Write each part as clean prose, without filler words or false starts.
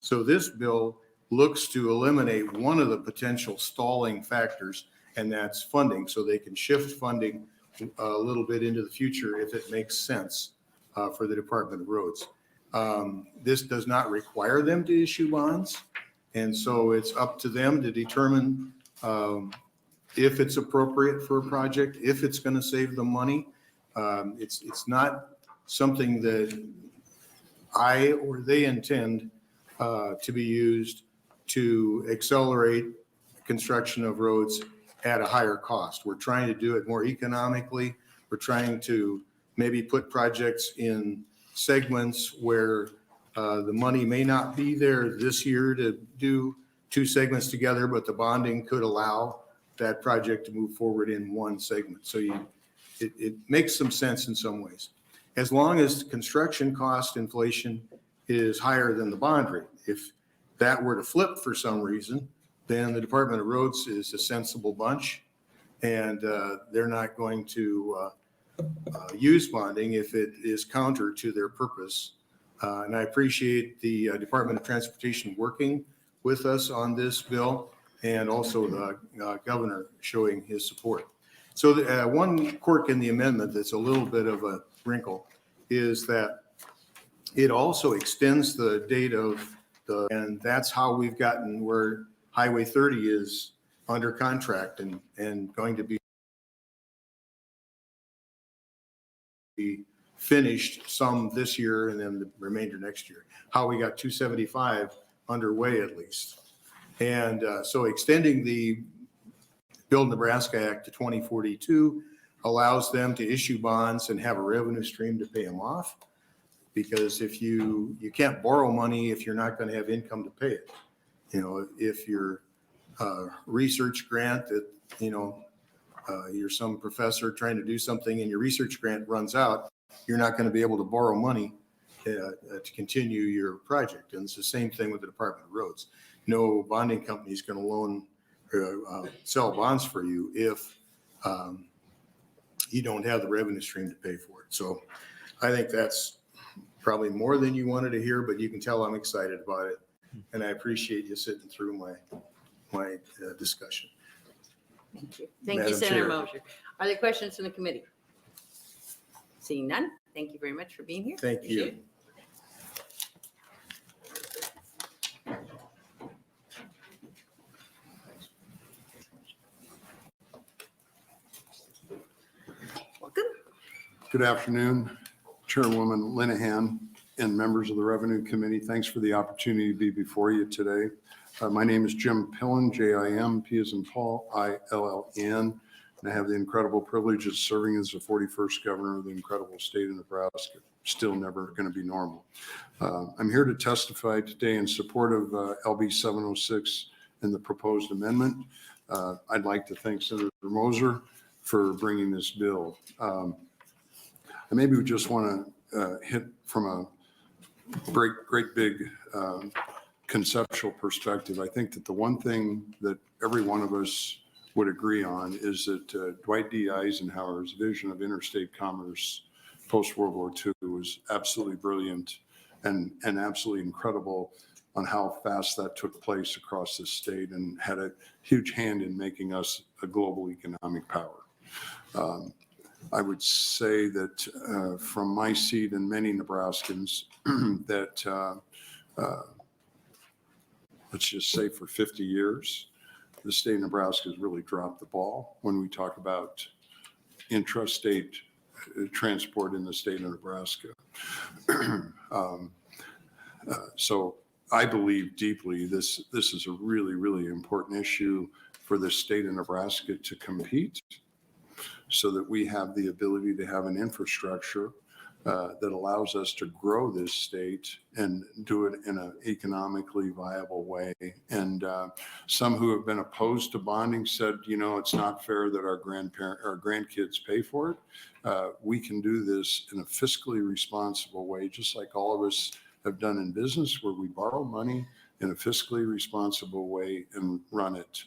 So this bill looks to eliminate one of the potential stalling factors, and that's funding. So they can shift funding a little bit into the future if it makes sense for the Department of Roads. This does not require them to issue bonds. And so it's up to them to determine if it's appropriate for a project, if it's going to save them money. It's not something that I or they intend to be used to accelerate construction of roads at a higher cost. We're trying to do it more economically. We're trying to maybe put projects in segments where the money may not be there this year to do two segments together, but the bonding could allow that project to move forward in one segment. So it makes some sense in some ways. As long as construction cost inflation is higher than the bond rate. If that were to flip for some reason, then the Department of Roads is a sensible bunch, and they're not going to use bonding if it is counter to their purpose. And I appreciate the Department of Transportation working with us on this bill, and also the governor showing his support. So one quirk in the amendment that's a little bit of a wrinkle is that it also extends the date of and that's how we've gotten where Highway 30 is under contract and going to be finished some this year and then the remainder next year. How we got 275 underway at least. And so extending the Build Nebraska Act to 2042 allows them to issue bonds and have a revenue stream to pay them off. Because if you can't borrow money if you're not going to have income to pay it. You know, if your research grant that, you know, you're some professor trying to do something and your research grant runs out, you're not going to be able to borrow money to continue your project. And it's the same thing with the Department of Roads. No bonding company is going to loan or sell bonds for you if you don't have the revenue stream to pay for it. So I think that's probably more than you wanted to hear, but you can tell I'm excited about it. And I appreciate you sitting through my discussion. Thank you. Thank Madam you, Senator Chair. Moser. Are there questions from the committee? Seeing none, thank you very much for being here. Thank you. Welcome. Good afternoon, Chairwoman Linehan and members of the Revenue Committee. Thanks for the opportunity to be before you today. My name is Jim Pillen, J-I-M, P as in Paul, I-L-L-E-N. And I have the incredible privilege of serving as the 41st governor of the incredible state of Nebraska. Still never going to be normal. I'm here to testify today in support of LB 706 and the proposed amendment. I'd like to thank Senator Moser for bringing this bill. I maybe just want to hit from a great big conceptual perspective. I think that the one thing that every one of us would agree on is that Dwight D. Eisenhower's vision of interstate commerce post-World War II was absolutely brilliant and absolutely incredible on how fast that took place across the state and had a huge hand in making us a global economic power. I would say that from my seat and many Nebraskans that let's just say for 50 years, the state of Nebraska has really dropped the ball when we talk about intrastate transport in the state of Nebraska. So I believe deeply this is a really, really important issue for the state of Nebraska to compete so that we have the ability to have an infrastructure that allows us to grow this state and do it in an economically viable way. And some who have been opposed to bonding said, you know, it's not fair that our grandkids pay for it. We can do this in a fiscally responsible way, just like all of us have done in business, where we borrow money in a fiscally responsible way and run it.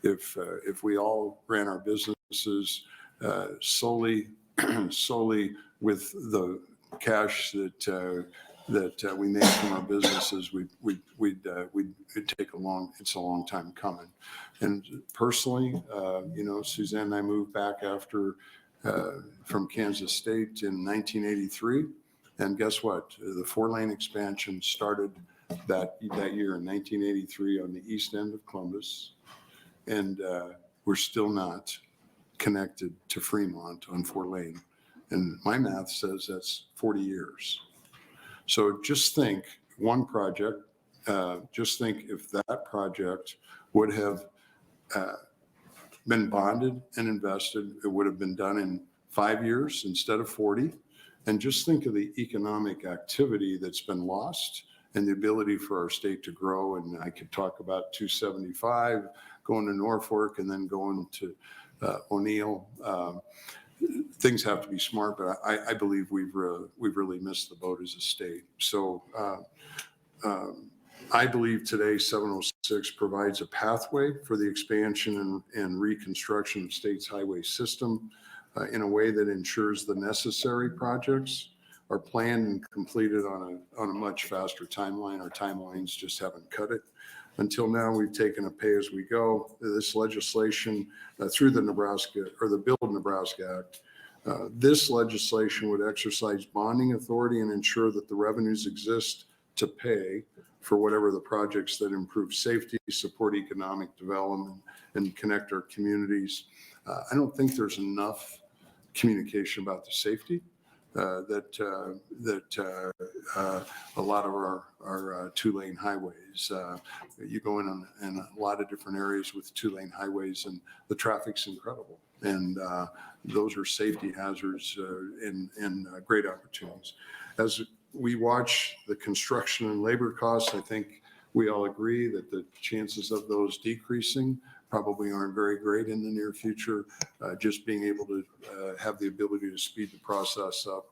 If we all ran our businesses solely with the cash that that we make from our businesses, it'd take it's a long time coming. And personally, Suzanne and I moved back from Kansas State in 1983. And guess what? The 4-lane expansion started that year in 1983 on the east end of Columbus. And we're still not connected to Fremont on 4-lane. And my math says that's 40 years. So just think one project, just think if that project would have been bonded and invested, it would have been done in 5 years instead of 40. And just think of the economic activity that's been lost and the ability for our state to grow. And I could talk about 275 going to Norfolk and then going to O'Neill. Things have to be smart, but I believe we've really missed the boat as a state. So I believe today 706 provides a pathway for the expansion and reconstruction of state's highway system in a way that ensures the necessary projects are planned and completed on a much faster timeline. Our timelines just haven't cut it. Until now, we've taken a pay-as-we-go. This legislation through the Build Nebraska Act, this legislation would exercise bonding authority and ensure that the revenues exist to pay for whatever the projects that improve safety, support economic development, and connect our communities. I don't think there's enough communication about the safety that a lot of our 2-lane highways. You go in a lot of different areas with 2-lane highways, and the traffic's incredible. And those are safety hazards and great opportunities. As we watch the construction and labor costs, I think we all agree that the chances of those decreasing probably aren't very great in the near future. Just being able to have the ability to speed the process up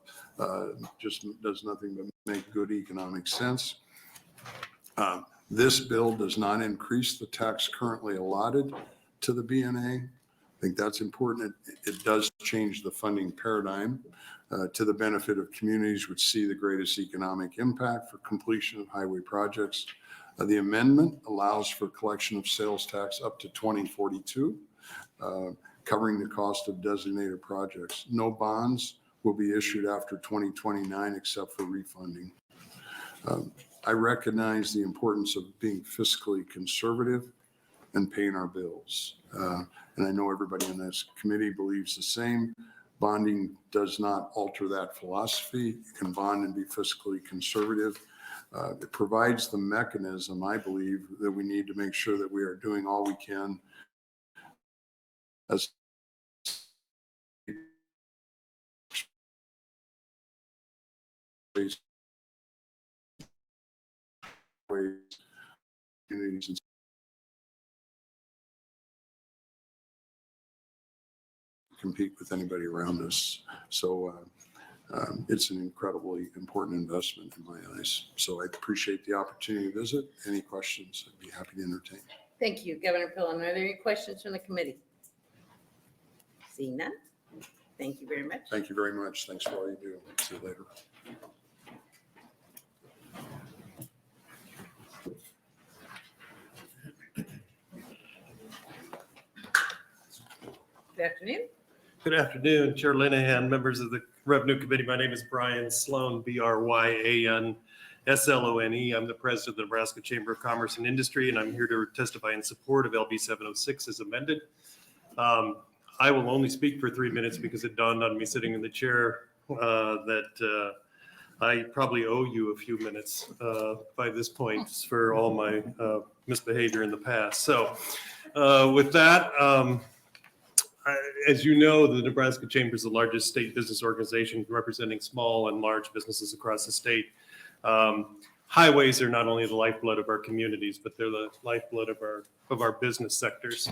just does nothing but make good economic sense. This bill does not increase the tax currently allotted to the BNA. I think that's important. It does change the funding paradigm to the benefit of communities which see the greatest economic impact for completion of highway projects. The amendment allows for collection of sales tax up to 2042, covering the cost of designated projects. No bonds will be issued after 2029 except for refunding. I recognize the importance of being fiscally conservative and paying our bills. And I know everybody in this committee believes the same. Bonding does not alter that philosophy. You can bond and be fiscally conservative. It provides the mechanism, I believe, that we need to make sure that we are doing all we can as communities and compete with anybody around us. So it's an incredibly important investment in my eyes. So I appreciate the opportunity to visit. Any questions, I'd be happy to entertain. Thank you, Governor Pillen. Are there any questions from the committee? Seeing none. Thank you very much. Thank you very much. Thanks for all you do. See you later. Good afternoon. Good afternoon, Chair Linehan, members of the Revenue Committee. My name is Brian Sloan, Bryan Slone. I'm the president of the Nebraska Chamber of Commerce and Industry, and I'm here to testify in support of LB 706 as amended. I will only speak for 3 minutes because it dawned on me sitting in the chair that I probably owe you a few minutes by this point for all my misbehavior in the past. So with that, as you know, the Nebraska Chamber is the largest state business organization representing small and large businesses across the state. Highways are not only the lifeblood of our communities, but they're the lifeblood of our business sectors.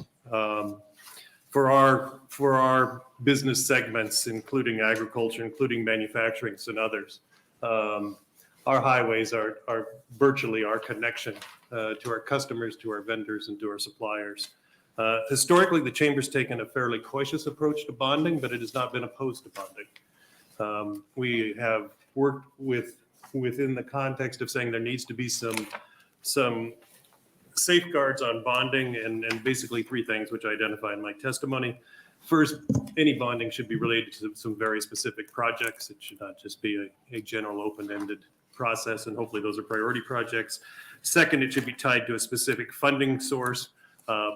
For our business segments, including agriculture, including manufacturing and others, our highways are virtually our connection to our customers, to our vendors, and to our suppliers. Historically, the Chamber's taken a fairly cautious approach to bonding, but it has not been opposed to bonding. We have worked with within the context of saying there needs to be some safeguards on bonding and basically three things which I identify in my testimony. First, any bonding should be related to some very specific projects. It should not just be a general open-ended process, and hopefully those are priority projects. Second, it should be tied to a specific funding source,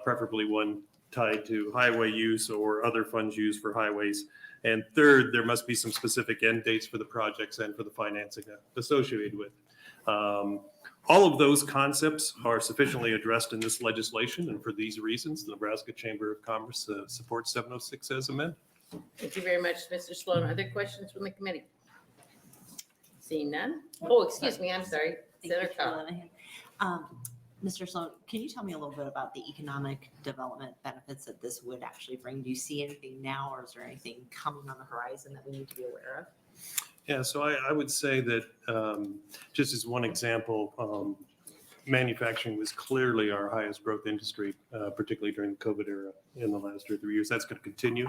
preferably one tied to highway use or other funds used for highways. And third, there must be some specific end dates for the projects and for the financing associated with. All of those concepts are sufficiently addressed in this legislation, and for these reasons, the Nebraska Chamber of Commerce supports 706 as amended. Thank you very much, Mr. Sloan. Other questions from the committee? Seeing none? Oh, excuse me, I'm sorry. Thank you, Senator Cobb. Lanahan. Mr. Sloan, can you tell me a little bit about the economic development benefits that this would actually bring? Do you see anything now, or is there anything coming on the horizon that we need to be aware of? Yeah, so I would say that just as one example, manufacturing was clearly our highest growth industry, particularly during the COVID era in the last 2 or 3 years. That's going to continue.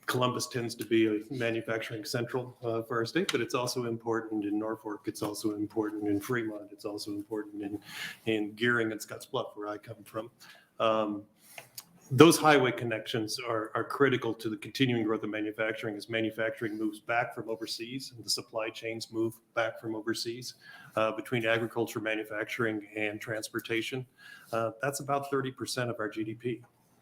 Columbus tends to be a manufacturing central for our state, but it's also important in Norfolk. It's also important in Fremont. It's also important in Gearing and Scottsbluff, where I come from. Those highway connections are critical to the continuing growth of manufacturing as manufacturing moves back from overseas and the supply chains move back from overseas between agriculture, manufacturing, and transportation. That's about 30% of our GDP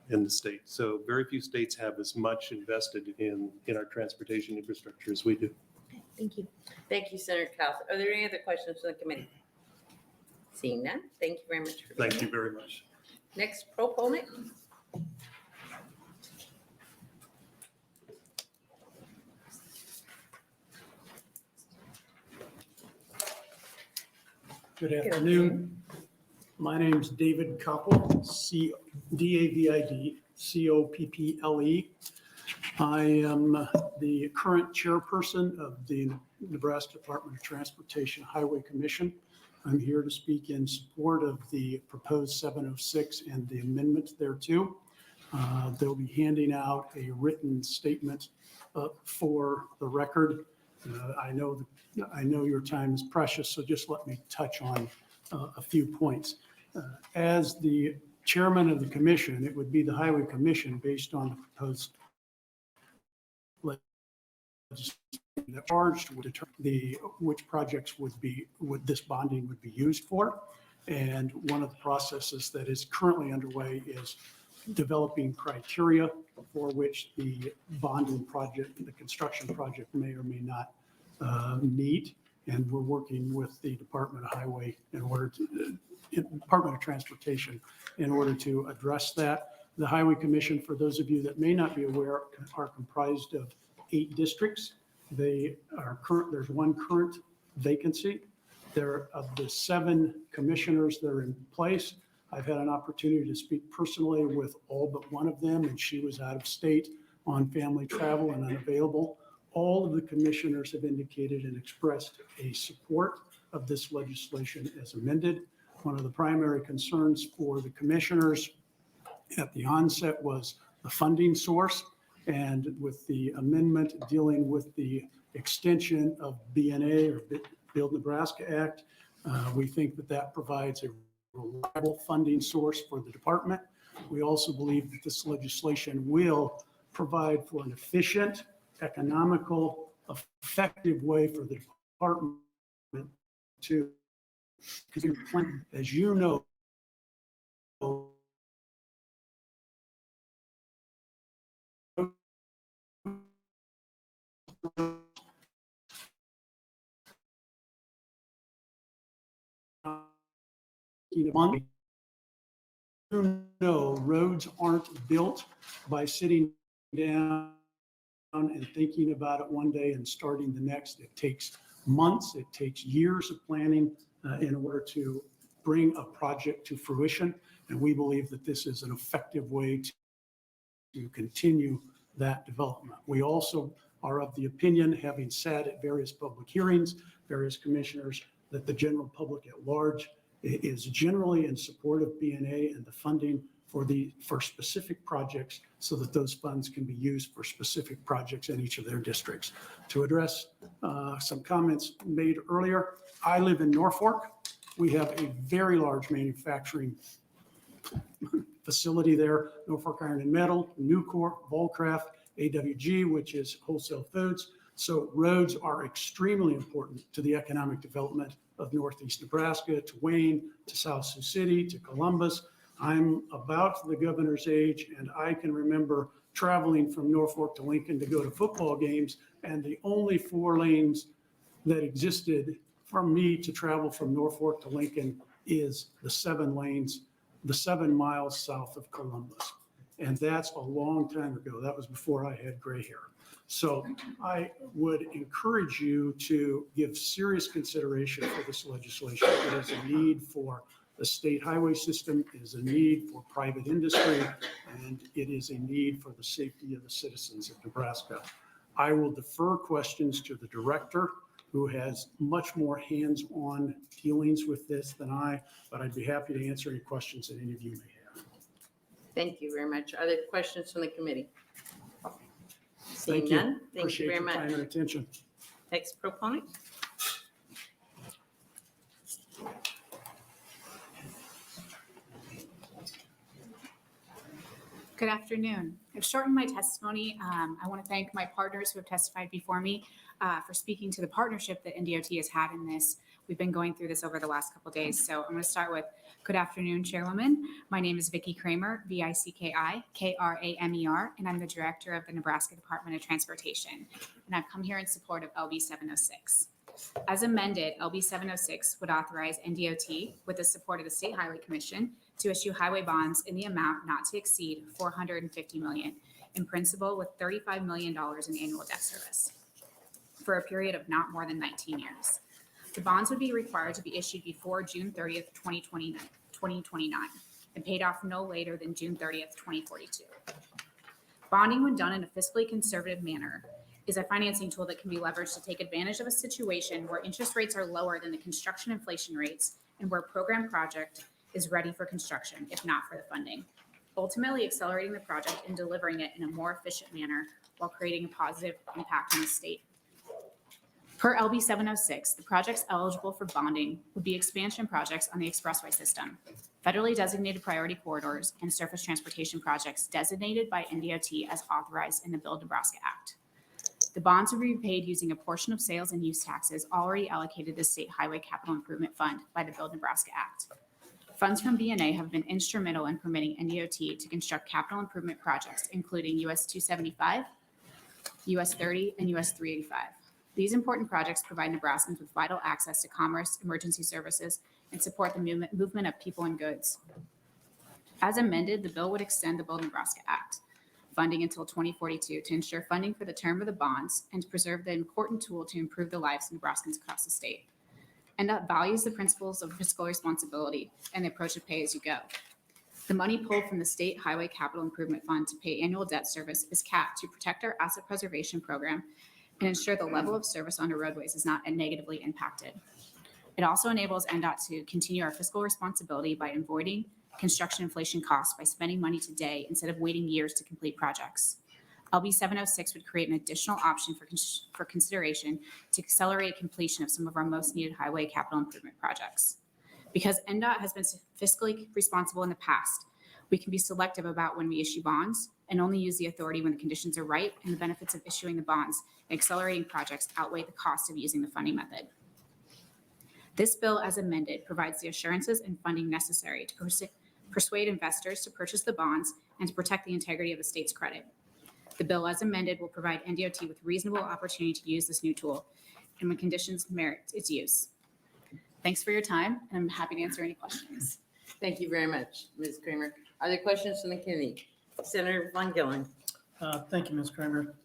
in the state. So very few states have as much invested in our transportation infrastructure as we do. Okay, thank you. Thank you, Senator Cobb. Are there any other questions from the committee? Seeing none, thank you very much. Thank you very much. Next proponent. Good afternoon. My name is David Koppel, David Copple. I am the current chairperson of the Nebraska Department of Transportation Highway Commission. I'm here to speak in support of the proposed 706 and the amendment thereto. They'll be handing out a written statement for the record. I know your time is precious, so just let me touch on a few points. As the chairman of the commission, it would be the Highway Commission based on the proposed legislation that charged would determine which projects would this bonding would be used for. And one of the processes that is currently underway is developing criteria for which the bonding project, the construction project may or may not meet. And we're working with the Department of Highway in order to, Department of Transportation in order to address that. The Highway Commission, for those of you that may not be aware, are comprised of 8 districts. They are current, there's one current vacancy. There of the 7 commissioners that are in place, I've had an opportunity to speak personally with all but one of them, and she was out of state on family travel and unavailable. All of the commissioners have indicated and expressed a support of this legislation as amended. One of the primary concerns for the commissioners at the onset was the funding source. And with the amendment dealing with the extension of BNA or Build Nebraska Act, we think that that provides a reliable funding source for the department. We also believe that this legislation will provide for an efficient, economical, effective way for the department to, as you know, roads aren't built by sitting down and thinking about it one day and starting the next. It takes months, it takes years of planning in order to bring a project to fruition. And we believe that this is an effective way to continue that development. We also are of the opinion, having sat at various public hearings, various commissioners, that the general public at large is generally in support of BNA and the funding for specific projects so that those funds can be used for specific projects in each of their districts. To address some comments made earlier, I live in Norfolk. We have a very large manufacturing facility there, Norfolk Iron and Metal, Nucor, Volcraft, AWG, which is Wholesale Foods. So roads are extremely important to the economic development of Northeast Nebraska, to Wayne, to South Sioux City, to Columbus. I'm about the governor's age, and I can remember traveling from Norfolk to Lincoln to go to football games, and the only 4 lanes that existed for me to travel from Norfolk to Lincoln is the 7 lanes, the 7 miles south of Columbus. And that's a long time ago. That was before I had gray hair. So I would encourage you to give serious consideration for this legislation. It is a need for the state highway system, it is a need for private industry, and it is a need for the safety of the citizens of Nebraska. I will defer questions to the director, who has much more hands-on dealings with this than I, but I'd be happy to answer any questions that any of you may have. Thank you very much. Are there questions from the committee? Seeing Thank you. none, thank you Appreciate very your time much. and attention. Next proponent. Good afternoon. I've shortened my testimony. I want to thank my partners who have testified before me for speaking to the partnership that NDOT has had in this. We've been going through this over the last couple of days. So I'm going to start with good afternoon, Chairwoman. My name is Vicki Kramer, V-I-C-K-I-K-R-A-M-E-R, and I'm the Director of the Nebraska Department of Transportation. And I've come here in support of LB 706. As amended, LB 706 would authorize NDOT, with the support of the State Highway Commission, to issue highway bonds in the amount not to exceed $450 million in principal, with $35 million in annual debt service for a period of not more than 19 years. The bonds would be required to be issued before June 30th, 2029, and paid off no later than June 30th, 2042. Bonding, when done in a fiscally conservative manner, is a financing tool that can be leveraged to take advantage of a situation where interest rates are lower than the construction inflation rates and where a program project is ready for construction, if not for the funding, ultimately accelerating the project and delivering it in a more efficient manner while creating a positive impact on the state. Per LB 706, the projects eligible for bonding would be expansion projects on the expressway system, federally designated priority corridors, and surface transportation projects designated by NDOT as authorized in the Build Nebraska Act. The bonds would be paid using a portion of sales and use taxes already allocated to the State Highway Capital Improvement Fund by the Build Nebraska Act. Funds from BNA have been instrumental in permitting NDOT to construct capital improvement projects, including US 275, US 30, and US 385. These important projects provide Nebraskans with vital access to commerce, emergency services, and support the movement of people and goods. As amended, the bill would extend the Build Nebraska Act funding until 2042 to ensure funding for the term of the bonds and to preserve the important tool to improve the lives of Nebraskans across the state. NDOT values the principles of fiscal responsibility and the approach of pay as you go. The money pulled from the State Highway Capital Improvement Fund to pay annual debt service is capped to protect our asset preservation program and ensure the level of service on our roadways is not negatively impacted. It also enables NDOT to continue our fiscal responsibility by avoiding construction inflation costs by spending money today instead of waiting years to complete projects. LB 706 would create an additional option for consideration to accelerate completion of some of our most needed highway capital improvement projects. Because NDOT has been fiscally responsible in the past, we can be selective about when we issue bonds and only use the authority when the conditions are right and the benefits of issuing the bonds and accelerating projects outweigh the cost of using the funding method. This bill, as amended, provides the assurances and funding necessary to persuade investors to purchase the bonds and to protect the integrity of the state's credit. The bill, as amended, will provide NDOT with reasonable opportunity to use this new tool and when conditions merit its use. Thanks for your time, and I'm happy to answer any questions. Thank you very much, Ms. Kramer. Are there questions from the committee? Senator Von Gillen. Thank you, Ms. Kramer.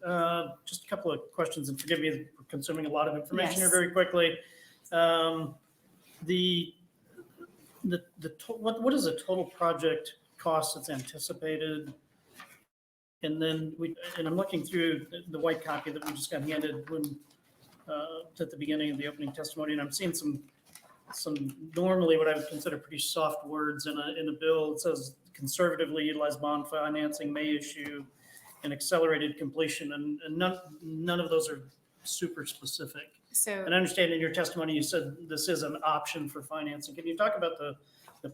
Just a couple of questions, and forgive me for consuming a lot of information here Yes. very quickly. What is the total project cost that's anticipated? And then I'm looking through the white copy that we just got handed at the beginning of the opening testimony, and I'm seeing some normally what I would consider pretty soft words in a bill. It says conservatively utilize bond financing, may issue an accelerated completion, and none of those are super specific. So And I understand in your testimony, you said this is an option for financing. Can you talk about the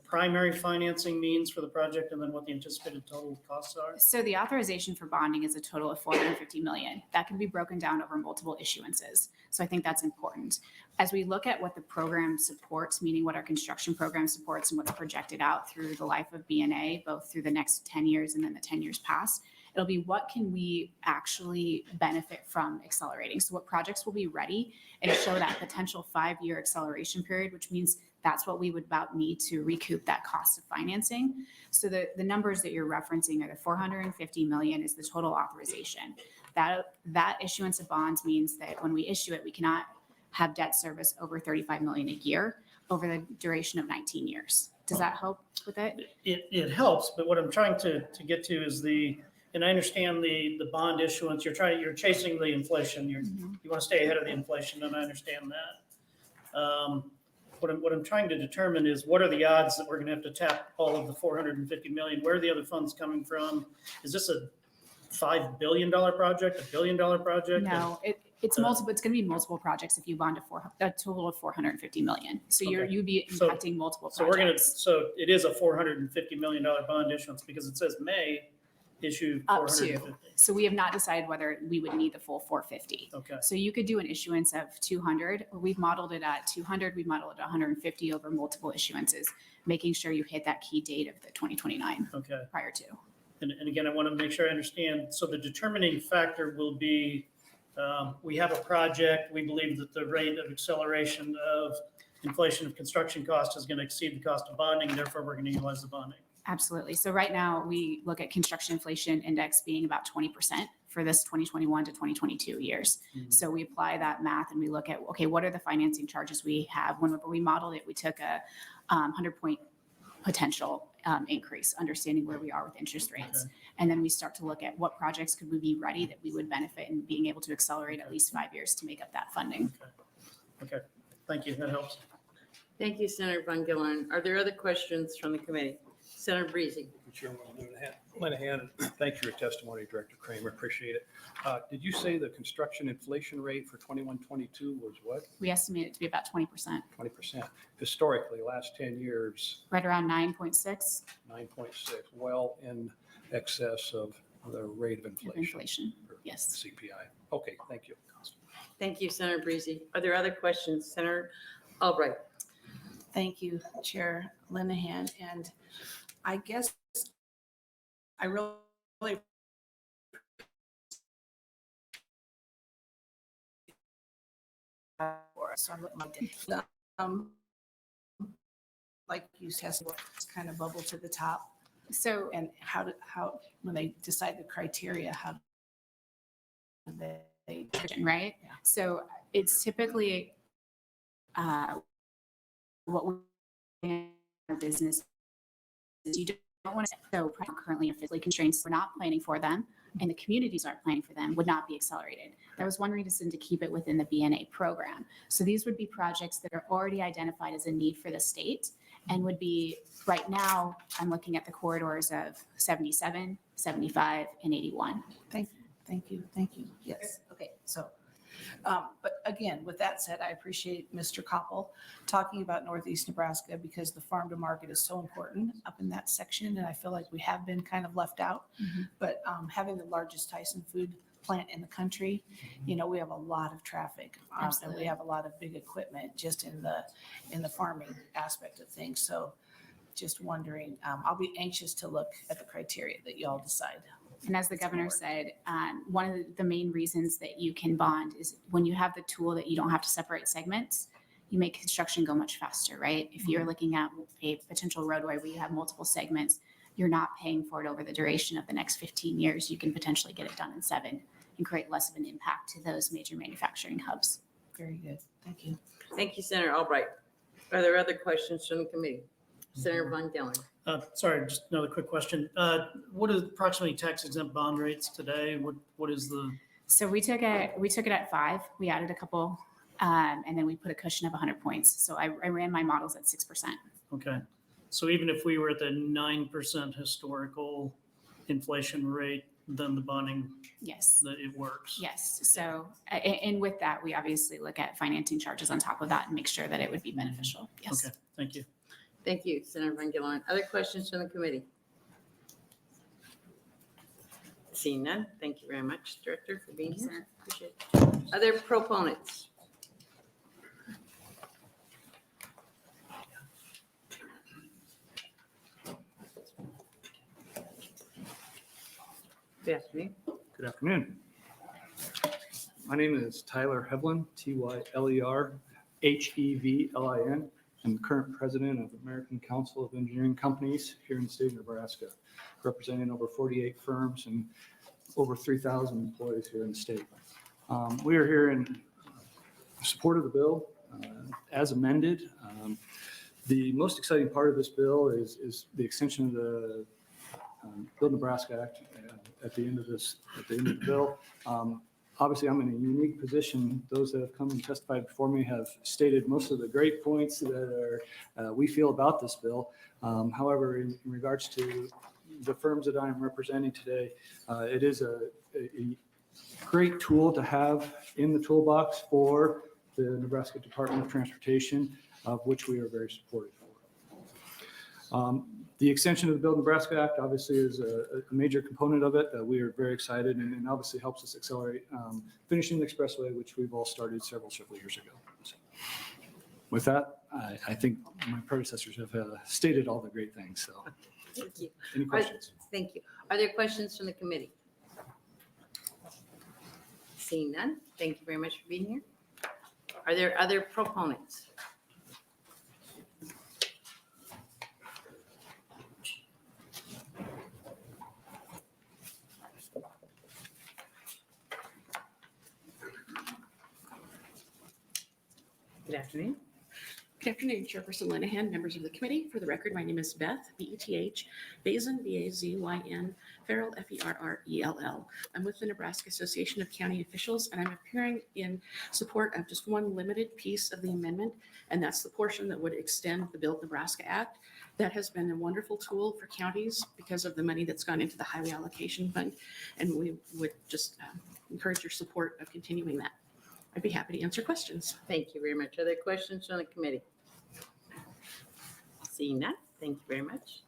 primary financing means for the project and then what the anticipated total costs are? So the authorization for bonding is a total of 450 million. That can be broken down over multiple issuances. So I think that's important. As we look at what the program supports, meaning what our construction program supports and what's projected out through the life of BNA, both through the next 10 years and then the 10 years past, it'll be what can we actually benefit from accelerating? So what projects will be ready and show that potential 5-year acceleration period, which means that's what we would about need to recoup that cost of financing. So the numbers that you're referencing are the 450 million is the total authorization. That issuance of bonds means that when we issue it, we cannot have debt service over 35 million a year over the duration of 19 years. Does that help with it? It helps, but what I'm trying to get to is and I understand the bond issuance, you're chasing the inflation. You want to stay ahead of the inflation, and I understand that. What I'm trying to determine is what are the odds that we're going to have to tap all of the 450 million? Where are the other funds coming from? Is this a $5 billion project, $1 billion project? No, it's multiple. It's going to be multiple projects if you bond a total of 450 million. So Okay. you'd be So- impacting multiple So projects. so it is a $450 million bond issuance because it says may issue Up 450. to. So we have not decided whether we would need the full 450. Okay, So you could do an issuance of 200, or we've modeled it at 200, we've modeled it at 150 over multiple issuances, making sure you hit that key date of the 2029 okay. prior to. And again, I want to make sure I understand. So the determining factor will be, we have a project, we believe that the rate of acceleration of inflation of construction cost is going to exceed the cost of bonding, therefore we're going to utilize the bonding. Absolutely. So right now we look at construction inflation index being about 20% for this 2021 to 2022 years. So we apply that math and we look at, okay, what are the financing charges we have? When we modeled it, we took a 100-point potential increase, understanding where we are with interest rates. Okay. And then we start to look at what projects could we be ready that we would benefit in being able to accelerate at least 5 years to make up that funding. Okay, thank you, that helps. Thank you, Senator Von Gillen. Are there other questions from the committee? Senator Breezy. Chairman Linehan, thanks for your testimony, Director Kramer. Appreciate it. Did you say the construction inflation rate for 21-22 was what? We estimate it to be about 20%, 20%. Historically, last 10 years, right around 9.6 9.6, well in excess of the rate of of inflation. inflation. or Yes. CPI. Okay, thank you. Thank you, Senator Breezy. Are there other questions? Senator Albright. Thank you, Chair Linehan. And I guess I really so like you tested, it's kind of bubble to the top. So And how when they decide the criteria, how do they right? Yeah. So it's typically what we in our business is you don't want to so currently physically constraints, we're not planning for them and the communities aren't planning for them, would not be accelerated. That was one reason to keep it within the BNA program. So these would be projects that are already identified as a need for the state and would be right now, I'm looking at the corridors of 77, 75, and 81. Thank you. Yes, okay, so, but again, with that said, I appreciate Mr. Koppel talking about Northeast Nebraska because the farm to market is so important up in that section, and I feel like we have been kind of left out. Mhm. But having the largest Tyson food plant in the country, you know, we have a lot of traffic. And we Absolutely. have a lot of big equipment just in the farming aspect of things. So just wondering, I'll be anxious to look at the criteria that y'all decide. And as the governor said, one of the main reasons that you can bond is when you have the tool that you don't have to separate segments, you make construction go much faster, right? If you're looking at a potential roadway where you have multiple segments, you're not paying for it over the duration of the next 15 years. You can potentially get it done in 7 and create less of an impact to those major manufacturing hubs. Very good, thank you. Thank you, Senator Albright. Are there other questions from the committee? Senator Von Gillen. Sorry, just another quick question. What is approximately tax exempt bond rates today? What is the, So we took it at 5. We added a couple, and then we put a cushion of 100 points. So I ran my models at 6%. okay. So even if we were at the 9% historical inflation rate, then the bonding, Yes. that it works. Yes. So, and with that, we obviously look at financing charges on top of that and make sure that it would be beneficial. Yes. Okay, thank you. Thank you, Senator Van Gillen. Other questions from the committee? Seeing none, thank you very much, Director, for being here. Appreciate it. Other proponents? Good afternoon. Good afternoon. My name is Tyler Hevlin, Tylerhevlin. I'm the current president of the American Council of Engineering Companies here in the state of Nebraska, representing over 48 firms and over 3,000 employees here in the state. We are here in support of the bill as amended. The most exciting part of this bill is the extension of the Build Nebraska Act at the end of the bill. Obviously, I'm in a unique position. Those that have come and testified before me have stated most of the great points that we feel about this bill. However, in regards to the firms that I'm representing today, it is a great tool to have in the toolbox for the Nebraska Department of Transportation, of which we are very supportive for. The extension of the Build Nebraska Act obviously is a major component of it. We are very excited and obviously helps us accelerate finishing the expressway, which we've all started several years ago. So with that, I think my predecessors have stated all the great things. So Thank you. any questions? Thank you. Are there questions from the committee? Seeing none, thank you very much for being here. Are there other proponents? Good afternoon. Good afternoon, Chairperson Linehan, members of the committee. For the record, my name is Beth, B-E-T-H, Bazin, B-A-Z-Y-N, Farrell, F-E-R-R-E-L-L. I'm with the Nebraska Association of County Officials, and I'm appearing in support of just one limited piece of the amendment, and that's the portion that would extend the Build Nebraska Act. That has been a wonderful tool for counties because of the money that's gone into the highway allocation fund, and we would just encourage your support of continuing that. I'd be happy to answer questions. Thank you very much. Are there questions from the committee? Seeing none, thank you very much.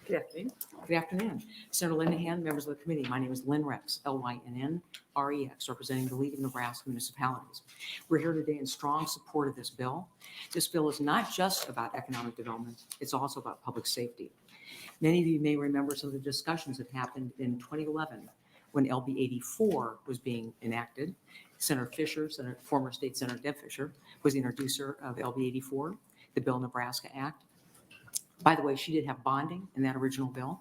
Good afternoon. Good afternoon. Senator Linehan, members of the committee. My name is Lynn Rex, L-Y-N-N-R-E-X, representing the League of Nebraska Municipalities. We're here today in strong support of this bill. This bill is not just about economic development, it's also about public safety. Many of you may remember some of the discussions that happened in 2011 when LB 84 was being enacted. Senator Fisher, former State Senator Deb Fisher, was the introducer of LB 84, the Build Nebraska Act. By the way, she did have bonding in that original bill.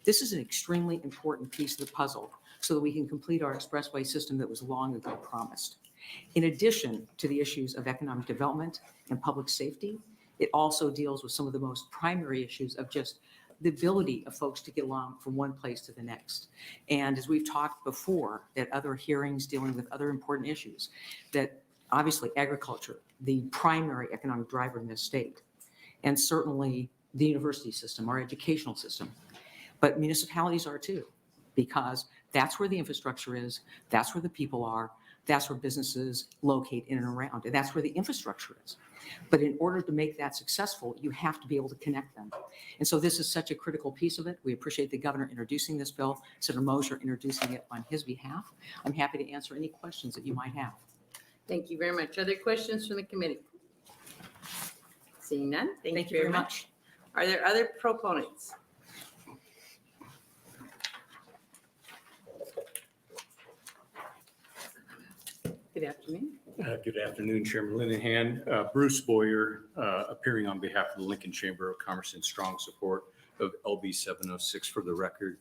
This is an extremely important piece of the puzzle so that we can complete our expressway system that was long ago promised. In addition to the issues of economic development and public safety, it also deals with some of the most primary issues of just the ability of folks to get along from one place to the next. And as we've talked before at other hearings dealing with other important issues, that obviously agriculture, the primary economic driver in this state, and certainly the university system, our educational system, but municipalities are too, because that's where the infrastructure is, that's where the people are, that's where businesses locate in and around, and that's where the infrastructure is. But in order to make that successful, you have to be able to connect them. And so this is such a critical piece of it. We appreciate the governor introducing this bill, Senator Moser introducing it on his behalf. I'm happy to answer any questions that you might have. Thank you very much. Are there questions from the committee? Seeing none, Thank you very much. Are there other proponents? Good afternoon. Good afternoon, Chairman Linehan. Bruce Boyer, appearing on behalf of the Lincoln Chamber of Commerce in strong support of LB 706. For the record,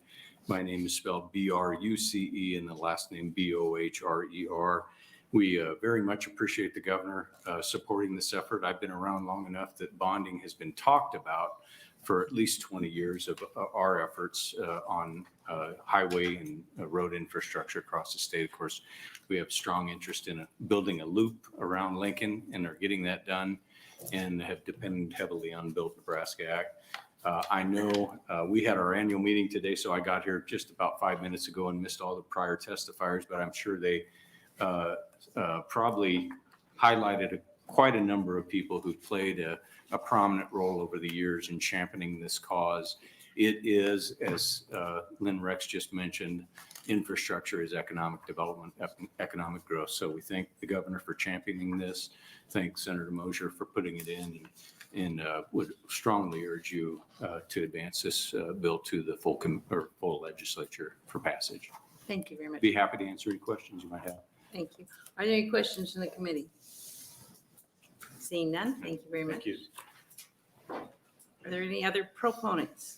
my name is spelled B-R-U-C-E and the last name B-O-H-R-E-R. We very much appreciate the governor supporting this effort. I've been around long enough that bonding has been talked about for at least 20 years of our efforts on highway and road infrastructure across the state. Of course, we have strong interest in building a loop around Lincoln and are getting that done, and have depended heavily on Build Nebraska Act. I know we had our annual meeting today, so I got here just about 5 minutes ago and missed all the prior testifiers, but I'm sure they probably highlighted quite a number of people who played a prominent role over the years in championing this cause. It is, as Lynn Rex just mentioned, infrastructure is economic development, economic growth. So we thank the governor for championing this. Thank Senator Moser for putting it in, and would strongly urge you to advance this bill to the full legislature for passage. Thank you very much. Be happy to answer any questions you might have. Thank you. Are there any questions from the committee? Seeing none, thank you very much. Thank you. Are there any other proponents?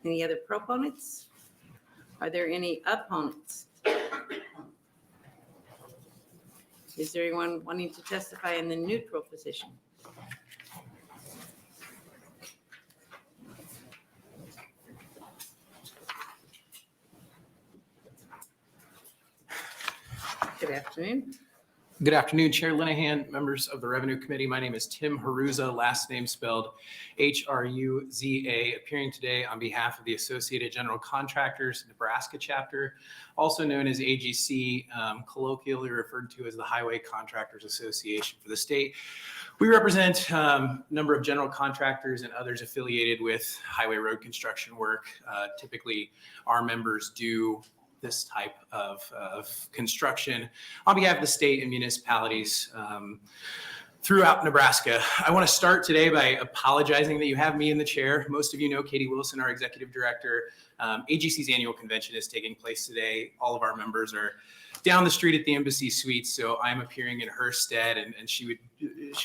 Any other proponents? Are there any opponents? Is there anyone wanting to testify in the neutral position? Good afternoon. Good afternoon, Chair Linehan, members of the Revenue Committee. My name is Tim Haruza, last name spelled H-R-U-Z-A, appearing today on behalf of the Associated General Contractors Nebraska chapter, also known as AGC, colloquially referred to as the Highway Contractors Association for the state. We represent a number of general contractors and others affiliated with highway road construction work. Typically, our members do this type of construction on behalf of the state and municipalities throughout Nebraska. I want to start today by apologizing that you have me in the chair. Most of you know Katie Wilson, our executive director. AGC's annual convention is taking place today. All of our members are down the street at the Embassy Suites, so I'm appearing in her stead, and she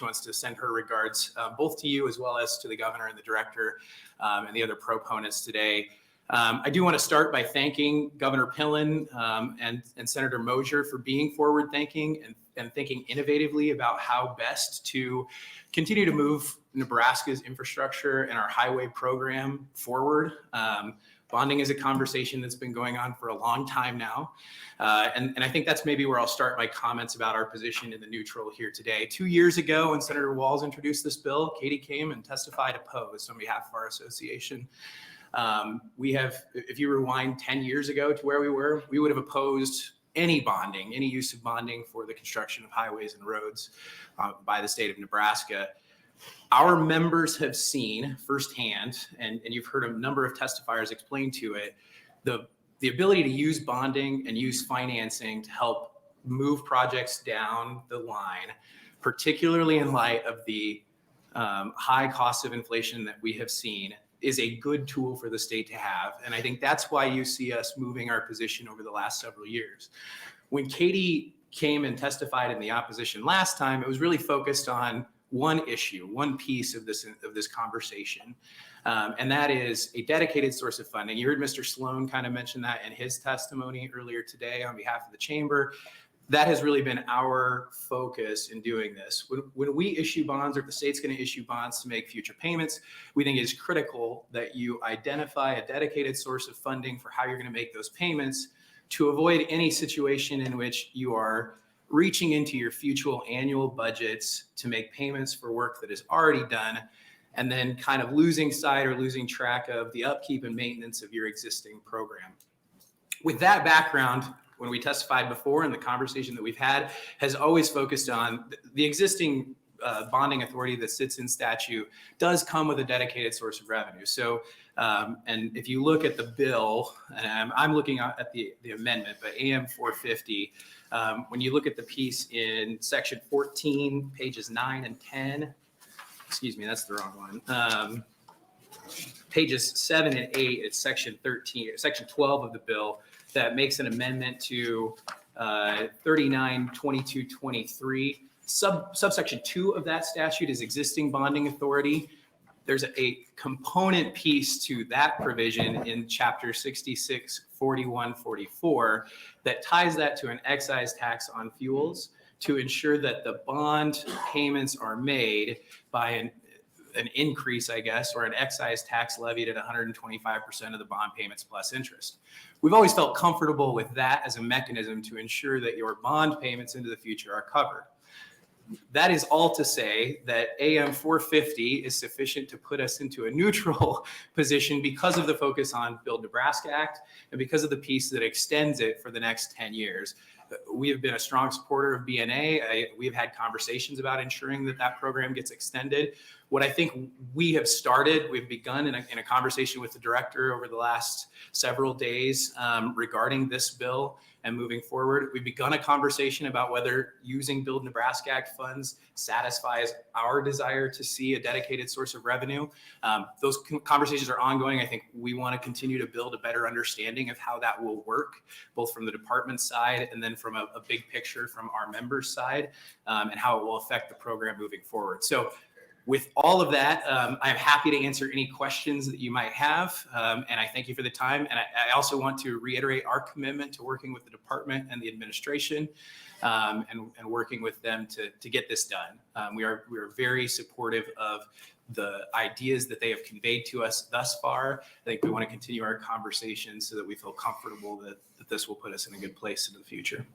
wants to send her regards both to you as well as to the governor and the director and the other proponents today. I do want to start by thanking Governor Pillen and Senator Moser for being forward-thinking and thinking innovatively about how best to continue to move Nebraska's infrastructure and our highway program forward. Bonding is a conversation that's been going on for a long time now. And I think that's maybe where I'll start my comments about our position in the neutral here today. 2 years ago, when Senator Walz introduced this bill, Katie came and testified opposed on behalf of our association. We have, if you rewind 10 years ago to where we were, we would have opposed any bonding, any use of bonding for the construction of highways and roads by the state of Nebraska. Our members have seen firsthand, and you've heard a number of testifiers explain to it, the ability to use bonding and use financing to help move projects down the line, particularly in light of the high cost of inflation that we have seen, is a good tool for the state to have. And I think that's why you see us moving our position over the last several years. When Katie came and testified in the opposition last time, it was really focused on one issue, one piece of this conversation. And that is a dedicated source of funding. You heard Mr. Sloan kind of mention that in his testimony earlier today on behalf of the chamber. That has really been our focus in doing this. When we issue bonds, or if the state's going to issue bonds to make future payments, we think it is critical that you identify a dedicated source of funding for how you're going to make those payments to avoid any situation in which you are reaching into your future annual budgets to make payments for work that is already done, and then kind of losing sight or losing track of the upkeep and maintenance of your existing program. With that background, when we testified before, and the conversation that we've had has always focused on the existing bonding authority that sits in statute does come with a dedicated source of revenue. So, and if you look at the bill, and I'm looking at the amendment, but AM 450, when you look at the piece in section 14, pages 9 and 10, excuse me, that's the wrong one. Pages 7 and 8, it's section 13, section 12 of the bill, that makes an amendment to 392223. Subsection 2 of that statute is existing bonding authority. There's a component piece to that provision in chapter 66, 41, 44 that ties that to an excise tax on fuels to ensure that the bond payments are made by an increase, I guess, or an excise tax levied at 125% of the bond payments plus interest. We've always felt comfortable with that as a mechanism to ensure that your bond payments into the future are covered. That is all to say that AM 450 is sufficient to put us into a neutral position because of the focus on Build Nebraska Act and because of the piece that extends it for the next 10 years. We have been a strong supporter of BNA. We've had conversations about ensuring that that program gets extended. What I think we've begun in a conversation with the director over the last several days regarding this bill and moving forward. We've begun a conversation about whether using Build Nebraska Act funds satisfies our desire to see a dedicated source of revenue. Those conversations are ongoing. I think we want to continue to build a better understanding of how that will work, both from the department side and then from a big picture from our members' side, and how it will affect the program moving forward. So with all of that, I'm happy to answer any questions that you might have, and I thank you for the time. And I also want to reiterate our commitment to working with the department and the administration, and working with them to get this done. We are very supportive of the ideas that they have conveyed to us thus far. I think we want to continue our conversation so that we feel comfortable that this will put us in a good place in the future.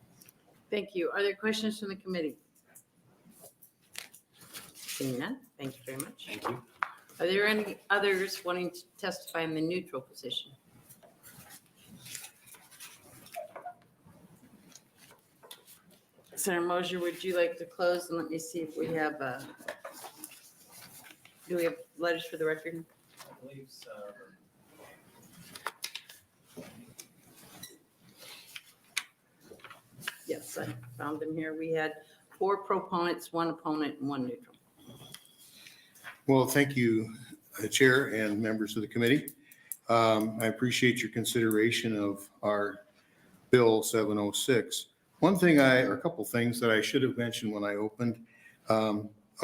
Thank you. Are there questions from the committee? Seeing none, thank you very much. Thank you. Are there any others wanting to testify in the neutral position? Senator Moser, would you like to close? And let me see if we have, do we have letters for the record? I believe so. Yes, I found them here. We had 4 proponents, 1 opponent, and 1 neutral. Well, thank you, Chair and members of the committee. I appreciate your consideration of our Bill 706. One thing or a couple things that I should have mentioned when I opened, a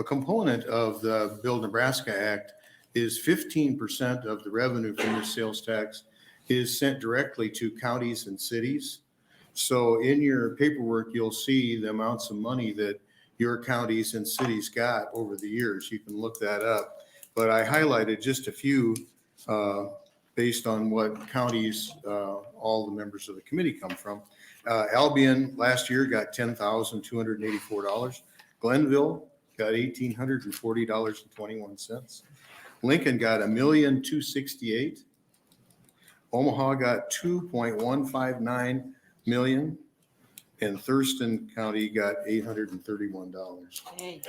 component of the Build Nebraska Act is 15% of the revenue from the sales tax is sent directly to counties and cities. So in your paperwork, you'll see the amounts of money that your counties and cities got over the years. You can look that up. But I highlighted just a few based on what counties all the members of the committee come from. Albion last year got $10,284. Glenville got $1,840.21. Lincoln got $1,268,000. Omaha got $2.159 million. And Thurston County got $831. Hey.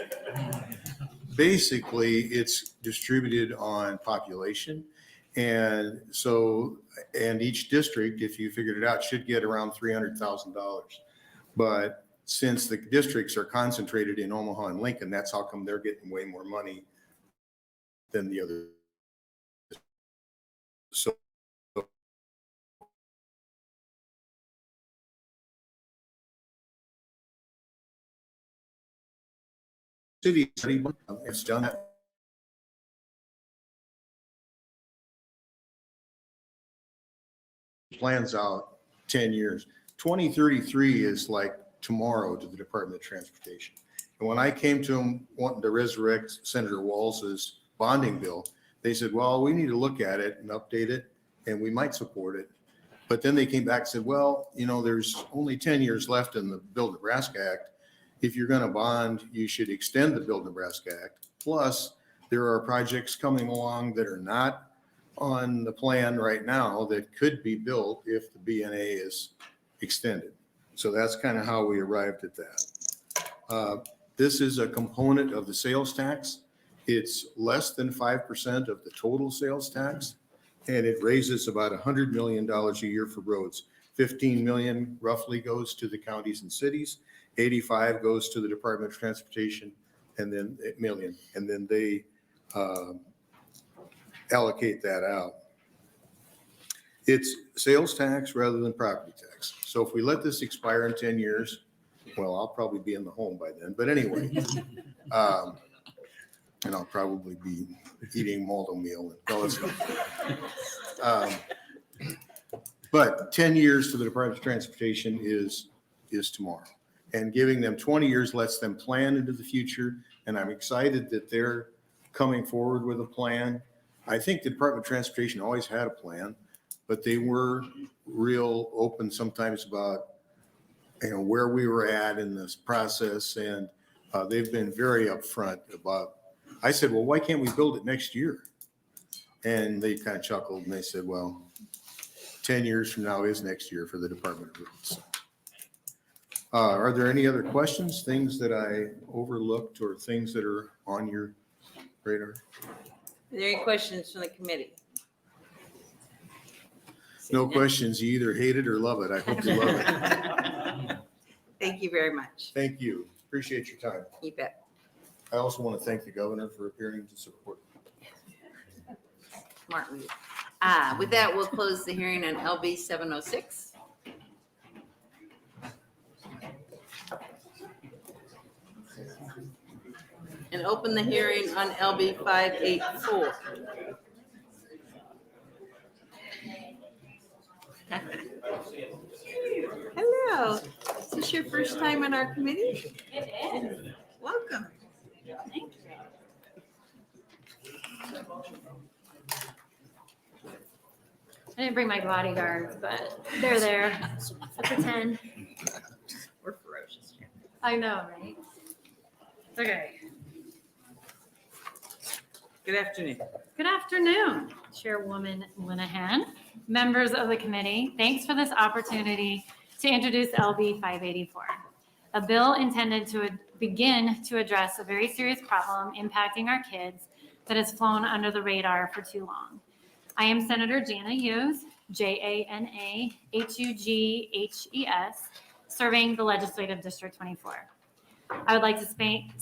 Basically, it's distributed on population. And so, and each district, if you figured it out, should get around $300,000. But since the districts are concentrated in Omaha and Lincoln, that's how come they're getting way more money than the other. So city has done that. Plans out 10 years. 2033 is like tomorrow to the Department of Transportation. And when I came to them wanting to resurrect Senator Walz's bonding bill, they said, well, we need to look at it and update it, and we might support it. But then they came back and said, well, you know, there's only 10 years left in the Build Nebraska Act. If you're going to bond, you should extend the Build Nebraska Act. Plus, there are projects coming along that are not on the plan right now that could be built if the BNA is extended. So that's kind of how we arrived at that. This is a component of the sales tax. It's less than 5% of the total sales tax, and it raises about $100 million a year for roads. 15 million roughly goes to the counties and cities. 85 goes to the Department of Transportation, and then $1 million, and then they allocate that out. It's sales tax rather than property tax. So if we let this expire in 10 years, well, I'll probably be in the home by then. But anyway, and I'll probably be eating malto meal and all that stuff. But 10 years to the Department of Transportation is tomorrow. And giving them 20 years lets them plan into the future. And I'm excited that they're coming forward with a plan. I think the Department of Transportation always had a plan, but they were real open sometimes about, where we were at in this process. And they've been very upfront about, I said, well, why can't we build it next year? And they kind of chuckled and they said, well, 10 years from now is next year for the Department of Roads. Are there any other questions, things that I overlooked or things that are on your radar? Are there any questions from the committee? No questions. You either hate it or love it. I hope you love it. Thank you very much. Thank you. Appreciate your time. You bet. I also want to thank the governor for appearing to support. Smart move. With that, we'll close the hearing on LB 706. And open the hearing on LB 584. Hello. Is this your first time on our committee? It is. Welcome. Thank you. I didn't bring my bodyguards, but they're there. I pretend. We're ferocious. I know, right? Okay. Good afternoon. Good afternoon, Chairwoman Linehan, members of the committee. Thanks for this opportunity to introduce LB 584, a bill intended to begin to address a very serious problem impacting our kids that has flown under the radar for too long. I am Senator Jana Hughes, JanaHughes, serving the Legislative District 24. I would like to thank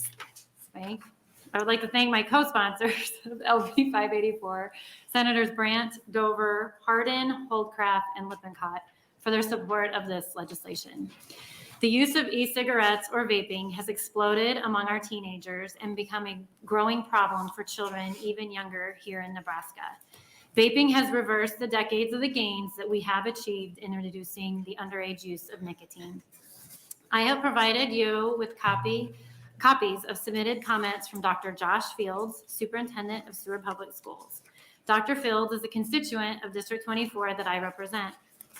my co-sponsors of LB 584, Senators Brandt, Dover, Hardin, Holdcraft, and Lippincott, for their support of this legislation. The use of e-cigarettes or vaping has exploded among our teenagers and become a growing problem for children even younger here in Nebraska. Vaping has reversed the decades of the gains that we have achieved in reducing the underage use of nicotine. I have provided you with copies of submitted comments from Dr. Josh Fields, Superintendent of Seward Public Schools. Dr. Fields is a constituent of District 24 that I represent.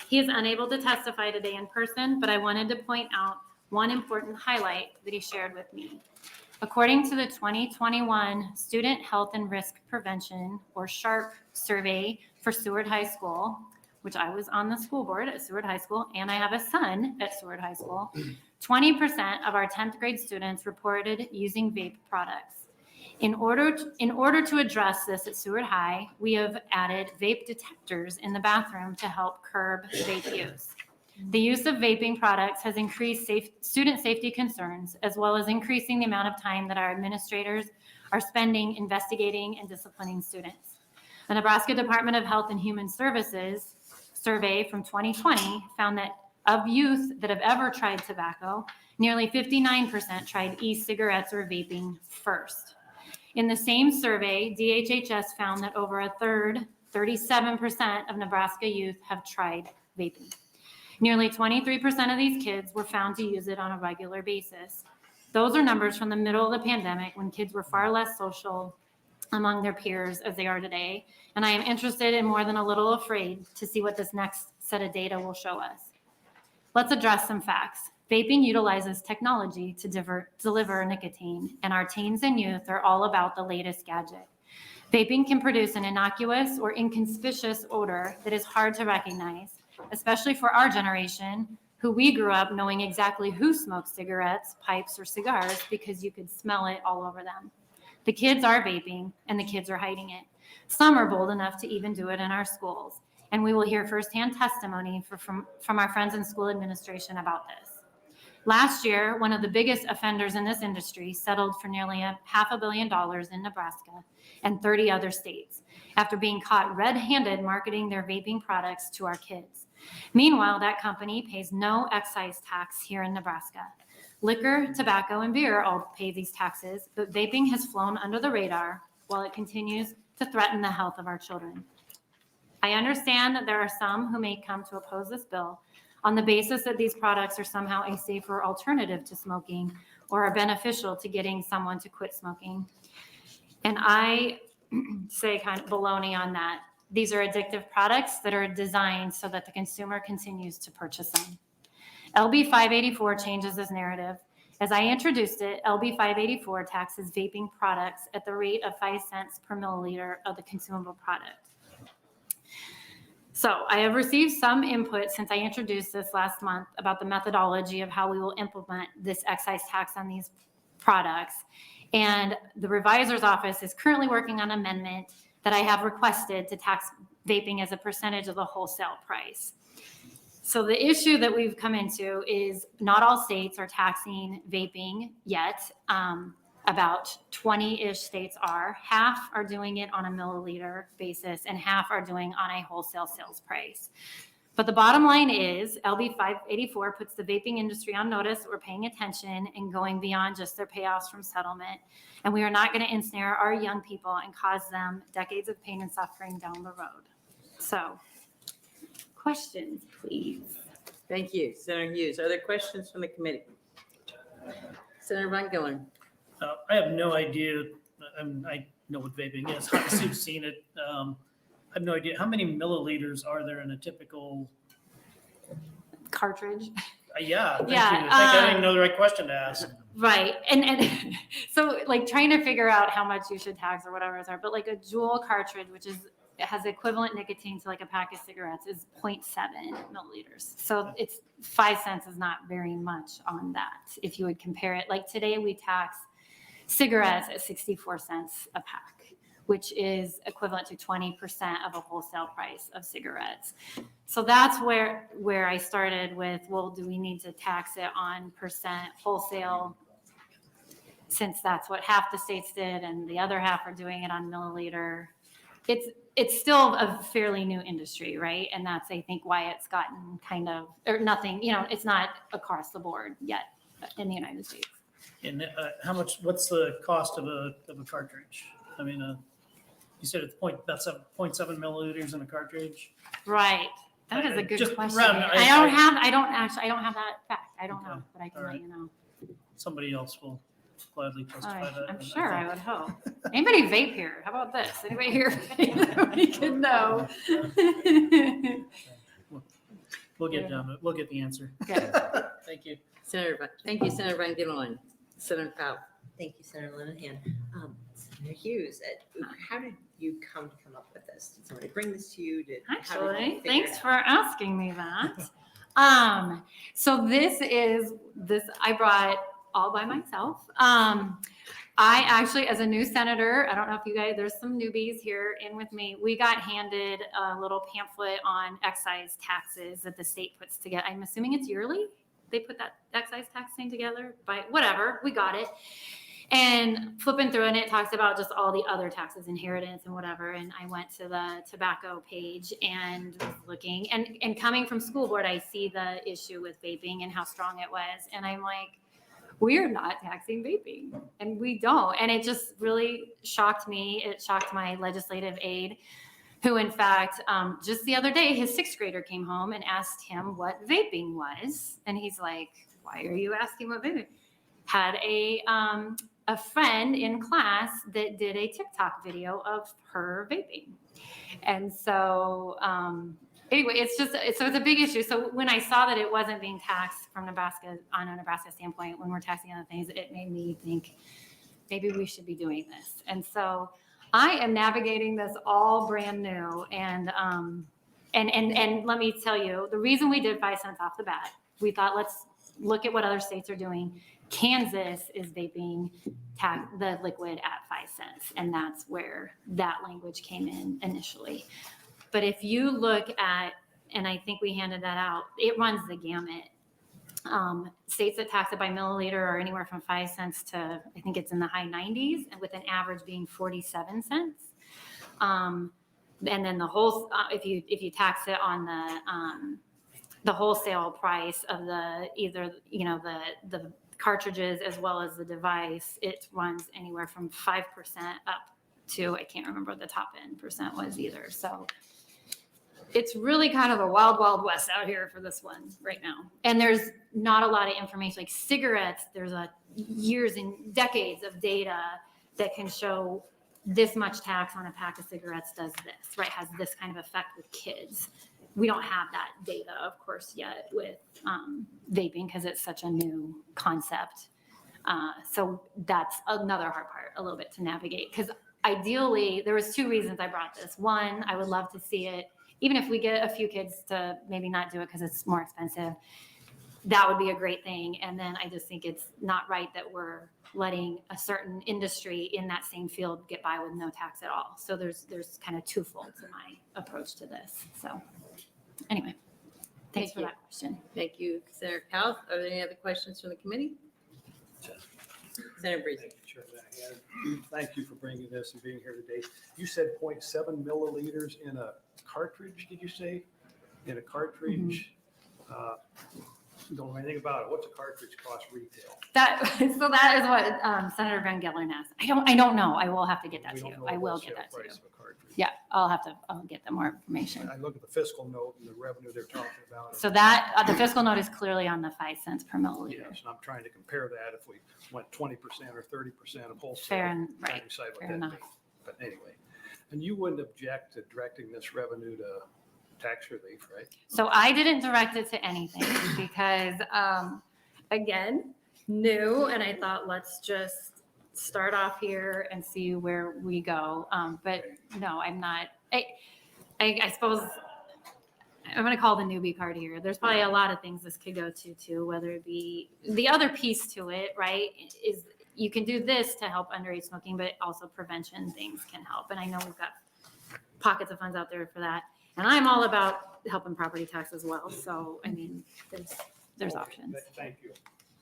He is unable to testify today in person, but I wanted to point out one important highlight that he shared with me. According to the 2021 Student Health and Risk Prevention, or SHARP survey for Seward High School, which I was on the school board at Seward High School, and I have a son at Seward High School, 20% of our 10th grade students reported using vape products. In order to address this at Seward High, we have added vape detectors in the bathroom to help curb vape use. The use of vaping products has increased student safety concerns, as well as increasing the amount of time that our administrators are spending investigating and disciplining students. The Nebraska Department of Health and Human Services survey from 2020 found that of youth that have ever tried tobacco, nearly 59% tried e-cigarettes or vaping first. In the same survey, DHHS found that over a third, 37% of Nebraska youth have tried vaping. Nearly 23% of these kids were found to use it on a regular basis. Those are numbers from the middle of the pandemic when kids were far less social among their peers as they are today. And I am interested and more than a little afraid to see what this next set of data will show us. Let's address some facts. Vaping utilizes technology to deliver nicotine, and our teens and youth are all about the latest gadget. Vaping can produce an innocuous or inconspicuous odor that is hard to recognize, especially for our generation, who we grew up knowing exactly who smoked cigarettes, pipes, or cigars because you could smell it all over them. The kids are vaping, and the kids are hiding it. Some are bold enough to even do it in our schools, and we will hear firsthand testimony from our friends in school administration about this. Last year, one of the biggest offenders in this industry settled for nearly $500 million in Nebraska and 30 other states after being caught red-handed marketing their vaping products to our kids. Meanwhile, that company pays no excise tax here in Nebraska. Liquor, tobacco, and beer all pay these taxes, but vaping has flown under the radar while it continues to threaten the health of our children. I understand that there are some who may come to oppose this bill. on the basis that these products are somehow a safer alternative to smoking or are beneficial to getting someone to quit smoking. And I say kind of baloney on that. These are addictive products that are designed so that the consumer continues to purchase them. LB 584 changes this narrative. As I introduced it, LB 584 taxes vaping products at the rate of 5 cents per milliliter of the consumable product. So I have received some input since I introduced this last month about the methodology of how we will implement this excise tax on these products. And the revisor's office is currently working on an amendment that I have requested to tax vaping as a percentage of the wholesale price. So the issue that we've come into is not all states are taxing vaping yet. About 20-ish states are. Half are doing it on a milliliter basis and half are doing on a wholesale sales price. But the bottom line is LB 584 puts the vaping industry on notice that we're paying attention and going beyond just their payoffs from settlement. And we are not going to ensnare our young people and cause them decades of pain and suffering down the road. So, questions, please. Thank you, Senator Hughes. Are there questions from the committee? Senator Von Gillen. I have no idea. I know what vaping is. Obviously, you've seen it. I have no idea. How many milliliters are there in a typical cartridge? Yeah. Thank Yeah, you. I think I didn't even know the right question to ask. Right. And so like trying to figure out how much you should tax or whatever are, but like a Juul cartridge, which is has equivalent nicotine to like a pack of cigarettes, is 0.7 milliliters. So it's 5 cents is not very much on that. If you would compare it, like today we tax cigarettes at 64 cents a pack, which is equivalent to 20% of a wholesale price of cigarettes. So that's where I started with, well, do we need to tax it on percent wholesale, since that's what half the states did and the other half are doing it on milliliter. It's still a fairly new industry, right? And that's, I think, why it's gotten kind of, or nothing, it's not across the board yet in the United States. And what's the cost of a cartridge? I mean, you said it's 0.7 milliliters in a cartridge. Right. That is a good Just question. round- I don't have that fact. I don't know, but I can All let right. you know. Somebody else will gladly testify that. I'm sure, I would hope. Anybody vape here? How about this? Anybody here vape that we could know? We'll get down to it. We'll get the answer. Okay. Thank you. Thank you, Senator Van Gillen. Senator Powell. Thank you, Senator Linehan. Senator Hughes, how did you come up with this? Did somebody bring this to you? Actually, thanks for asking me that. So this I brought all by myself. I actually, as a new senator, I don't know if you guys, there's some newbies here in with me. We got handed a little pamphlet on excise taxes that the state puts together. I'm assuming it's yearly. They put that excise tax thing together, but whatever, we got it. And flipping through it, it talks about just all the other taxes, inheritance and whatever. And I went to the tobacco page and was looking, and coming from school board, I see the issue with vaping and how strong it was. And I'm like, we're not taxing vaping, and we don't. And it just really shocked me. It shocked my legislative aide, who in fact, just the other day, his 6th grader came home and asked him what vaping was. And he's like, why are you asking what vaping? Had a friend in class that did a TikTok video of her vaping. And so, anyway, it's a big issue. So when I saw that it wasn't being taxed from Nebraska, on a Nebraska standpoint, when we're taxing other things, it made me think maybe we should be doing this. And so I am navigating this all brand new. And let me tell you, the reason we did 5 cents off the bat, we thought, let's look at what other states are doing. Kansas is vaping the liquid at 5 cents. And that's where that language came in initially. But if you look at, and I think we handed that out, it runs the gamut. States that tax it by milliliter are anywhere from 5 cents to, I think it's in the high 90s, and with an average being 47 cents. And then the whole, if you tax it on the wholesale price of the cartridges as well as the device, it runs anywhere from 5% up to, I can't remember what the top end percent was either. So it's really kind of the wild, wild west out here for this one right now. And there's not a lot of information, like cigarettes, there's years and decades of data that can show this much tax on a pack of cigarettes does this, right? Has this kind of effect with kids. We don't have that data, of course, yet with vaping because it's such a new concept. So that's another hard part a little bit to navigate. Because ideally, there was 2 reasons I brought this. One, I would love to see it, even if we get a few kids to maybe not do it because it's more expensive, that would be a great thing. And then I just think it's not right that we're letting a certain industry in that same field get by with no tax at all. So there's kind of twofold to my approach to this. So anyway, thanks for that question. Thank you, Senator Cowles. Are there any other questions from the committee? Senator Breeze. Thank you, Chair Lanahan. Thank you for bringing this and being here today. You said 0.7 milliliters in a cartridge, did you say? In a cartridge? Don't know anything about it. What's a cartridge cost retail? That is what Senator Van Gellern asked. I don't know. I will have to get that to you. I will get that to you. Yeah, I'll get them more information. I look at the fiscal note and the revenue they're talking about. So that the fiscal note is clearly on the 5 cents per milliliter. Yes, and I'm trying to compare that if we went 20% or 30% of wholesale. Fair and trying to right. decide what Fair that enough. means. But anyway, and you wouldn't object to directing this revenue to tax relief, right? So I didn't direct it to anything because, again, new, and I thought, let's just start off here and see where we go. But no, I'm not. I suppose I'm going to call the newbie card here. There's probably a lot of things this could go to too, whether it be the other piece to it, right, is you can do this to help underage smoking, but also prevention things can help. And I know we've got pockets of funds out there for that. And I'm all about helping property tax as well. So, I mean, there's options. Thank you.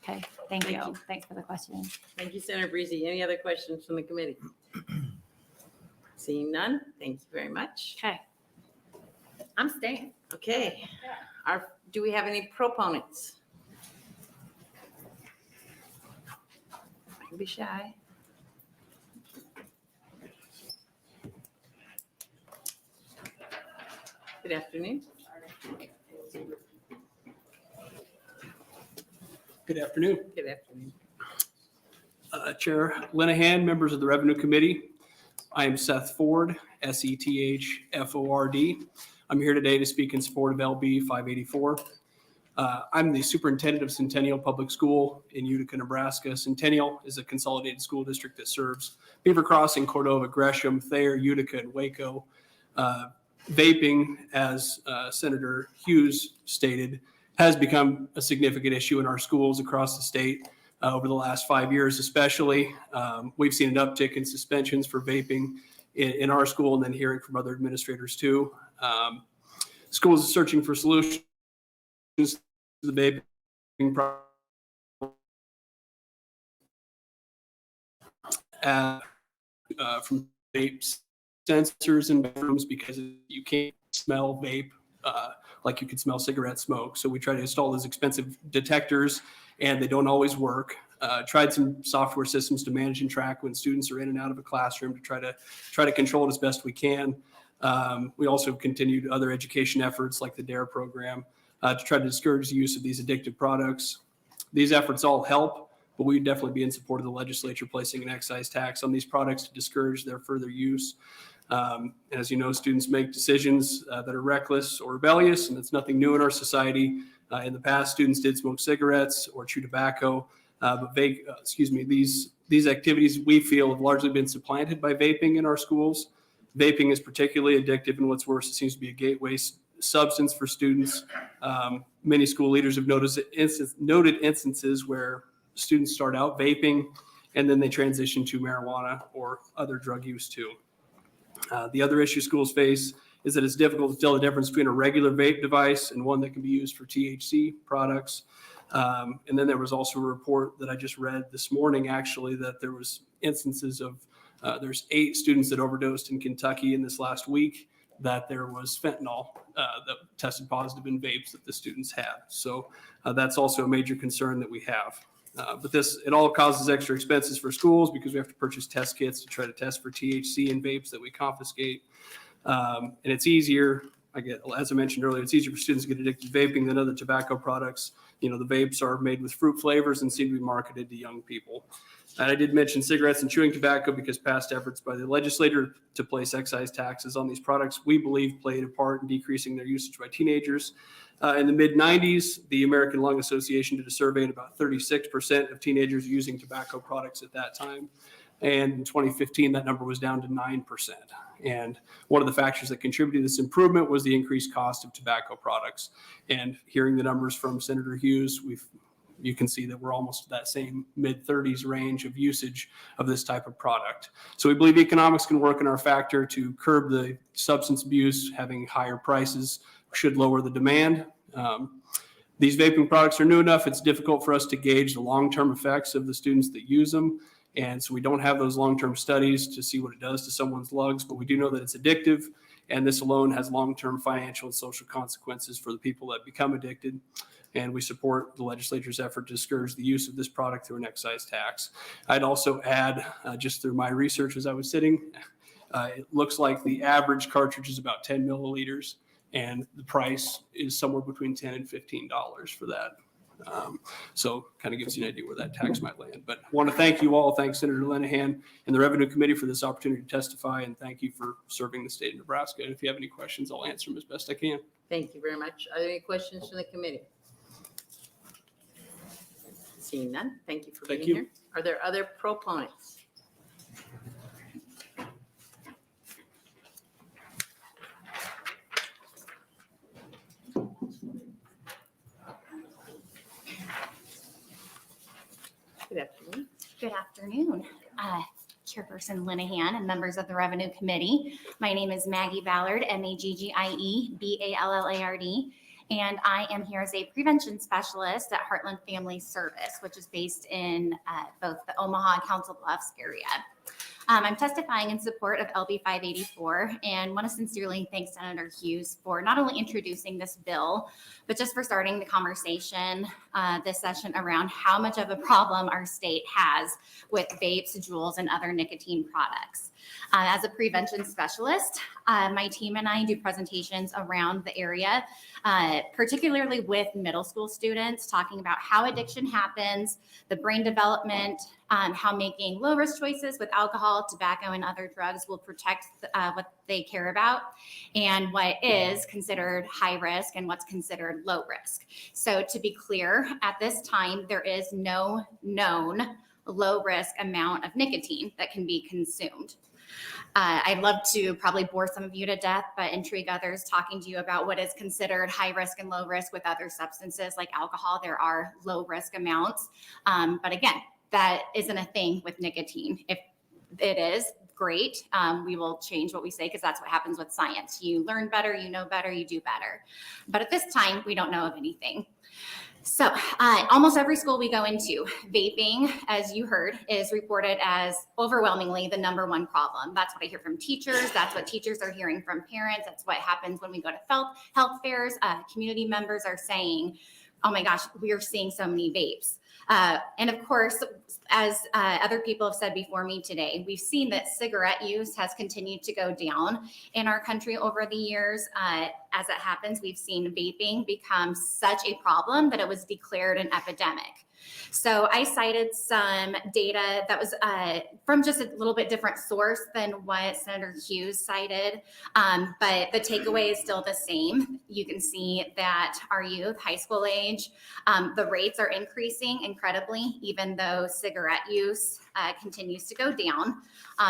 Okay, thank Thank you. you. Thanks for the question. Thank you, Senator Breezy. Any other questions from the committee? Seeing none, thank you very much. Okay. I'm staying. Okay. Do we have any proponents? Don't be shy. Good afternoon. Good afternoon. Good afternoon. Chair Linehan, members of the Revenue Committee. I am Seth Ford, SETHFORD. I'm here today to speak in support of LB 584. I'm the superintendent of Centennial Public School in Utica, Nebraska. Centennial is a consolidated school district that serves Beaver Crossing, Cordova, Gresham, Thayer, Utica, and Waco. Vaping, as Senator Hughes stated, has become a significant issue in our schools across the state over the last 5 years, especially. We've seen an uptick in suspensions for vaping in our school, and then hearing from other administrators too. Schools are searching for solutions to the vaping problem. From vape sensors in bedrooms because you can't smell vape like you could smell cigarette smoke. So we try to install those expensive detectors, and they don't always work. Tried some software systems to manage and track when students are in and out of a classroom to try to control it as best we can. We also continued other education efforts like the DARE program to try to discourage the use of these addictive products. These efforts all help, but we'd definitely be in support of the legislature placing an excise tax on these products to discourage their further use. As you know, students make decisions that are reckless or rebellious, and it's nothing new in our society. In the past, students did smoke cigarettes or chew tobacco, but these activities we feel have largely been supplanted by vaping in our schools. Vaping is particularly addictive, and what's worse, it seems to be a gateway substance for students. Many school leaders have noted instances where students start out vaping and then they transition to marijuana or other drug use too. The other issue schools face is that it's difficult to tell the difference between a regular vape device and one that can be used for THC products. And then there was also a report that I just read this morning, actually, that there was instances of there's 8 students that overdosed in Kentucky in this last week, that there was fentanyl that tested positive in vapes that the students had. So that's also a major concern that we have. But it all causes extra expenses for schools because we have to purchase test kits to try to test for THC in vapes that we confiscate. And it's easier as I mentioned earlier, it's easier for students to get addicted to vaping than other tobacco products. The vapes are made with fruit flavors and seem to be marketed to young people. And I did mention cigarettes and chewing tobacco because past efforts by the legislature to place excise taxes on these products, we believe, played a part in decreasing their usage by teenagers. In the mid-90s, the American Lung Association did a survey, and about 36% of teenagers using tobacco products at that time. And in 2015, that number was down to 9%. And one of the factors that contributed to this improvement was the increased cost of tobacco products. And hearing the numbers from Senator Hughes, you can see that we're almost that same mid-30s range of usage of this type of product. So we believe economics can work in our factor to curb the substance abuse. Having higher prices should lower the demand. These vaping products are new enough, it's difficult for us to gauge the long-term effects of the students that use them. And so we don't have those long-term studies to see what it does to someone's lungs, but we do know that it's addictive. And this alone has long-term financial and social consequences for the people that become addicted. And we support the legislature's effort to discourage the use of this product through an excise tax. I'd also add, just through my research as I was sitting, it looks like the average cartridge is about 10 milliliters, and the price is somewhere between $10 and $15 for that. So kind of gives you an idea where that tax might land. But I want to thank you all. Thanks Senator Linehan and the Revenue Committee for this opportunity to testify, and thank you for serving the state of Nebraska. And if you have any questions, I'll answer them as best I can. Thank you very much. Are there any questions from the committee? Seeing none, thank you for being here. Are there other proponents? Good afternoon. Good afternoon, Chairperson Linehan and members of the Revenue Committee. My name is Maggie Ballard, MAGGIE, and I am here as a prevention specialist at Heartland Family Service, which is based in both the Omaha and Council Bluffs area. I'm testifying in support of LB 584 and want to sincerely thank Senator Hughes for not only introducing this bill, but just for starting the conversation this session around how much of a problem our state has with vapes, Juuls, and other nicotine products. As a prevention specialist, my team and I do presentations around the area, particularly with middle school students, talking about how addiction happens, the brain development, how making low-risk choices with alcohol, tobacco, and other drugs will protect what they care about, and what is considered high risk and what's considered low risk. So to be clear, at this time, there is no known low-risk amount of nicotine that can be consumed. I'd love to probably bore some of you to death, but intrigue others talking to you about what is considered high risk and low risk with other substances like alcohol. There are low risk amounts. But again, that isn't a thing with nicotine. If it is, great. We will change what we say because that's what happens with science. You learn better, you know better, you do better. But at this time, we don't know of anything. So almost every school we go into, vaping, as you heard, is reported as overwhelmingly the #1 problem. That's what I hear from teachers. That's what teachers are hearing from parents. That's what happens when we go to health fairs. Community members are saying, oh my gosh, we are seeing so many vapes. And of course, as other people have said before me today, we've seen that cigarette use has continued to go down in our country over the years. As it happens, we've seen vaping become such a problem that it was declared an epidemic. So I cited some data that was from just a little bit different source than what Senator Hughes cited, but the takeaway is still the same. You can see that our youth, high school age, the rates are increasing incredibly, even though cigarette use continues to go down.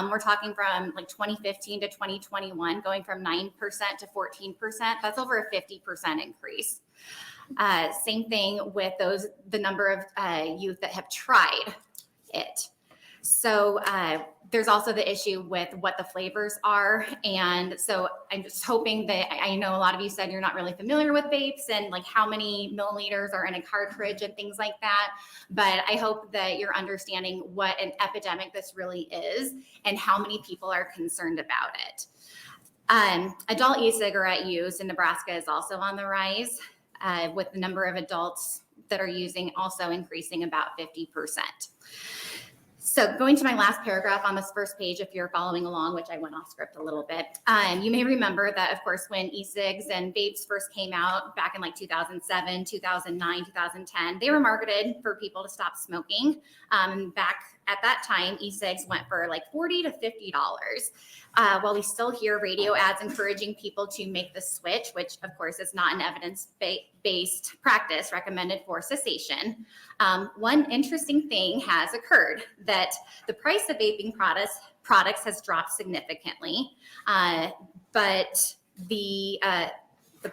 We're talking from like 2015 to 2021, going from 9% to 14%. That's over a 50% increase. Same thing with the number of youth that have tried it. So there's also the issue with what the flavors are. And so I'm just hoping that, I know a lot of you said you're not really familiar with vapes and like how many milliliters are in a cartridge and things like that. But I hope that you're understanding what an epidemic this really is and how many people are concerned about it. Adult e-cigarette use in Nebraska is also on the rise. With the number of adults that are using also increasing about 50%. So going to my last paragraph on this first page, if you're following along, which I went off script a little bit, you may remember that, of course, when e-cigs and vapes first came out back in like 2007, 2009, 2010, they were marketed for people to stop smoking. Back at that time, e-cigs went for like $40 to $50. While we still hear radio ads encouraging people to make the switch, which of course is not an evidence-based practice recommended for cessation, one interesting thing has occurred, that the price of vaping products has dropped significantly, but the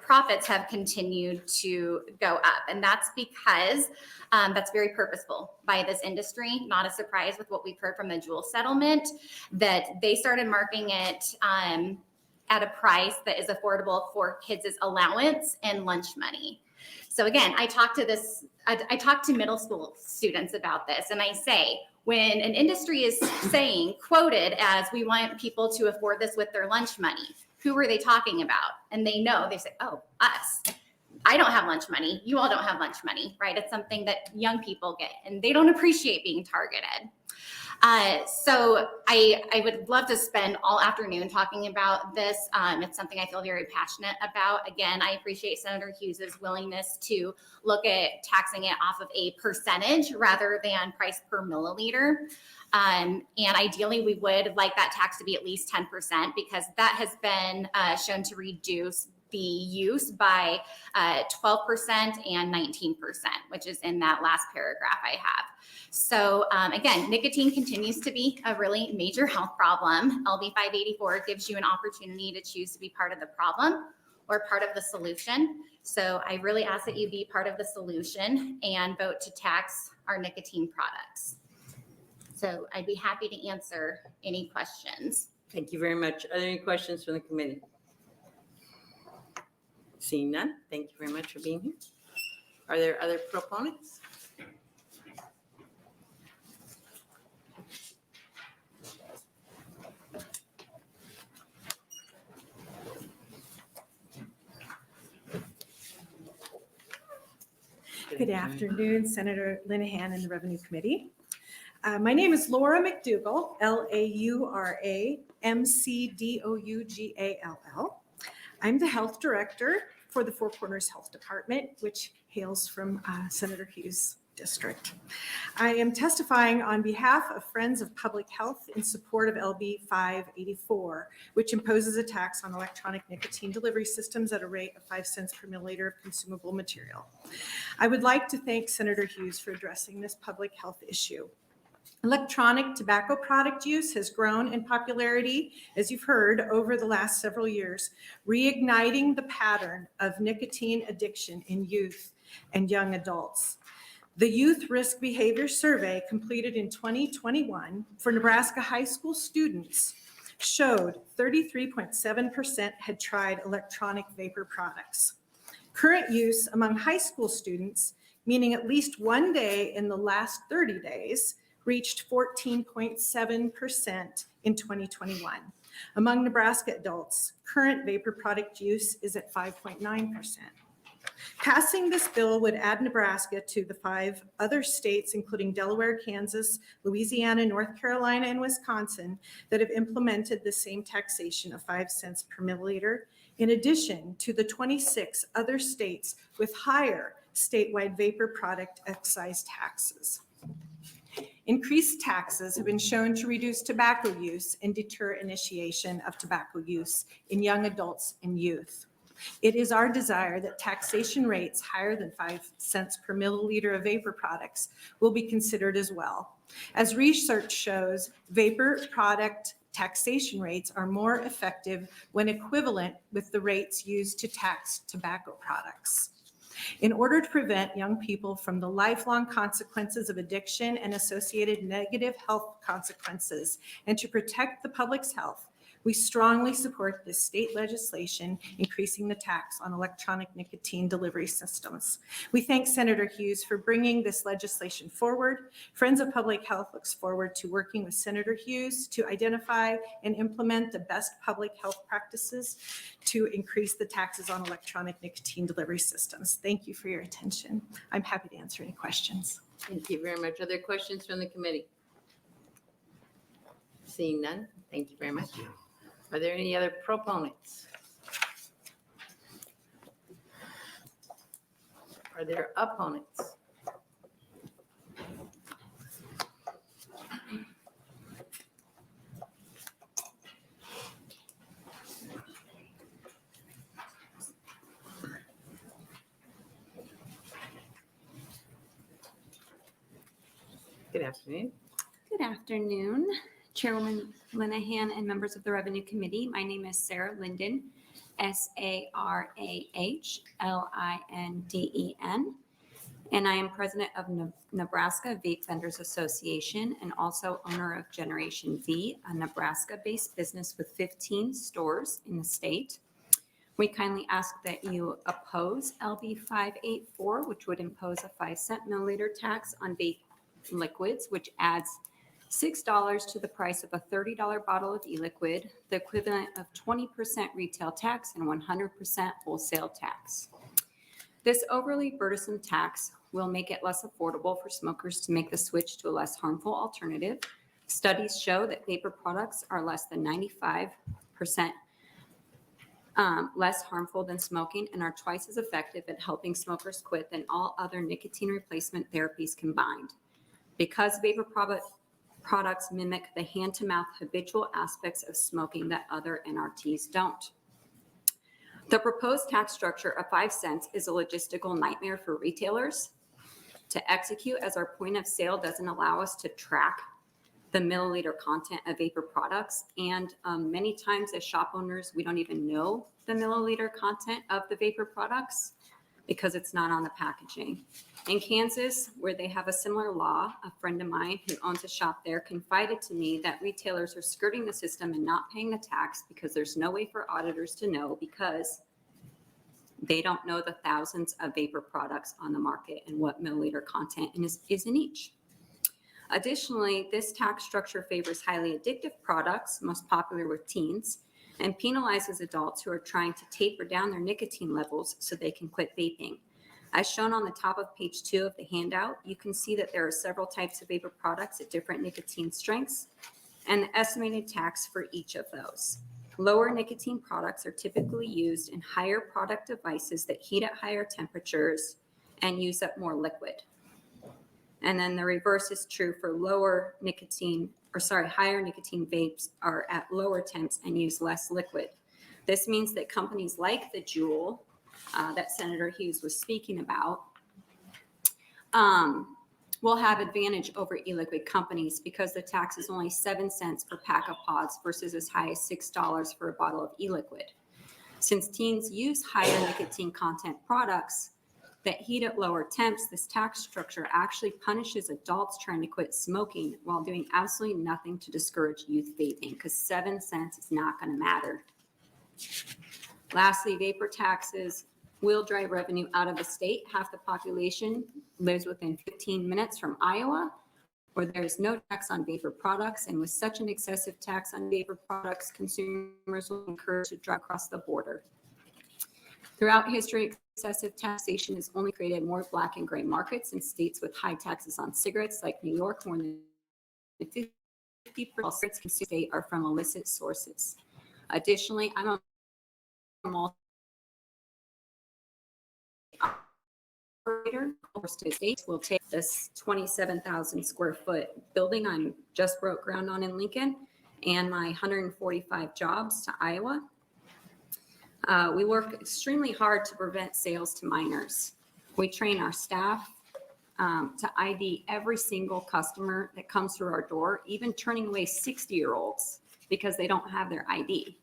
profits have continued to go up. And that's because that's very purposeful by this industry. Not a surprise with what we've heard from the Juul settlement, that they started marketing it at a price that is affordable for kids' allowance and lunch money. So again, I talk to middle school students about this, and I say, when an industry is saying, quoted as, we want people to afford this with their lunch money, who are they talking about? And they know, they say, oh, us. I don't have lunch money. You all don't have lunch money, right? It's something that young people get, and they don't appreciate being targeted. So I would love to spend all afternoon talking about this. It's something I feel very passionate about. Again, I appreciate Senator Hughes's willingness to look at taxing it off of a percentage rather than price per milliliter. And ideally, we would like that tax to be at least 10%, because that has been shown to reduce the use by 12% and 19%, which is in that last paragraph I have. So again, nicotine continues to be a really major health problem. LB 584 gives you an opportunity to choose to be part of the problem or part of the solution. So I really ask that you be part of the solution and vote to tax our nicotine products. So I'd be happy to answer any questions. Thank you very much. Are there any questions from the committee? Seeing none, thank you very much for being here. Are there other proponents? Good afternoon, Senator Linehan and the Revenue Committee. My name is Laura McDougall, Laura McDougall. I'm the Health Director for the Four Corners Health Department, which hails from Senator Hughes' district. I am testifying on behalf of Friends of Public Health in support of LB 584, which imposes a tax on electronic nicotine delivery systems at a rate of 5 cents per milliliter of consumable material. I would like to thank Senator Hughes for addressing this public health issue. Electronic tobacco product use has grown in popularity, as you've heard, over the last several years, reigniting the pattern of nicotine addiction in youth and young adults. The Youth Risk Behavior Survey completed in 2021 for Nebraska high school students showed 33.7% had tried electronic vapor products. Current use among high school students, meaning at least one day in the last 30 days, reached 14.7% in 2021. Among Nebraska adults, current vapor product use is at 5.9%. Passing this bill would add Nebraska to the 5 other states, including Delaware, Kansas, Louisiana, North Carolina, and Wisconsin, that have implemented the same taxation of 5 cents per milliliter, in addition to the 26 other states with higher statewide vapor product excise taxes. Increased taxes have been shown to reduce tobacco use and deter initiation of tobacco use in young adults and youth. It is our desire that taxation rates higher than 5 cents per milliliter of vapor products will be considered as well. As research shows, vapor product taxation rates are more effective when equivalent with the rates used to tax tobacco products. In order to prevent young people from the lifelong consequences of addiction and associated negative health consequences, and to protect the public's health, we strongly support this state legislation increasing the tax on electronic nicotine delivery systems. We thank Senator Hughes for bringing this legislation forward. Friends of Public Health looks forward to working with Senator Hughes to identify and implement the best public health practices to increase the taxes on electronic nicotine delivery systems. Thank you for your attention. I'm happy to answer any questions. Thank you very much. Are there questions from the committee? Seeing none, thank you very much. Are there any other proponents? Are there opponents? Good afternoon. Good afternoon, Chairwoman Linehan and members of the Revenue Committee. My name is Sarah Linden, SarahLinden, and I am president of Nebraska Vape Vendors Association and also owner of Generation V, a Nebraska-based business with 15 stores in the state. We kindly ask that you oppose LB 584, which would impose a 5-cent milliliter tax on vape liquids, which adds $6 to the price of a $30 bottle of e-liquid, the equivalent of 20% retail tax and 100% wholesale tax. This overly burdensome tax will make it less affordable for smokers to make the switch to a less harmful alternative. Studies show that vapor products are less than 95% less harmful than smoking and are twice as effective at helping smokers quit than all other nicotine replacement therapies combined. Because vapor products mimic the hand-to-mouth habitual aspects of smoking that other NRTs don't. The proposed tax structure of 5 cents is a logistical nightmare for retailers to execute, as our point of sale doesn't allow us to track the milliliter content of vapor products. And many times as shop owners, we don't even know the milliliter content of the vapor products because it's not on the packaging. In Kansas, where they have a similar law, a friend of mine who owns a shop there confided to me that retailers are skirting the system and not paying the tax because there's no way for auditors to know because they don't know the thousands of vapor products on the market and what milliliter content is in each. Additionally, this tax structure favors highly addictive products, most popular with teens, and penalizes adults who are trying to taper down their nicotine levels so they can quit vaping. As shown on the top of page 2 of the handout, you can see that there are several types of vapor products at different nicotine strengths and the estimated tax for each of those. Lower nicotine products are typically used in higher product devices that heat at higher temperatures and use up more liquid. And then the reverse is true for higher nicotine vapes are at lower temps and use less liquid. This means that companies like the Juul that Senator Hughes was speaking about will have advantage over e-liquid companies because the tax is only 7 cents per pack of pods versus as high as $6 for a bottle of e-liquid. Since teens use higher nicotine content products that heat at lower temps, this tax structure actually punishes adults trying to quit smoking while doing absolutely nothing to discourage youth vaping because 7 cents is not going to matter. Lastly, vapor taxes will drive revenue out of the state. Half the population lives within 15 minutes from Iowa, where there is no tax on vapor products. And with such an excessive tax on vapor products, consumers will be encouraged to drive across the border. Throughout history, excessive taxation has only created more black and gray markets in states with high taxes on cigarettes like New York. More than 50% of cigarettes consumed in the state are from illicit sources. Additionally, I'm a operator. State will take this 27,000 square foot building I'm just broke ground on in Lincoln and my 145 jobs to Iowa. We work extremely hard to prevent sales to minors. We train our staff to ID every single customer that comes through our door, even turning away 60-year-olds because they don't have their ID.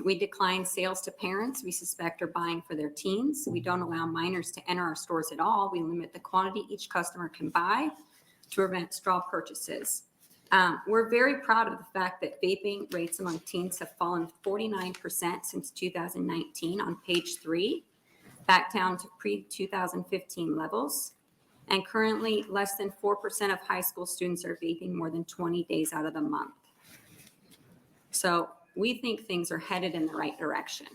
We decline sales to parents we suspect are buying for their teens. We don't allow minors to enter our stores at all. We limit the quantity each customer can buy to prevent straw purchases. We're very proud of the fact that vaping rates among teens have fallen 49% since 2019 on page 3, back down to pre-2015 levels. And currently, less than 4% of high school students are vaping more than 20 days out of the month. So we think things are headed in the right direction.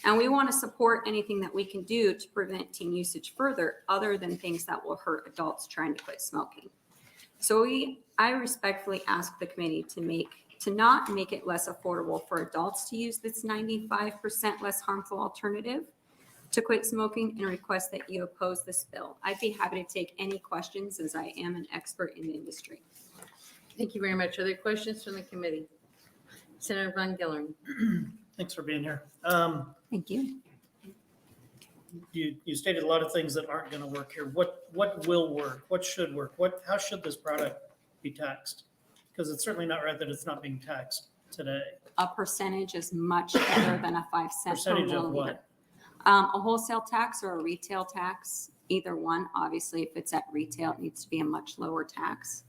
And we want to support anything that we can do to prevent teen usage further, other than things that will hurt adults trying to quit smoking. So I respectfully ask the committee to not make it less affordable for adults to use this 95% less harmful alternative to quit smoking, and request that you oppose this bill. I'd be happy to take any questions, as I am an expert in the industry. Thank you very much. Are there questions from the committee? Senator Von Gillern. Thanks for being here. Thank you. You stated a lot of things that aren't going to work here. What will work? What should work? How should this product be taxed? Because it's certainly not right that it's not being taxed today. A percentage is much better than a 5 cent per Percentage of milliliter. what? A wholesale tax or a retail tax, either one. Obviously, if it's at retail, it needs to be a much lower tax.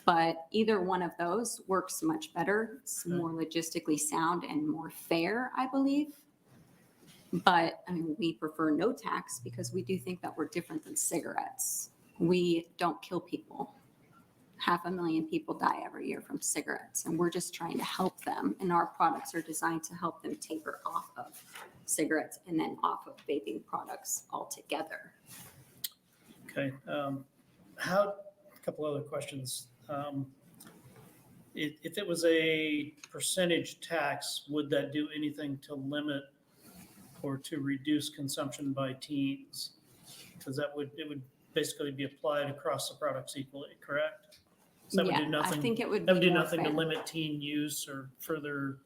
But either one of those works much better. It's more logistically sound and more fair, I believe. But I mean, we prefer no tax because we do think that we're different than cigarettes. We don't kill people. 500,000 people die every year from cigarettes, and we're just trying to help them. And our products are designed to help them taper off of cigarettes and then off of vaping products altogether. Okay. A couple other questions. If it was a percentage tax, would that do anything to limit or to reduce consumption by teens? Because it would basically be applied across the products equally, correct? So that would do Yeah, nothing. I think it would That would be do more nothing to fair. limit teen use or further.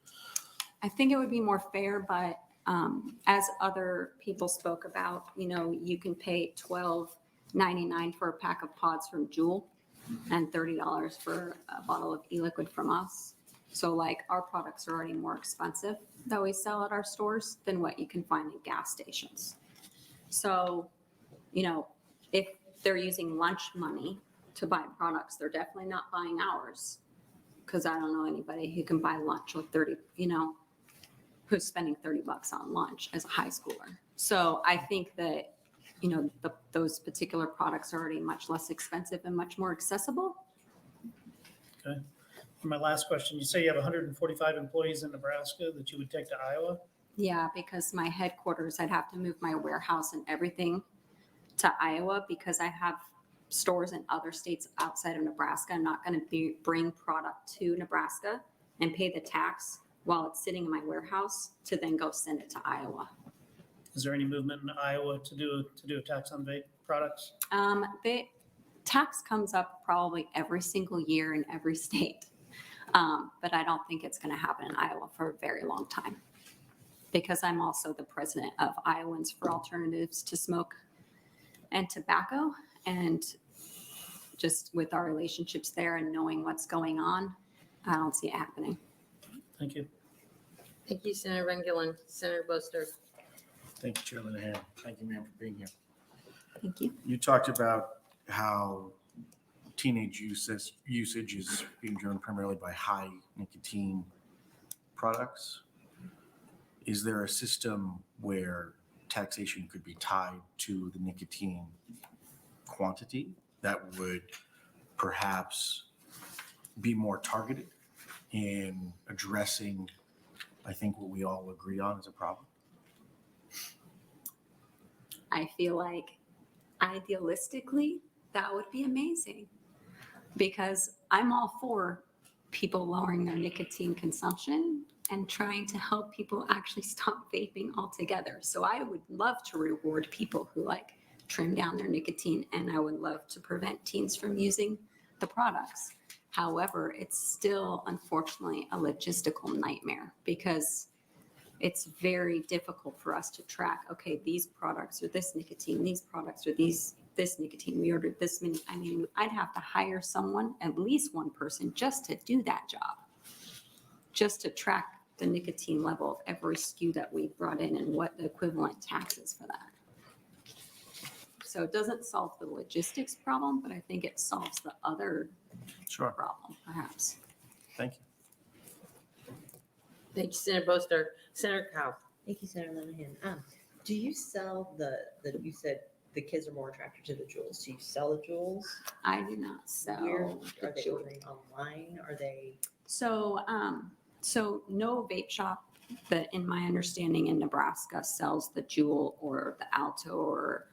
I think it would be more fair, but as other people spoke about, you can pay $12.99 for a pack of pods from Juul and $30 for a bottle of e-liquid from us. So like our products are already more expensive that we sell at our stores than what you can find in gas stations. So, if they're using lunch money to buy products, they're definitely not buying ours. Because I don't know anybody who can buy lunch with 30, who's spending $30 on lunch as a high schooler. So I think that, those particular products are already much less expensive and much more accessible. Okay. For my last question, you say you have 145 employees in Nebraska that you would take to Iowa? Yeah, because my headquarters, I'd have to move my warehouse and everything to Iowa because I have stores in other states outside of Nebraska. I'm not going to bring product to Nebraska and pay the tax while it's sitting in my warehouse to then go send it to Iowa. Is there any movement in Iowa to do a tax on vape products? The tax comes up probably every single year in every state. But I don't think it's going to happen in Iowa for a very long time because I'm also the president of Iowans for Alternatives to Smoke and Tobacco. And just with our relationships there and knowing what's going on, I don't see it happening. Thank you. Thank you, Senator Van Gillen. Senator Boster. Thank you, Chair Linehan. Thank you, ma'am, for being here. Thank you. You talked about how teenage usage is being driven primarily by high nicotine products. Is there a system where taxation could be tied to the nicotine quantity that would perhaps be more targeted in addressing, I think, what we all agree on is a problem? I feel like idealistically, that would be amazing because I'm all for people lowering their nicotine consumption and trying to help people actually stop vaping altogether. So I would love to reward people who trim down their nicotine, and I would love to prevent teens from using the products. However, it's still unfortunately a logistical nightmare because it's very difficult for us to track, okay, these products are this nicotine, these products are this nicotine, we ordered this many. I mean, I'd have to hire someone, at least one person, just to do that job, just to track the nicotine level of every SKU that we brought in and what the equivalent tax is for that. So it doesn't solve the logistics problem, but I think it solves the other problem, perhaps. Thank you. Thank you, Senator Boster. Senator Cow. Thank you, Senator Linehan. Do you sell you said the kids are more attracted to the jewels. Do you sell the jewels? I do not sell. Where are the they jewels. ordering online? Are they? So no vape shop that, in my understanding, in Nebraska sells the Juul or the Alto or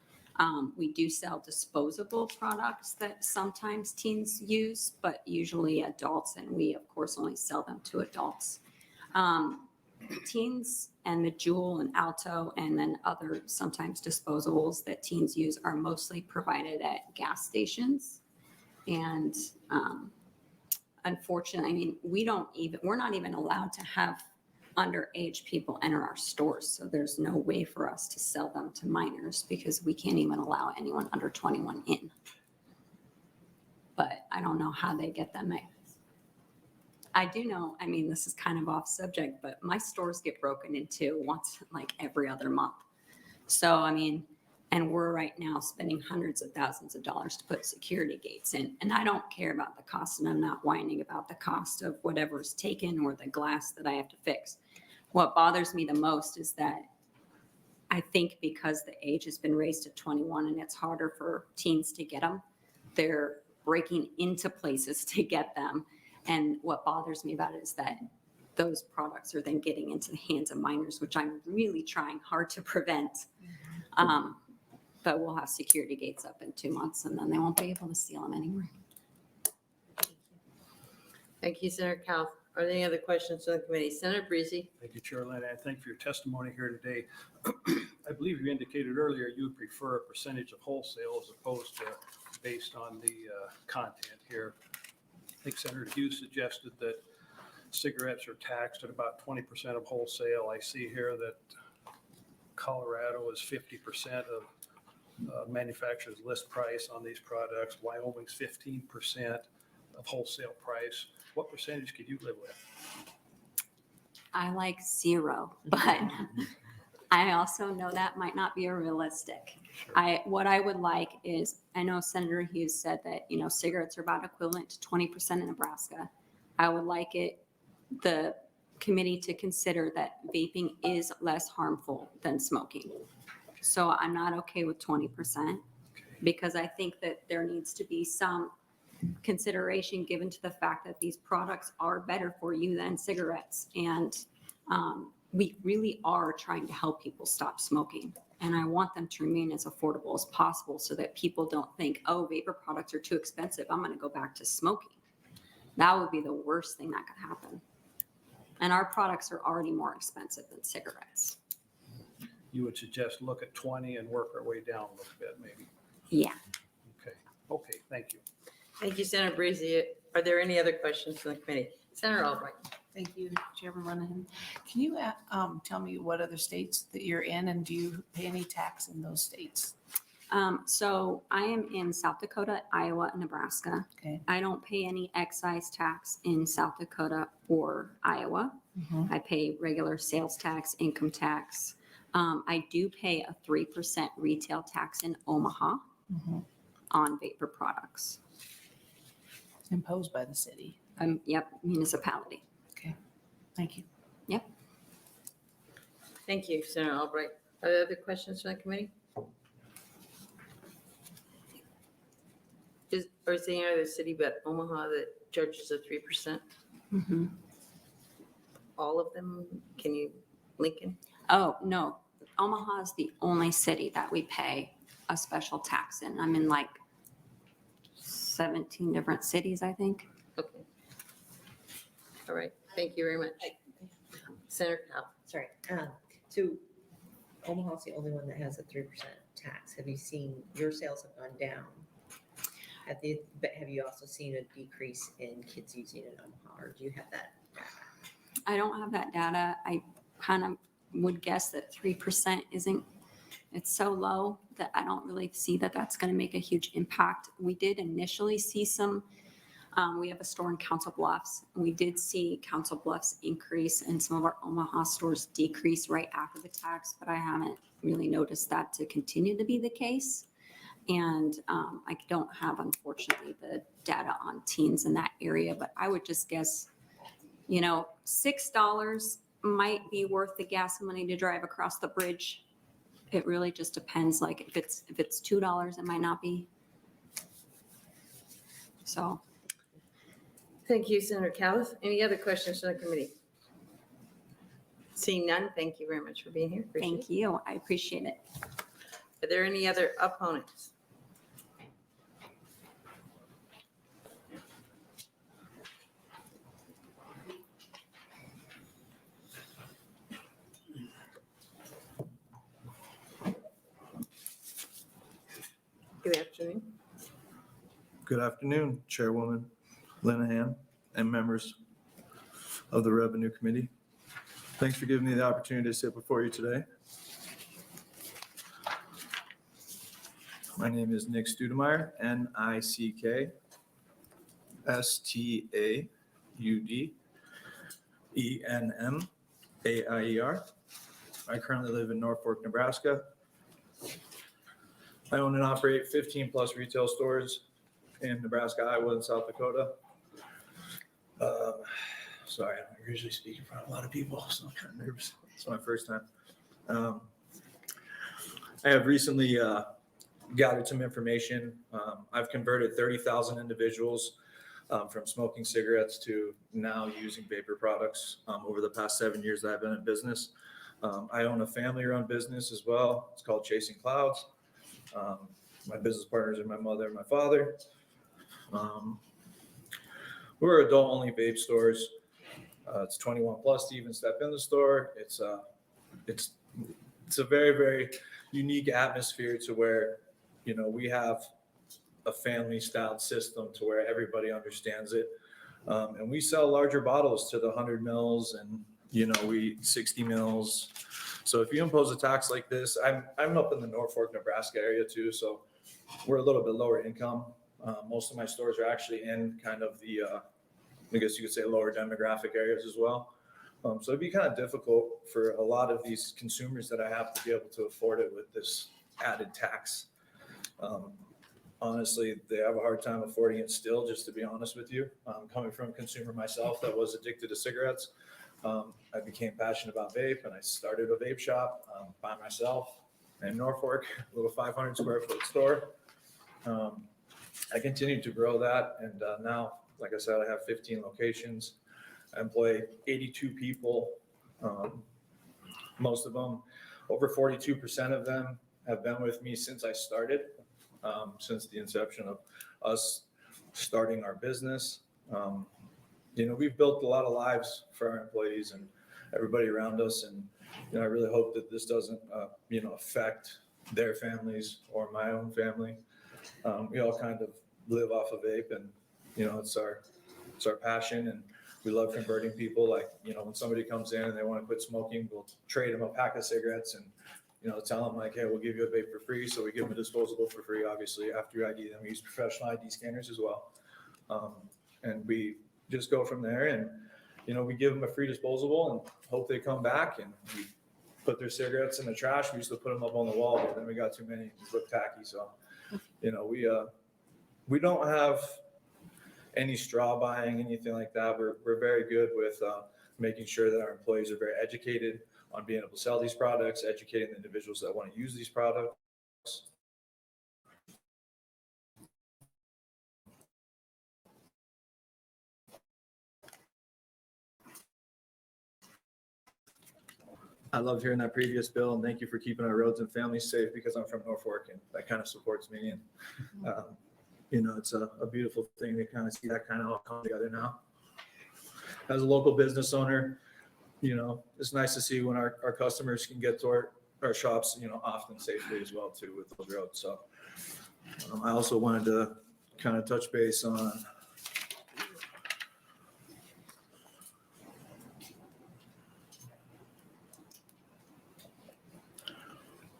We do sell disposable products that sometimes teens use, but usually adults, and we of course only sell them to adults. Teens and the Juul and Alto and then other sometimes disposables that teens use are mostly provided at gas stations. And unfortunately, I mean, we're not even allowed to have underage people enter our stores. So there's no way for us to sell them to minors because we can't even allow anyone under 21 in. But I don't know how they get them. I do know, I mean, this is kind of off subject, but my stores get broken into once like every other month. So, I mean, and we're right now spending hundreds of thousands of dollars to put security gates in. And I don't care about the cost, and I'm not whining about the cost of whatever's taken or the glass that I have to fix. What bothers me the most is that I think because the age has been raised to 21 and it's harder for teens to get them, they're breaking into places to get them. And what bothers me about it is that those products are then getting into the hands of minors, which I'm really trying hard to prevent. But we'll have security gates up in 2 months and then they won't be able to steal them anymore. Thank you, Senator Cal. Are there any other questions from the committee? Senator Breezy. Thank you, Chair Lynn, and thank you for your testimony here today. I believe you indicated earlier you would prefer a percentage of wholesale as opposed to based on the content here. I think Senator Hughes suggested that cigarettes are taxed at about 20% of wholesale. I see here that Colorado is 50% of manufacturer's list price on these products. Wyoming's 15% of wholesale price. What percentage could you live with? I like 0, but I also know that might not be realistic. What I would like is, I know Senator Hughes said that, you know, cigarettes are about equivalent to 20% in Nebraska. I would like the committee to consider that vaping is less harmful than smoking. So I'm not okay with 20% because I think that there needs to be some consideration given to the fact that these products are better for you than cigarettes. And we really are trying to help people stop smoking. And I want them to remain as affordable as possible so that people don't think, oh, vapor products are too expensive, I'm going to go back to smoking. That would be the worst thing that could happen. And our products are already more expensive than cigarettes. You would suggest look at 20 and work our way down a little bit, maybe. Yeah. Okay, thank you. Thank you, Senator Breezy. Are there any other questions from the committee? Senator Albright. Thank you, Chairman Linehan. Can you tell me what other states that you're in, and do you pay any tax in those states? So I am in South Dakota, Iowa, and Nebraska. Okay. I don't pay any excise tax in South Dakota or Iowa. Mhm. I pay regular sales tax, income tax. I do pay a 3% retail tax in Omaha Mhm. on vapor products. Imposed by the city. Yep, municipality. Okay, thank you. Yep. Thank you, Senator Albright. Are there other questions from the committee? Is there any other city but Omaha that charges a 3%? Mm-hmm. All of them? Can you, Lincoln? Oh, no. Omaha is the only city that we pay a special tax in. I'm in like 17 different cities, I think. Okay. All right. Thank you very much. Senator Cal. Sorry. So Omaha's the only one that has a 3% tax. Have you seen your sales have gone down? But have you also seen a decrease in kids using it in Omaha, or do you have that data? I don't have that data. I kind of would guess that 3% it's so low that I don't really see that that's going to make a huge impact. We did initially see some, we have a store in Council Bluffs. We did see Council Bluffs increase and some of our Omaha stores decrease right after the tax, but I haven't really noticed that to continue to be the case. And I don't have, unfortunately, the data on teens in that area, but I would just guess, you know, $6 might be worth the gas money to drive across the bridge. It really just depends. Like if it's $2, it might not be. So. Thank you, Senator Callis. Any other questions from the committee? Seeing none, thank you very much for being here. Appreciate Thank you. I appreciate it. Are there any other opponents? Good afternoon. Good afternoon, Chairwoman Linehan and members of the Revenue Committee. Thanks for giving me the opportunity to sit before you today. My name is Nick Studemeyer, Nickstaudenmaier. I currently live in Norfolk, Nebraska. I own and operate 15 plus retail stores in Nebraska, Iowa, and South Dakota. Sorry, I don't usually speak in front of a lot of people, so I'm kind of nervous. It's my first time. I have recently gathered some information. I've converted 30,000 individuals from smoking cigarettes to now using vapor products over the past 7 years that I've been in business. I own a family-run business as well. It's called Chasing Clouds. My business partners are my mother and my father. We're adult-only vape stores. It's 21 plus to even step in the store. It's a very, very unique atmosphere to where, you know, we have a family-styled system to where everybody understands it. And we sell larger bottles to the 100 mils and, you know, we 60 mils. So if you impose a tax like this, I'm up in the Norfolk, Nebraska area too. So we're a little bit lower income. Most of my stores are actually in kind of the, I guess you could say lower demographic areas as well. So it'd be kind of difficult for a lot of these consumers that I have to be able to afford it with this added tax. Honestly, they have a hard time affording it still, just to be honest with you. Coming from a consumer myself that was addicted to cigarettes, I became passionate about vape and I started a vape shop by myself in Norfolk, a little 500 square foot store. I continued to grow that and now, like I said, I have 15 locations. I employ 82 people. Most of them, over 42% of them have been with me since I started, since the inception of us starting our business. You know, we've built a lot of lives for our employees and everybody around us. And, you know, I really hope that this doesn't, you know, affect their families or my own family. We all kind of live off of vape and, you know, it's our passion and we love converting people. Like, you know, when somebody comes in and they want to quit smoking, we'll trade them a pack of cigarettes and, you know, tell them like, hey, we'll give you a vape for free. So we give them a disposable for free, obviously, after you ID them. We use professional ID scanners as well. And we just go from there and, you know, we give them a free disposable and hope they come back and we put their cigarettes in the trash. We used to put them up on the wall, but then we got too many, it looked tacky. So, you know, we don't have any straw buying, anything like that. We're very good with making sure that our employees are very educated on being able to sell these products, educating the individuals that want to use these products. I love hearing that previous bill and thank you for keeping our roads and families safe because I'm from Norfolk and that kind of supports me. And, you know, it's a beautiful thing to kind of see that kind of all come together now. As a local business owner, you know, it's nice to see when our customers can get to our shops, you know, often safely as well too with those roads. So I also wanted to kind of touch base on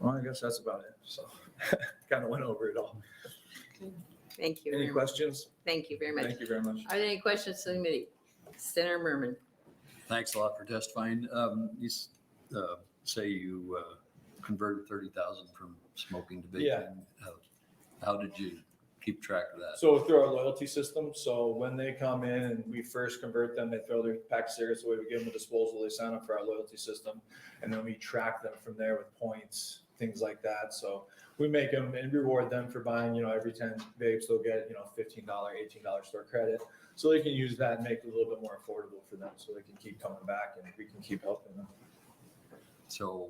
well, I guess that's about it. So kind of went over it all. Thank you. Any questions? Thank you very much. Thank you very much. Are there any questions to the committee? Senator Merman. Thanks a lot for testifying. You say you converted 30,000 from smoking to vaping. Yeah. How did you keep track of that? So through our loyalty system, so when they come in and we first convert them, they throw their pack of cigarettes away, we give them a disposable, they sign up for our loyalty system, and then we track them from there with points, things like that. So we make them and reward them for buying, you know, every 10 vapes, they'll get, you know, $15, $18 store credit. So they can use that and make it a little bit more affordable for them so they can keep coming back and we can keep helping them. So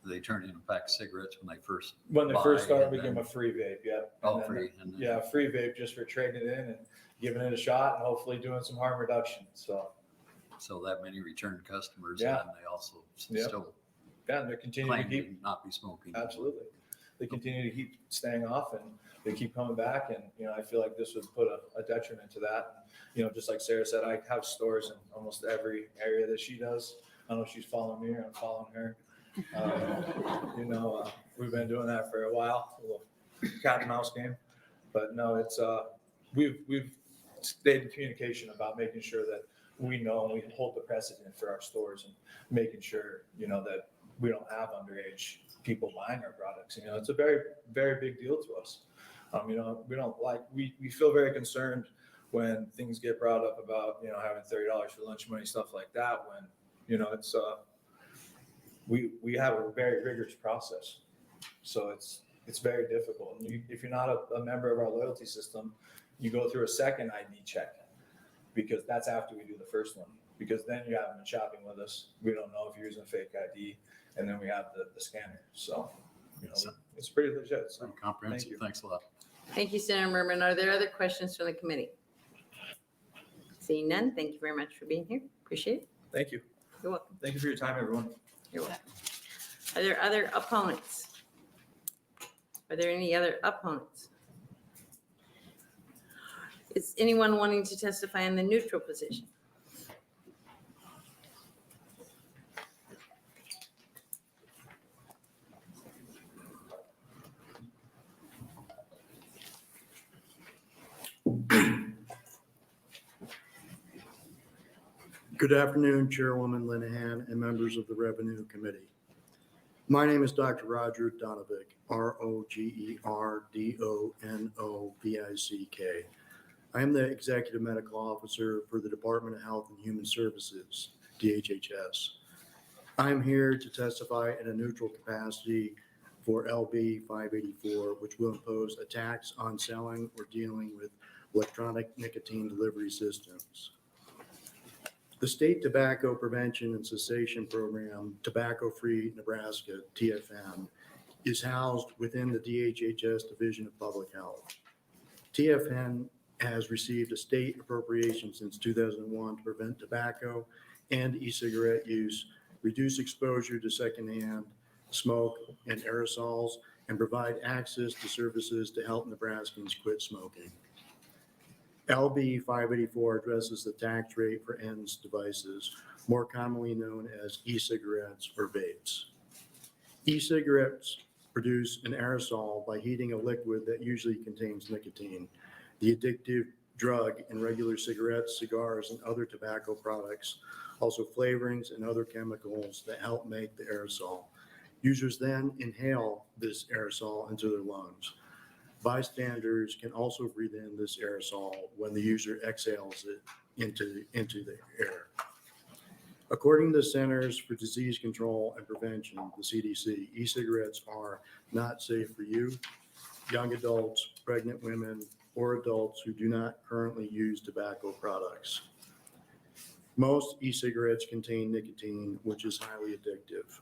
they turn into a pack of cigarettes when they first. When they buy, first start, and we give then- them a free vape, yeah. Oh, And then free, and then- Yeah, free vape just for trading it in and giving it a shot and hopefully doing some harm reduction, so. So that many return customers, Yeah. and they also Yeah. still Yeah, and they continue to claim keep, to not be smoking. absolutely. They continue to keep staying off and they keep coming back and, I feel like this would put a detriment to that. Just like Sarah said, I have stores in almost every area that she does. I don't know if she's following me or I'm following her. We've been doing that for a while, a little cat and mouse game. But no, it's, we've stayed in communication about making sure that we know and we hold the precedent for our stores and making sure, that we don't have underage people buying our products. It's a very, very big deal to us. We don't like, we feel very concerned when things get brought up about, having $30 for lunch money, stuff like that, when, it's, we have a very rigorous process. So it's very difficult. And if you're not a member of our loyalty system, you go through a second ID check because that's after we do the first one. Because then you haven't been shopping with us. We don't know if you're using a fake ID, and then we have the scanner. So, it's pretty legit. So, Comprehensive. thank you. Thanks a lot. Thank you, Senator Merman. Are there other questions from the committee? Seeing none, thank you very much for being here. Appreciate it. Thank you. You're welcome. Thank you for your time, everyone. You're welcome. Are there other opponents? Are there any other opponents? Is anyone wanting to testify in the neutral position? Good afternoon, Chairwoman Linehan and members of the Revenue Committee. My name is Dr. Roger Donovic, ROGERDONOVICK. I am the Executive Medical Officer for the Department of Health and Human Services, DHHS. I am here to testify in a neutral capacity for LB 584, which will impose a tax on selling or dealing with electronic nicotine delivery systems. The State Tobacco Prevention and Cessation Program, Tobacco Free Nebraska, TFN, is housed within the DHHS Division of Public Health. TFN has received a state appropriation since 2001 to prevent tobacco and e-cigarette use, reduce exposure to secondhand smoke and aerosols, and provide access to services to help Nebraskans quit smoking. LB 584 addresses the tax rate for ENDS devices, more commonly known as e-cigarettes or vapes. E-cigarettes produce an aerosol by heating a liquid that usually contains nicotine, the addictive drug in regular cigarettes, cigars, and other tobacco products, also flavorings and other chemicals that help make the aerosol. Users then inhale this aerosol into their lungs. Bystanders can also breathe in this aerosol when the user exhales it into the air. According to the Centers for Disease Control and Prevention, the CDC, e-cigarettes are not safe for youth, young adults, pregnant women, or adults who do not currently use tobacco products. Most e-cigarettes contain nicotine, which is highly addictive.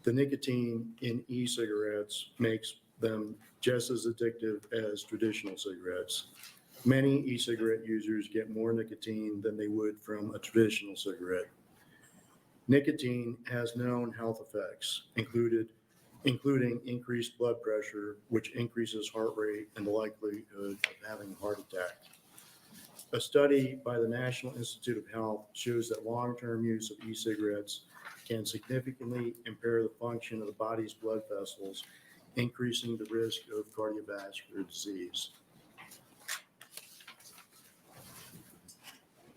The nicotine in e-cigarettes makes them just as addictive as traditional cigarettes. Many e-cigarette users get more nicotine than they would from a traditional cigarette. Nicotine has known health effects, including increased blood pressure, which increases heart rate and the likelihood of having a heart attack. A study by the National Institute of Health shows that long-term use of e-cigarettes can significantly impair the function of the body's blood vessels, increasing the risk of cardiovascular disease.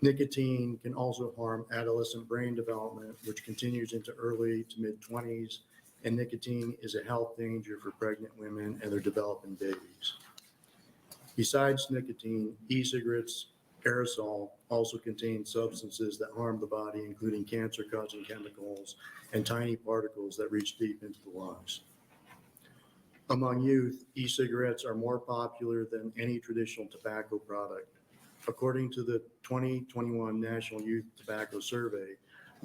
Nicotine can also harm adolescent brain development, which continues into early to mid-20s, and nicotine is a health danger for pregnant women and their developing babies. Besides nicotine, e-cigarettes aerosol also contain substances that harm the body, including cancer-causing chemicals and tiny particles that reach deep into the lungs. Among youth, e-cigarettes are more popular than any traditional tobacco product. According to the 2021 National Youth Tobacco Survey,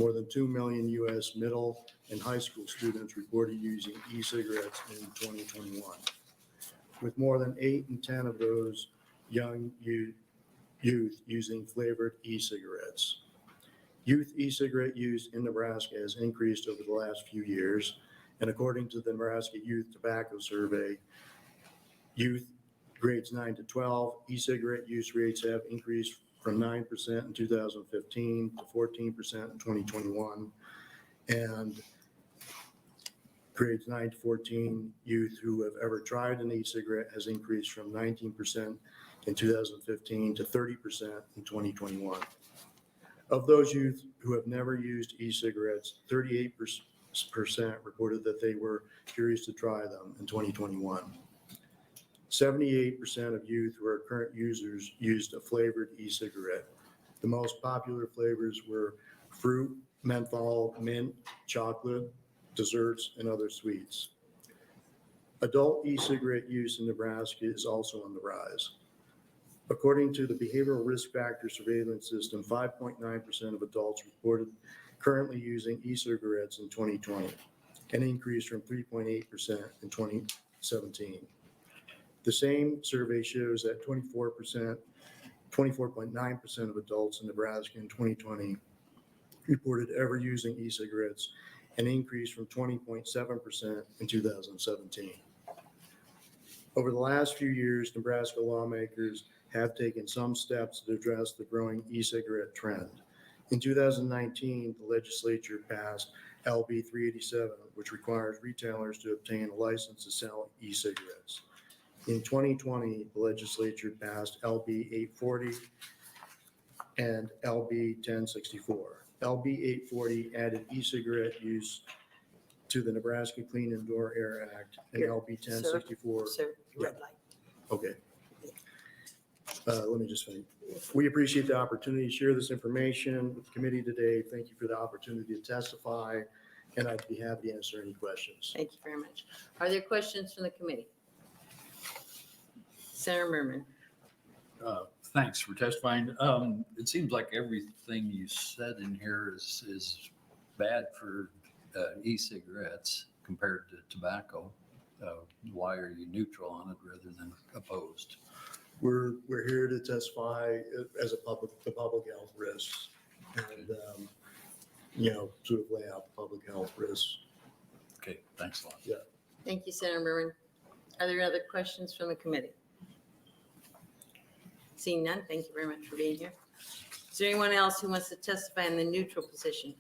More than 2 million U.S. middle and high school students reported using e-cigarettes in 2021, with more than 8 in 10 of those young youth using flavored e-cigarettes. Youth e-cigarette use in Nebraska has increased over the last few years, and according to the Nebraska Youth Tobacco Survey, youth grades 9 to 12 e-cigarette use rates have increased from 9% in 2015 to 14% in 2021, and grades 9 to 14 youth who have ever tried an e-cigarette has increased from 19% in 2015 to 30% in 2021. Of those youth who have never used e-cigarettes, 38% reported that they were curious to try them in 2021. 78% of youth who are current users used a flavored e-cigarette. The most popular flavors were fruit, menthol, mint, chocolate, desserts, and other sweets. Adult e-cigarette use in Nebraska is also on the rise. According to the Behavioral Risk Factor Surveillance System, 5.9% of adults reported currently using e-cigarettes in 2020, an increase from 3.8% in 2017. The same survey shows that 24.9% of adults in Nebraska in 2020 reported ever using e-cigarettes, an increase from 20.7% in 2017. Over the last few years, Nebraska lawmakers have taken some steps to address the growing e-cigarette trend. In 2019, the legislature passed LB 387, which requires retailers to obtain a license to sell e-cigarettes. In 2020, the legislature passed LB 840 and LB 1064. LB 840 added e-cigarette use to the Nebraska Clean Indoor Air Act, and LB 1064. Sir, red light. Okay. Let me just finish. We appreciate the opportunity to share this information with the committee today. Thank you for the opportunity to testify, and I'd be happy to answer any questions. Thank you very much. Are there questions from the committee? Senator Merman. Thanks for testifying. It seems like everything you said in here is bad for e-cigarettes compared to tobacco. Why are you neutral on it rather than opposed? We're here to testify as the public health risks, and sort of lay out the public health risks. Okay, thanks a lot. Yeah. Thank you, Senator Merman. Are there other questions from the committee? Seeing none, thank you very much for being here. Is there anyone else who wants to testify in the neutral position?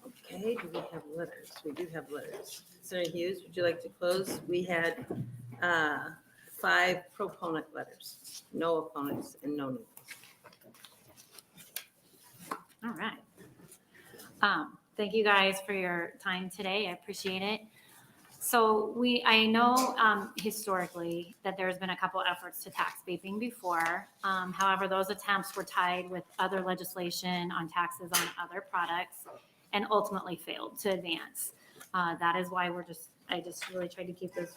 Okay, do we have letters? We do have letters. Senator Hughes, would you like to close? We had 5 proponent letters, no opponents and no neutrals. All right. Thank you guys for your time today. I appreciate it. So I know historically that there's been a couple efforts to tax vaping before. However, those attempts were tied with other legislation on taxes on other products and ultimately failed to advance. That is why I just really tried to keep this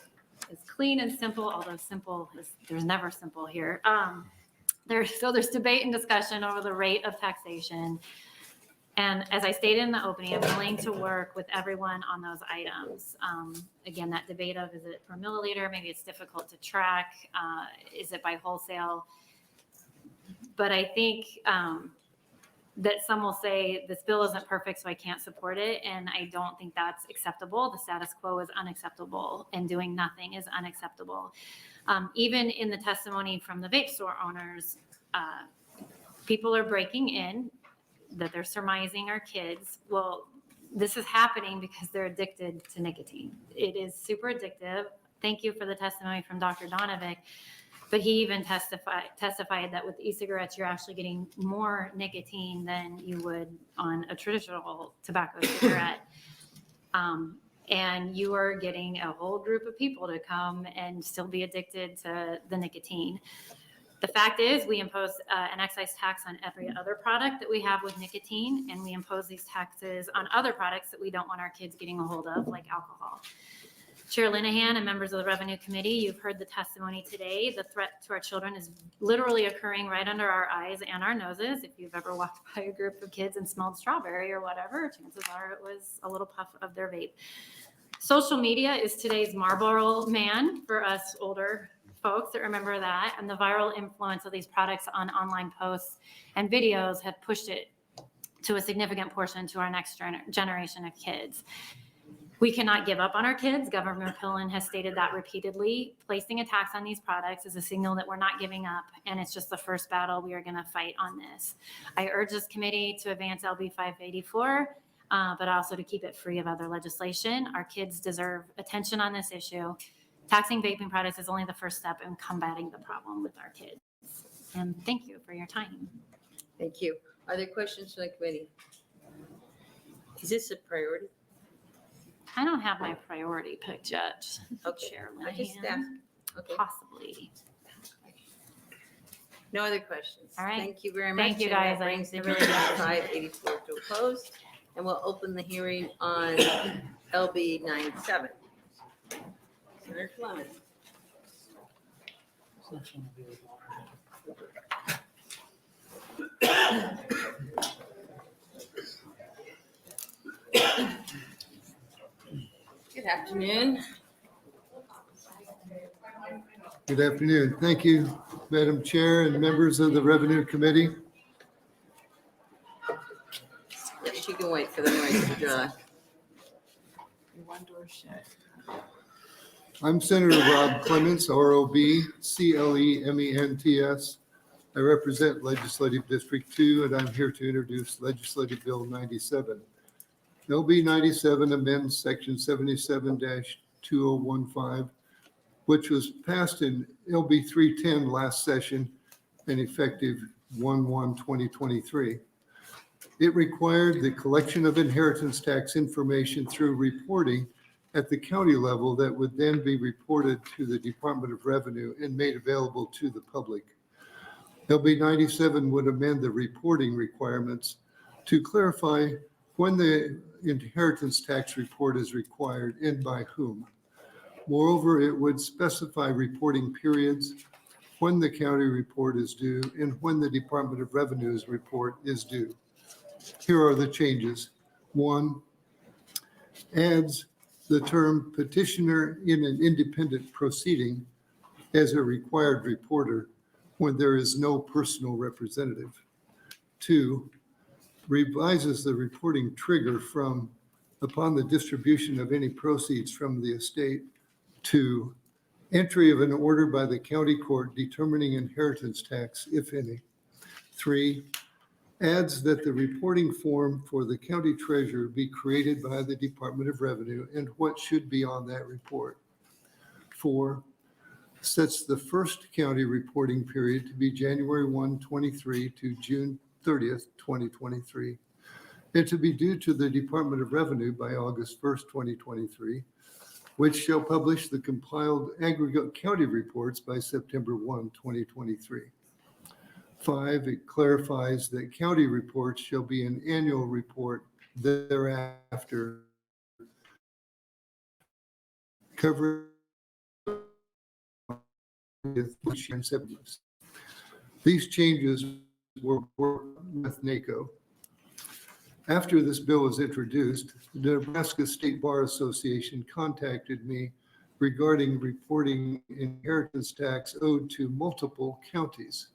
as clean and simple, although there's never simple here. There's debate and discussion over the rate of taxation. And as I stated in the opening, I'm willing to work with everyone on those items. Again, that debate of, is it per milliliter? Maybe it's difficult to track. Is it by wholesale? But I think that some will say this bill isn't perfect, so I can't support it. And I don't think that's acceptable. The status quo is unacceptable, and doing nothing is unacceptable. Even in the testimony from the vape store owners, people are breaking in, that they're surmising are kids. Well, this is happening because they're addicted to nicotine. It is super addictive. Thank you for the testimony from Dr. Donovic, but he even testified that with e-cigarettes, you're actually getting more nicotine than you would on a traditional tobacco cigarette. And you are getting a whole group of people to come and still be addicted to the nicotine. The fact is, we impose an excise tax on every other product that we have with nicotine, and we impose these taxes on other products that we don't want our kids getting a hold of, like alcohol. Chair Linehan and members of the Revenue Committee, you've heard the testimony today. The threat to our children is literally occurring right under our eyes and our noses. If you've ever walked by a group of kids and smelled strawberry or whatever, chances are it was a little puff of their vape. Social media is today's Marlboro man for us older folks that remember that, and the viral influence of these products on online posts and videos have pushed it to a significant portion to our next generation of kids. We cannot give up on our kids. Governor Pillen has stated that repeatedly. Placing a tax on these products is a signal that we're not giving up, and it's just the first battle we are going to fight on this. I urge this committee to advance LB 584, but also to keep it free of other legislation. Our kids deserve attention on this issue. Taxing vaping products is only the first step in combating the problem with our kids. And thank you for your time. Thank you. Are there questions from the committee? Is this a priority? I don't have my priority picked yet, Okay. Chair I just Linehan. asked. Okay. Possibly. No other questions. All right. Thank you very much. Thank you, And that guys. I brings the really hearing on appreciate 584 to a close, and we'll open the hearing on LB 97. Senator Clements. Good afternoon. Good afternoon. Thank you, Madam Chair and members of the Revenue Committee. Yeah, she can wait for the noise to dry. One door shut. I'm Senator Rob Clements, ROB, CLEMENTS. I represent Legislative District 2, and I'm here to introduce Legislative Bill 97. LB 97 amends Section 77-2015, which was passed in LB 310 last session and effective 1/1/2023. It required the collection of inheritance tax information through reporting at the county level that would then be reported to the Department of Revenue and made available to the public. LB 97 would amend the reporting requirements to clarify when the inheritance tax report is required and by whom. Moreover, it would specify reporting periods, when the county report is due, and when the Department of Revenue's report is due. Here are the changes. 1, adds the term petitioner in an independent proceeding as a required reporter when there is no personal representative. 2, revises the reporting trigger from upon the distribution of any proceeds from the estate to entry of an order by the county court determining inheritance tax, if any. 3, adds that the reporting form for the county treasurer be created by the Department of Revenue and what should be on that report. 4, sets the first county reporting period to be January 1, 23 to June 30th, 2023, and to be due to the Department of Revenue by August 1st, 2023, which shall publish the compiled aggregate county reports by September 1, 2023. 5, it clarifies that county reports shall be an annual report thereafter, covering these changes were worked with NACO. After this bill was introduced, the Nebraska State Bar Association contacted me regarding reporting inheritance tax owed to multiple counties.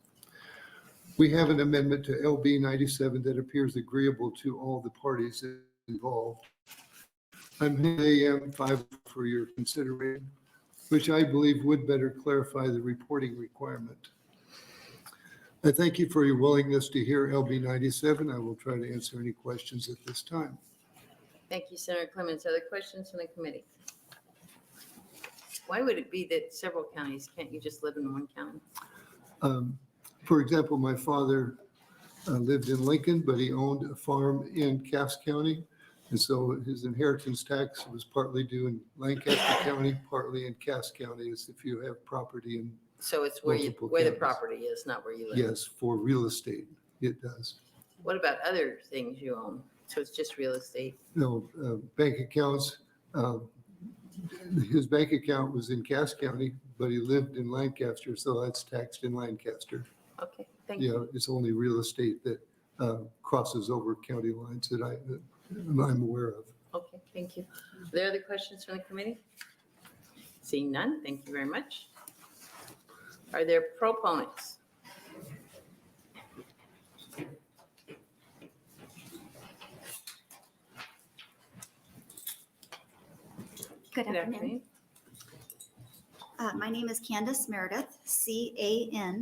We have an amendment to LB 97 that appears agreeable to all the parties involved. I'm AM 5 for your consideration, which I believe would better clarify the reporting requirement. I thank you for your willingness to hear LB 97. I will try to answer any questions at this time. Thank you, Senator Clements. Other questions from the committee? Why would it be that several counties? Can't you just live in one county? For example, my father lived in Lincoln, but he owned a farm in Cass County. And so his inheritance tax was partly due in Lancaster County, partly in Cass County, as if you have property in. So it's where multiple the counties. property is, not where you live? Yes, for real estate, it does. What about other things you own? So it's just real estate? No, bank accounts, his bank account was in Cass County, but he lived in Lancaster, so that's taxed in Lancaster. Okay, thank You you. know, it's only real estate that crosses over county lines that I'm aware of. Okay, thank you. Are there other questions from the committee? Seeing none, thank you very much. Are there proponents? Good afternoon. My name is Candace Meredith, CandaceMeredith,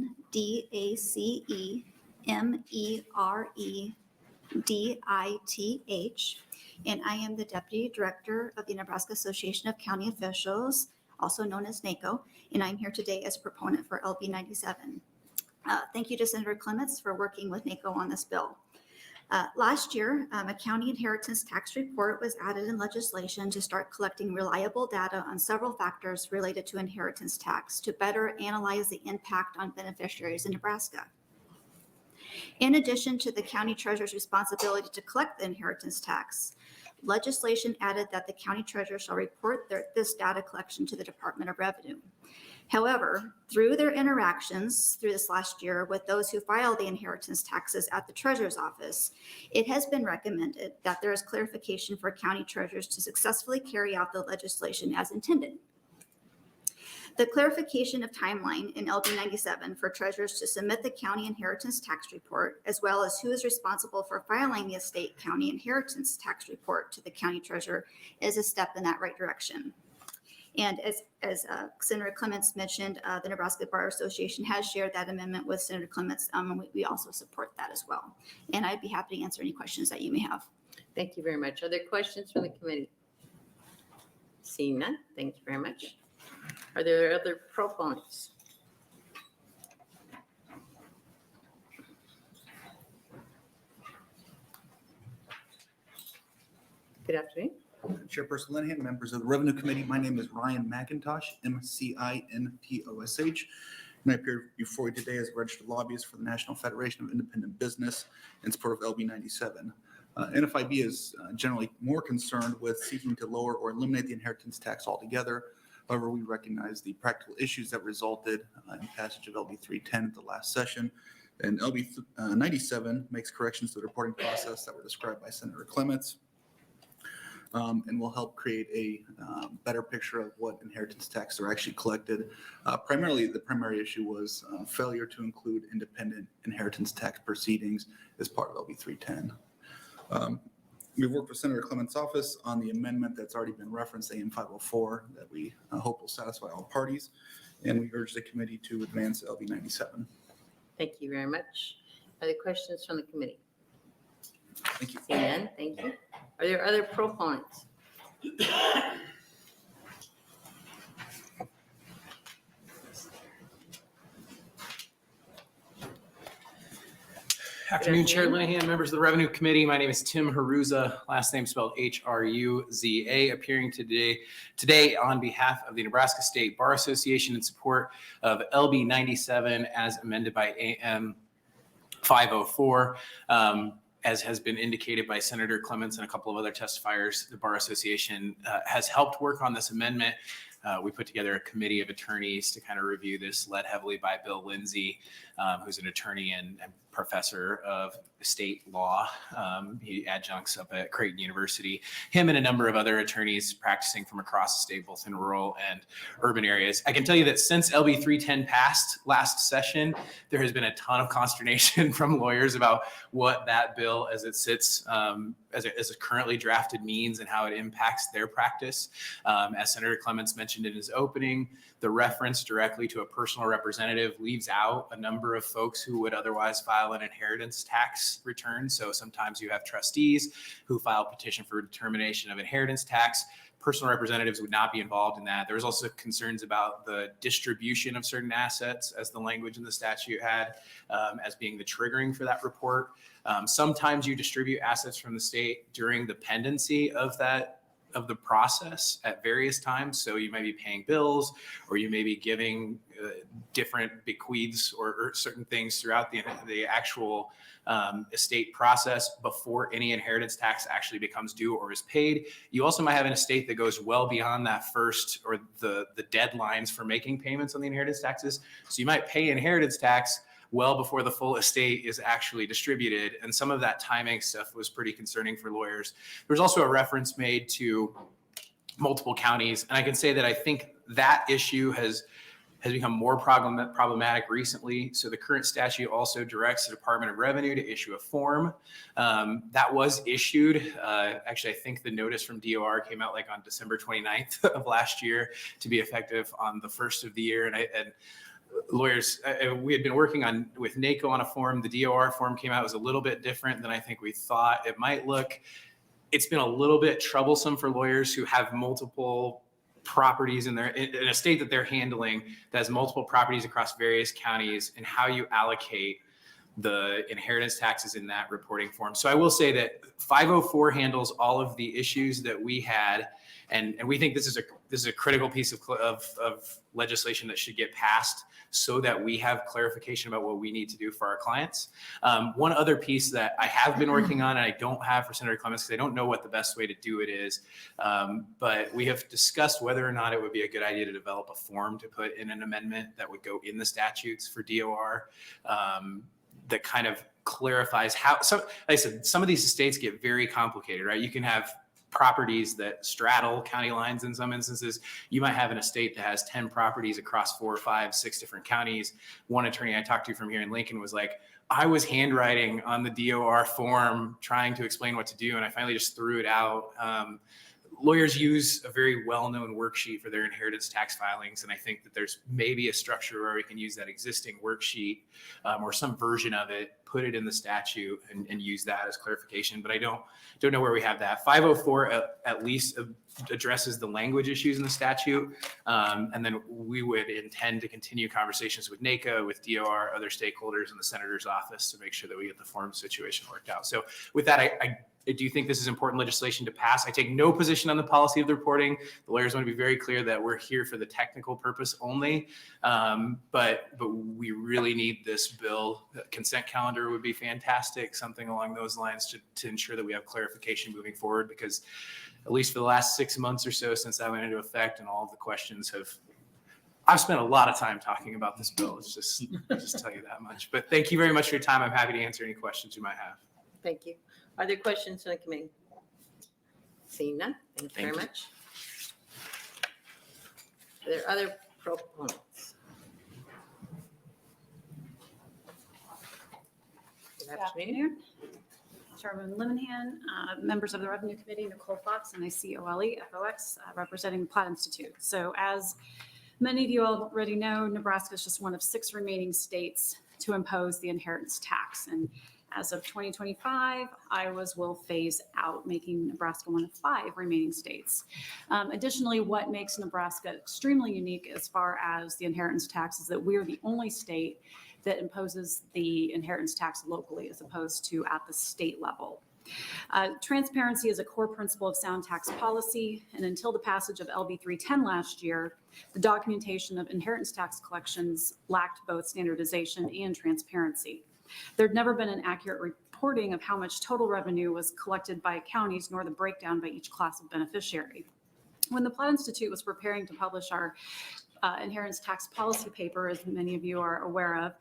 and I am the Deputy Director of the Nebraska Association of County Officials, also known as NACO, and I'm here today as proponent for LB 97. Thank you to Senator Clements for working with NACO on this bill. Last year, a county inheritance tax report was added in legislation to start collecting reliable data on several factors related to inheritance tax to better analyze the impact on beneficiaries in Nebraska. In addition to the county treasurer's responsibility to collect the inheritance tax, legislation added that the county treasurer shall report this data collection to the Department of Revenue. However, through their interactions through this last year with those who file the inheritance taxes at the treasurer's office, it has been recommended that there is clarification for county treasurers to successfully carry out the legislation as intended. The clarification of timeline in LB 97 for treasurers to submit the county inheritance tax report, as well as who is responsible for filing the estate county inheritance tax report to the county treasurer, is a step in that right direction. And as Senator Clements mentioned, the Nebraska Bar Association has shared that amendment with Senator Clements, and we also support that as well. And I'd be happy to answer any questions that you may have. Thank you very much. Are there questions from the committee? Seeing none, thank you very much. Are there other proponents? Good afternoon. Chairperson Linehan, members of the Revenue Committee, my name is Ryan McIntosh, MCINTOSH, and I appear before you today as a registered lobbyist for the National Federation of Independent Business in support of LB 97. NFIB is generally more concerned with seeking to lower or eliminate the inheritance tax altogether. However, we recognize the practical issues that resulted in passage of LB 310 at the last session. And LB 97 makes corrections to the reporting process that were described by Senator Clements. And will help create a better picture of what inheritance taxes are actually collected. Primarily, the primary issue was failure to include independent inheritance tax proceedings as part of LB 310. We've worked with Senator Clements' office on the amendment that's already been referenced, AM 504, that we hope will satisfy all parties. And we urge the committee to advance LB 97. Thank you very much. Are there questions from the committee? Thank you. Seeing none, thank you. Are there other proponents? Afternoon, Chair Linehan, members of the Revenue Committee. My name is Tim Haruza, last name spelled H-R-U-Z-A, appearing today on behalf of the Nebraska State Bar Association in support of LB 97 as amended by AM 504. As has been indicated by Senator Clements and a couple of other testifiers, the Bar Association has helped work on this amendment. We put together a committee of attorneys to kind of review this, led heavily by Bill Lindsay, who's an attorney and professor of state law. He adjuncts up at Creighton University. Him and a number of other attorneys practicing from across the state, both in rural and urban areas. I can tell you that since LB 310 passed last session, there has been a ton of consternation from lawyers about what that bill as it sits, as it currently drafted means and how it impacts their practice. As Senator Clements mentioned in his opening, the reference directly to a personal representative leaves out a number of folks who would otherwise file an inheritance tax return. So sometimes you have trustees who file a petition for determination of inheritance tax. Personal representatives would not be involved in that. There's also concerns about the distribution of certain assets, as the language in the statute had, as being the triggering for that report. Sometimes you distribute assets from the state during the pendency of that of the process at various times. So you might be paying bills, or you may be giving different bequeaths or certain things throughout the actual estate process before any inheritance tax actually becomes due or is paid. You also might have an estate that goes well beyond that first or the deadlines for making payments on the inheritance taxes. So you might pay inheritance tax well before the full estate is actually distributed. And some of that timing stuff was pretty concerning for lawyers. There's also a reference made to multiple counties. And I can say that I think that issue has become more problematic recently. So the current statute also directs the Department of Revenue to issue a form. That was issued. Actually, I think the notice from DOR came out like on December 29th of last year to be effective on the 1st of the year. And lawyers, we had been working with NACO on a form. The DOR form came out, it was a little bit different than I think we thought it might look. It's been a little bit troublesome for lawyers who have multiple properties in a state that they're handling that has multiple properties across various counties, and how you allocate the inheritance taxes in that reporting form. So I will say that 504 handles all of the issues that we had, and we think this is a critical piece of legislation that should get passed so that we have clarification about what we need to do for our clients. One other piece that I have been working on, and I don't have for Senator Clements because I don't know what the best way to do it is, but we have discussed whether or not it would be a good idea to develop a form to put in an amendment that would go in the statutes for DOR that kind of clarifies how, so like I said, some of these estates get very complicated, right? You can have properties that straddle county lines in some instances. You might have an estate that has 10 properties across 4, 5, 6 different counties. One attorney I talked to from here in Lincoln was like, I was handwriting on the DOR form trying to explain what to do, and I finally just threw it out. Lawyers use a very well-known worksheet for their inheritance tax filings, and I think that there's maybe a structure where we can use that existing worksheet or some version of it, put it in the statute, and use that as clarification. But I don't know where we have that. 504 at least addresses the language issues in the statute, and then we would intend to continue conversations with NACO, with DOR, other stakeholders in the senator's office to make sure that we get the form situation worked out. So with that, I do think this is important legislation to pass. I take no position on the policy of the reporting. The lawyers want to be very clear that we're here for the technical purpose only, but we really need this bill. The consent calendar would be fantastic, something along those lines to ensure that we have clarification moving forward, because at least for the last 6 months or so since that went into effect, and all of the questions I've spent a lot of time talking about this bill. It's just tell you that much. But thank you very much for your time. I'm happy to answer any questions you might have. Thank you. Are there questions from the committee? Seeing none, thank you very much. Are there other proponents? Good afternoon. Chairman Linehan, members of the Revenue Committee, Nicole Fox, and I see OLE, FOX, representing the Platt Institute. So as many of you already know, Nebraska is just one of 6 remaining states to impose the inheritance tax. And as of 2025, Iowa's will phase out, making Nebraska one of 5 remaining states. Additionally, what makes Nebraska extremely unique as far as the inheritance tax is that we are the only state that imposes the inheritance tax locally as opposed to at the state level. Transparency is a core principle of sound tax policy, and until the passage of LB 310 last year, the documentation of inheritance tax collections lacked both standardization and transparency. There'd never been an accurate reporting of how much total revenue was collected by counties, nor the breakdown by each class of beneficiary. When the Platt Institute was preparing to publish our inheritance tax policy paper, as many of you are aware of,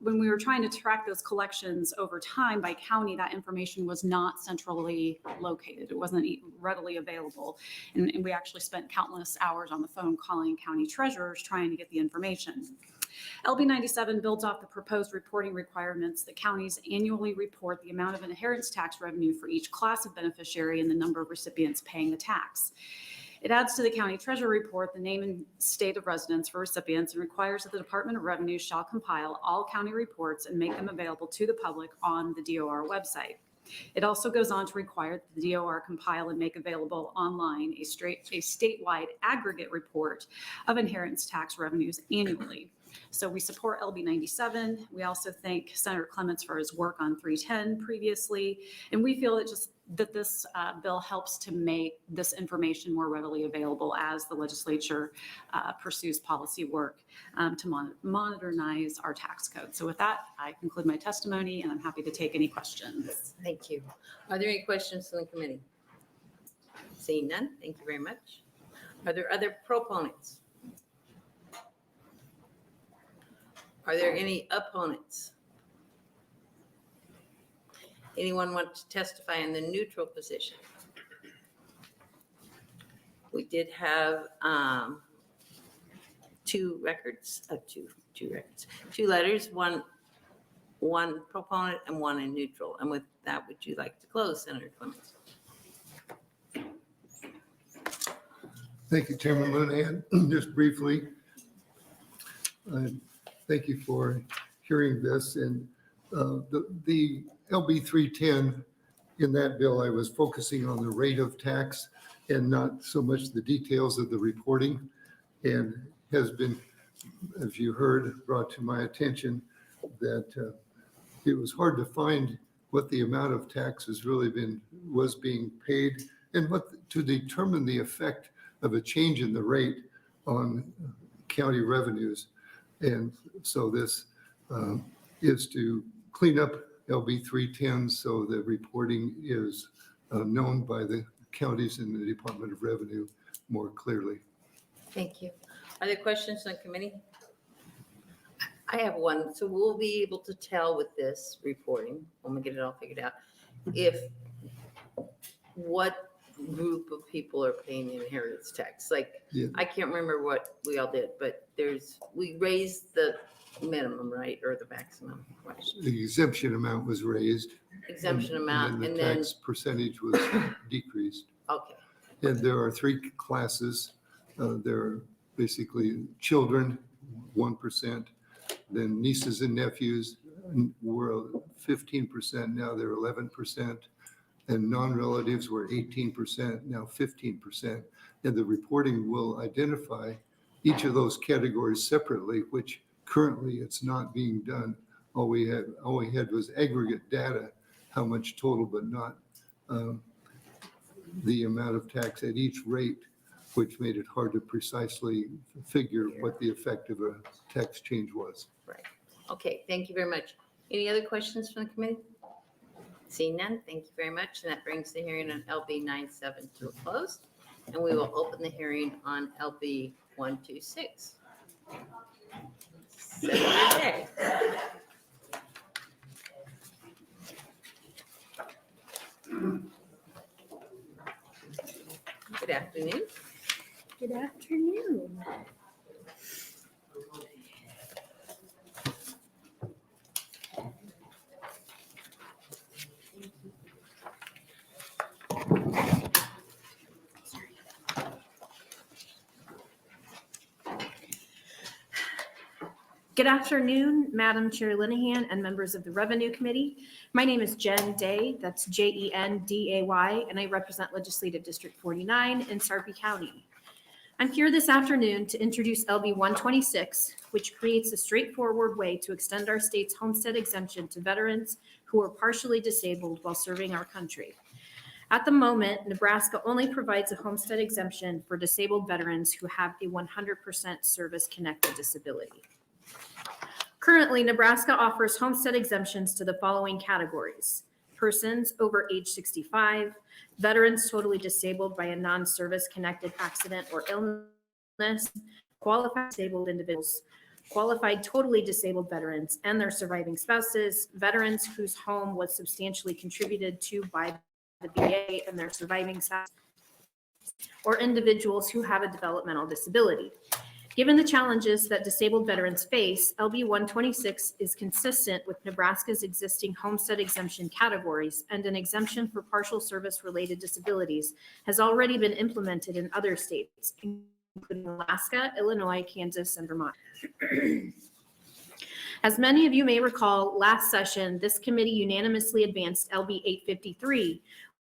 when we were trying to track those collections over time by county, that information was not centrally located. It wasn't readily available. And we actually spent countless hours on the phone calling county treasurers trying to get the information. LB 97 builds off the proposed reporting requirements that counties annually report the amount of inheritance tax revenue for each class of beneficiary and the number of recipients paying the tax. It adds to the county treasurer report the name and state of residence for recipients and requires that the Department of Revenue shall compile all county reports and make them available to the public on the DOR website. It also goes on to require that the DOR compile and make available online a statewide aggregate report of inheritance tax revenues annually. So we support LB 97. We also thank Senator Clements for his work on 310 previously. And we feel that this bill helps to make this information more readily available as the legislature pursues policy work to modernize our tax code. So with that, I conclude my testimony and I'm happy to take any questions. Thank you. Are there any questions from the committee? Seeing none, thank you very much. Are there other proponents? Are there any opponents? Anyone want to testify in the neutral position? We did have two letters, one proponent and one in neutral. And with that, would you like to close, Senator Clements? Thank you, Chairman Linehan. Just briefly, thank you for hearing this. And the LB 310, in that bill, I was focusing on the rate of tax and not so much the details of the reporting, and has been, as you heard, brought to my attention that it was hard to find what the amount of tax was being paid and what to determine the effect of a change in the rate on county revenues. And so this is to clean up LB 310 so the reporting is known by the counties and the Department of Revenue more clearly. Thank you. Are there questions on committee? I have one. So we'll be able to tell with this reporting, when we get it all figured out, what group of people are paying the inheritance tax. Like, Yeah. I can't remember what we all did, but we raised the minimum, right, or the maximum. The exemption amount was raised. Exemption amount, and the tax percentage was decreased. Okay. And there are three classes. There are basically children, 1%, then nieces and nephews were 15%, now they're 11%, and non-relatives were 18%, now 15%. And the reporting will identify each of those categories separately, which currently it's not being done. All we had was aggregate data, how much total, but not the amount of tax at each rate, which made it hard to precisely figure what the effect of a tax change was. Right. Okay, thank you very much. Any other questions from the committee? Seeing none, thank you very much. And that brings the hearing on LB 97 to a close. And we will open the hearing on LB 126. Senator Day. Good afternoon. Good afternoon. Good afternoon, Madam Chair Linehan and members of the Revenue Committee. My name is Jen Day, that's Jenday, and I represent Legislative District 49 in Sarpy County. I'm here this afternoon to introduce LB 126, which creates a straightforward way to extend our state's homestead exemption to veterans who are partially disabled while serving our country. At the moment, Nebraska only provides a homestead exemption for disabled veterans who have a 100% service-connected disability. Currently, Nebraska offers homestead exemptions to the following categories: persons over age 65, veterans totally disabled by a non-service connected accident or illness, qualified disabled individuals, qualified totally disabled veterans and their surviving spouses, veterans whose home was substantially contributed to by the VA and their surviving spouse, or individuals who have a developmental disability. Given the challenges that disabled veterans face, LB 126 is consistent with Nebraska's existing homestead exemption categories, and an exemption for partial service-related disabilities has already been implemented in other states, including Alaska, Illinois, Kansas, and Vermont. As many of you may recall, last session, this committee unanimously advanced LB 853,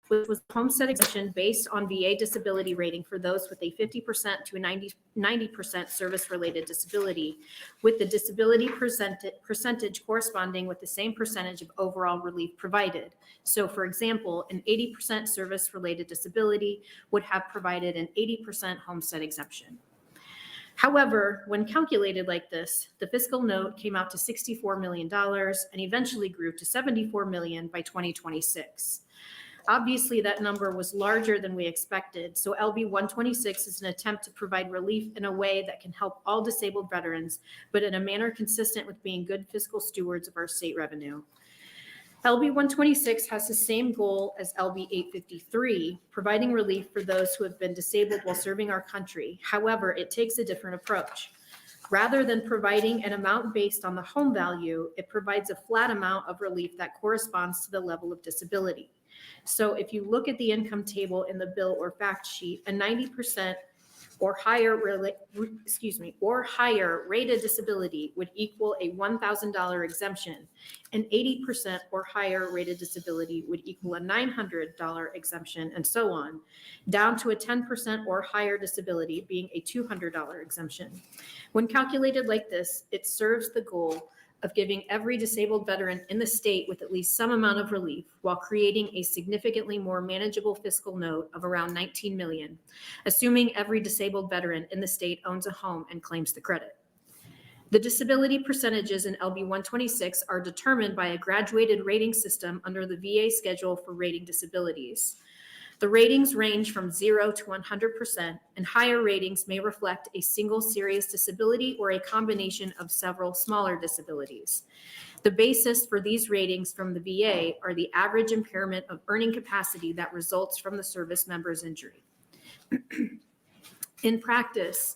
which was a homestead exemption based on VA disability rating for those with a 50% to a 90% service-related disability, with the disability percentage corresponding with the same percentage of overall relief provided. So for example, an 80% service-related disability would have provided an 80% homestead exemption. However, when calculated like this, the fiscal note came out to $64 million and eventually grew to $74 million by 2026. Obviously, that number was larger than we expected, so LB 126 is an attempt to provide relief in a way that can help all disabled veterans, but in a manner consistent with being good fiscal stewards of our state revenue. LB 126 has the same goal as LB 853, providing relief for those who have been disabled while serving our country. However, it takes a different approach. Rather than providing an amount based on the home value, it provides a flat amount of relief that corresponds to the level of disability. So if you look at the income table in the bill or fact sheet, a 90% or higher rated disability would equal a $1,000 exemption. An 80% or higher rated disability would equal a $900 exemption, and so on, down to a 10% or higher disability being a $200 exemption. When calculated like this, it serves the goal of giving every disabled veteran in the state with at least some amount of relief while creating a significantly more manageable fiscal note of around $19 million, assuming every disabled veteran in the state owns a home and claims the credit. The disability percentages in LB 126 are determined by a graduated rating system under the VA schedule for rating disabilities. The ratings range from 0 to 100%, and higher ratings may reflect a single serious disability or a combination of several smaller disabilities. The basis for these ratings from the VA are the average impairment of earning capacity that results from the service member's injury. In practice,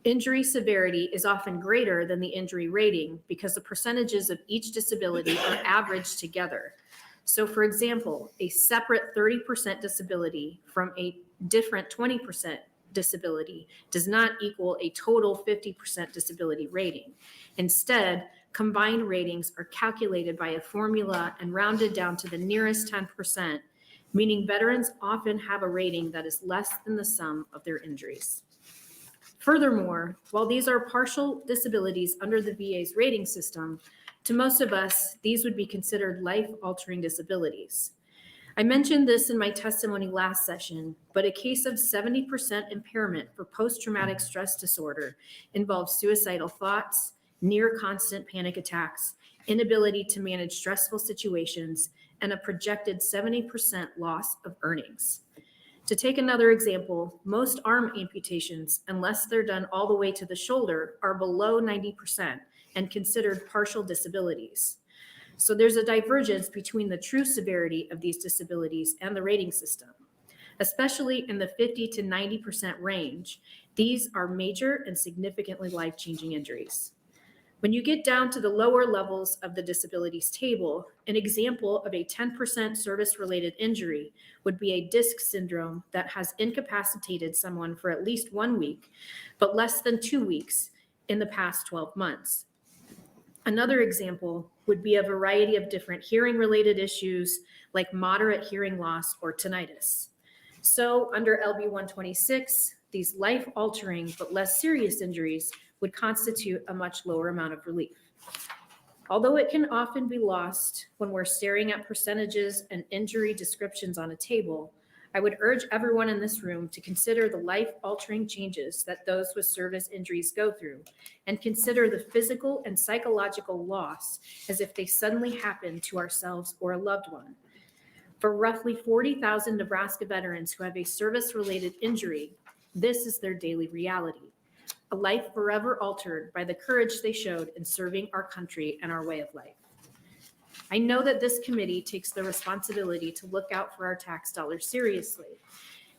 injury severity is often greater than the injury rating because the percentages of each disability are averaged together. So for example, a separate 30% disability from a different 20% disability does not equal a total 50% disability rating. Instead, combined ratings are calculated by a formula and rounded down to the nearest 10%, meaning veterans often have a rating that is less than the sum of their injuries. Furthermore, while these are partial disabilities under the VA's rating system, to most of us, these would be considered life-altering disabilities. I mentioned this in my testimony last session, but a case of 70% impairment for post-traumatic stress disorder involves suicidal thoughts, near constant panic attacks, inability to manage stressful situations, and a projected 70% loss of earnings. To take another example, most arm amputations, unless they're done all the way to the shoulder, are below 90%. And considered partial disabilities. So there's a divergence between the true severity of these disabilities and the rating system. Especially in the 50 to 90% range, these are major and significantly life-changing injuries. When you get down to the lower levels of the disabilities table, an example of a 10% service-related injury would be a disc syndrome that has incapacitated someone for at least 1 week, but less than 2 weeks in the past 12 months. Another example would be a variety of different hearing-related issues like moderate hearing loss or tinnitus. So under LB 126, these life-altering but less serious injuries would constitute a much lower amount of relief. Although it can often be lost when we're staring at percentages and injury descriptions on a table, I would urge everyone in this room to consider the life-altering changes that those with service injuries go through and consider the physical and psychological loss as if they suddenly happen to ourselves or a loved one. For roughly 40,000 Nebraska veterans who have a service-related injury, this is their daily reality, a life forever altered by the courage they showed in serving our country and our way of life. I know that this committee takes the responsibility to look out for our tax dollars seriously,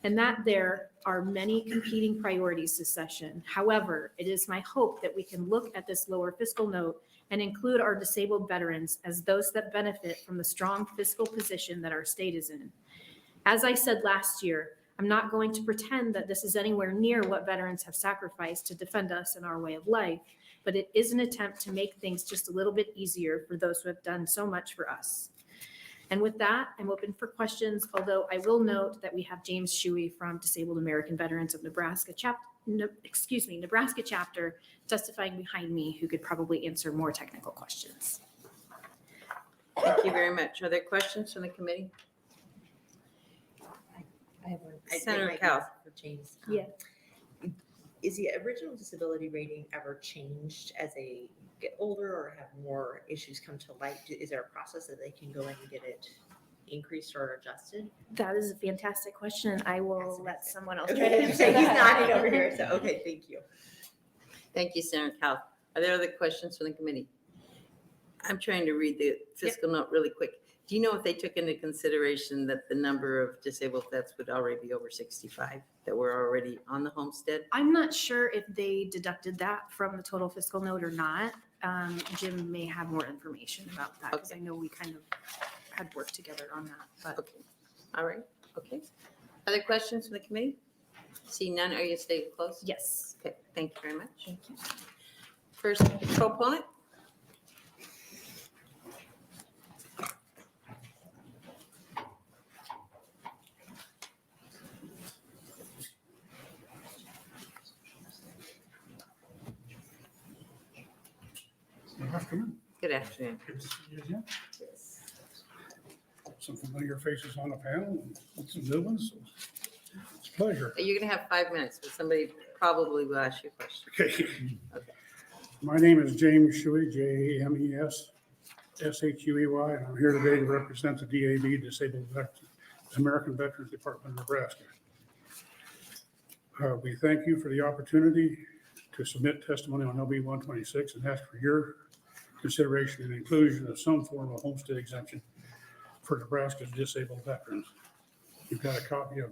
and that there are many competing priorities this session. However, it is my hope that we can look at this lower fiscal note and include our disabled veterans as those that benefit from the strong fiscal position that our state is in. As I said last year, I'm not going to pretend that this is anywhere near what veterans have sacrificed to defend us and our way of life, but it is an attempt to make things just a little bit easier for those who have done so much for us. And with that, I'm open for questions, although I will note that we have James Shuey from Disabled American Veterans of Nebraska Nebraska chapter testifying behind me, who could probably answer more technical questions. Thank you very much. Are there questions from the committee? I have one. Senator It might be Cal. For James. Yeah. Is the original disability rating ever changed as they get older or have more issues come to light? Is there a process that they can go in and get it increased or adjusted? That is a fantastic question. I will let someone else try to Okay, answer so he's that. nodding over here, so, okay, thank you. Thank you, Senator Cal. Are there other questions from the committee? I'm trying to read the fiscal note really quick. Do you know if they took into consideration that the number of disabled vets would already be over 65 that were already on the homestead? I'm not sure if they deducted that from the total fiscal note or not. Jim may have more information about that because I know we kind of had worked together on that. But Okay, all right, okay. Other questions from the committee? See none, are you staying close? Yes. Okay, thank you very much. Thank you. First proponent? Good afternoon. Good afternoon. Good to see you again. Some familiar faces on the panel and some new ones. So it's a pleasure. You're gonna have 5 minutes, but somebody probably will ask you a question. Okay. Okay. My name is James Shuey, James and I'm here today to represent the DAV, Disabled Veterans, American Veterans Department of Nebraska. We thank you for the opportunity to submit testimony on LB 126 and ask for your consideration and inclusion of some form of homestead exemption for Nebraska's disabled veterans. You've got a copy of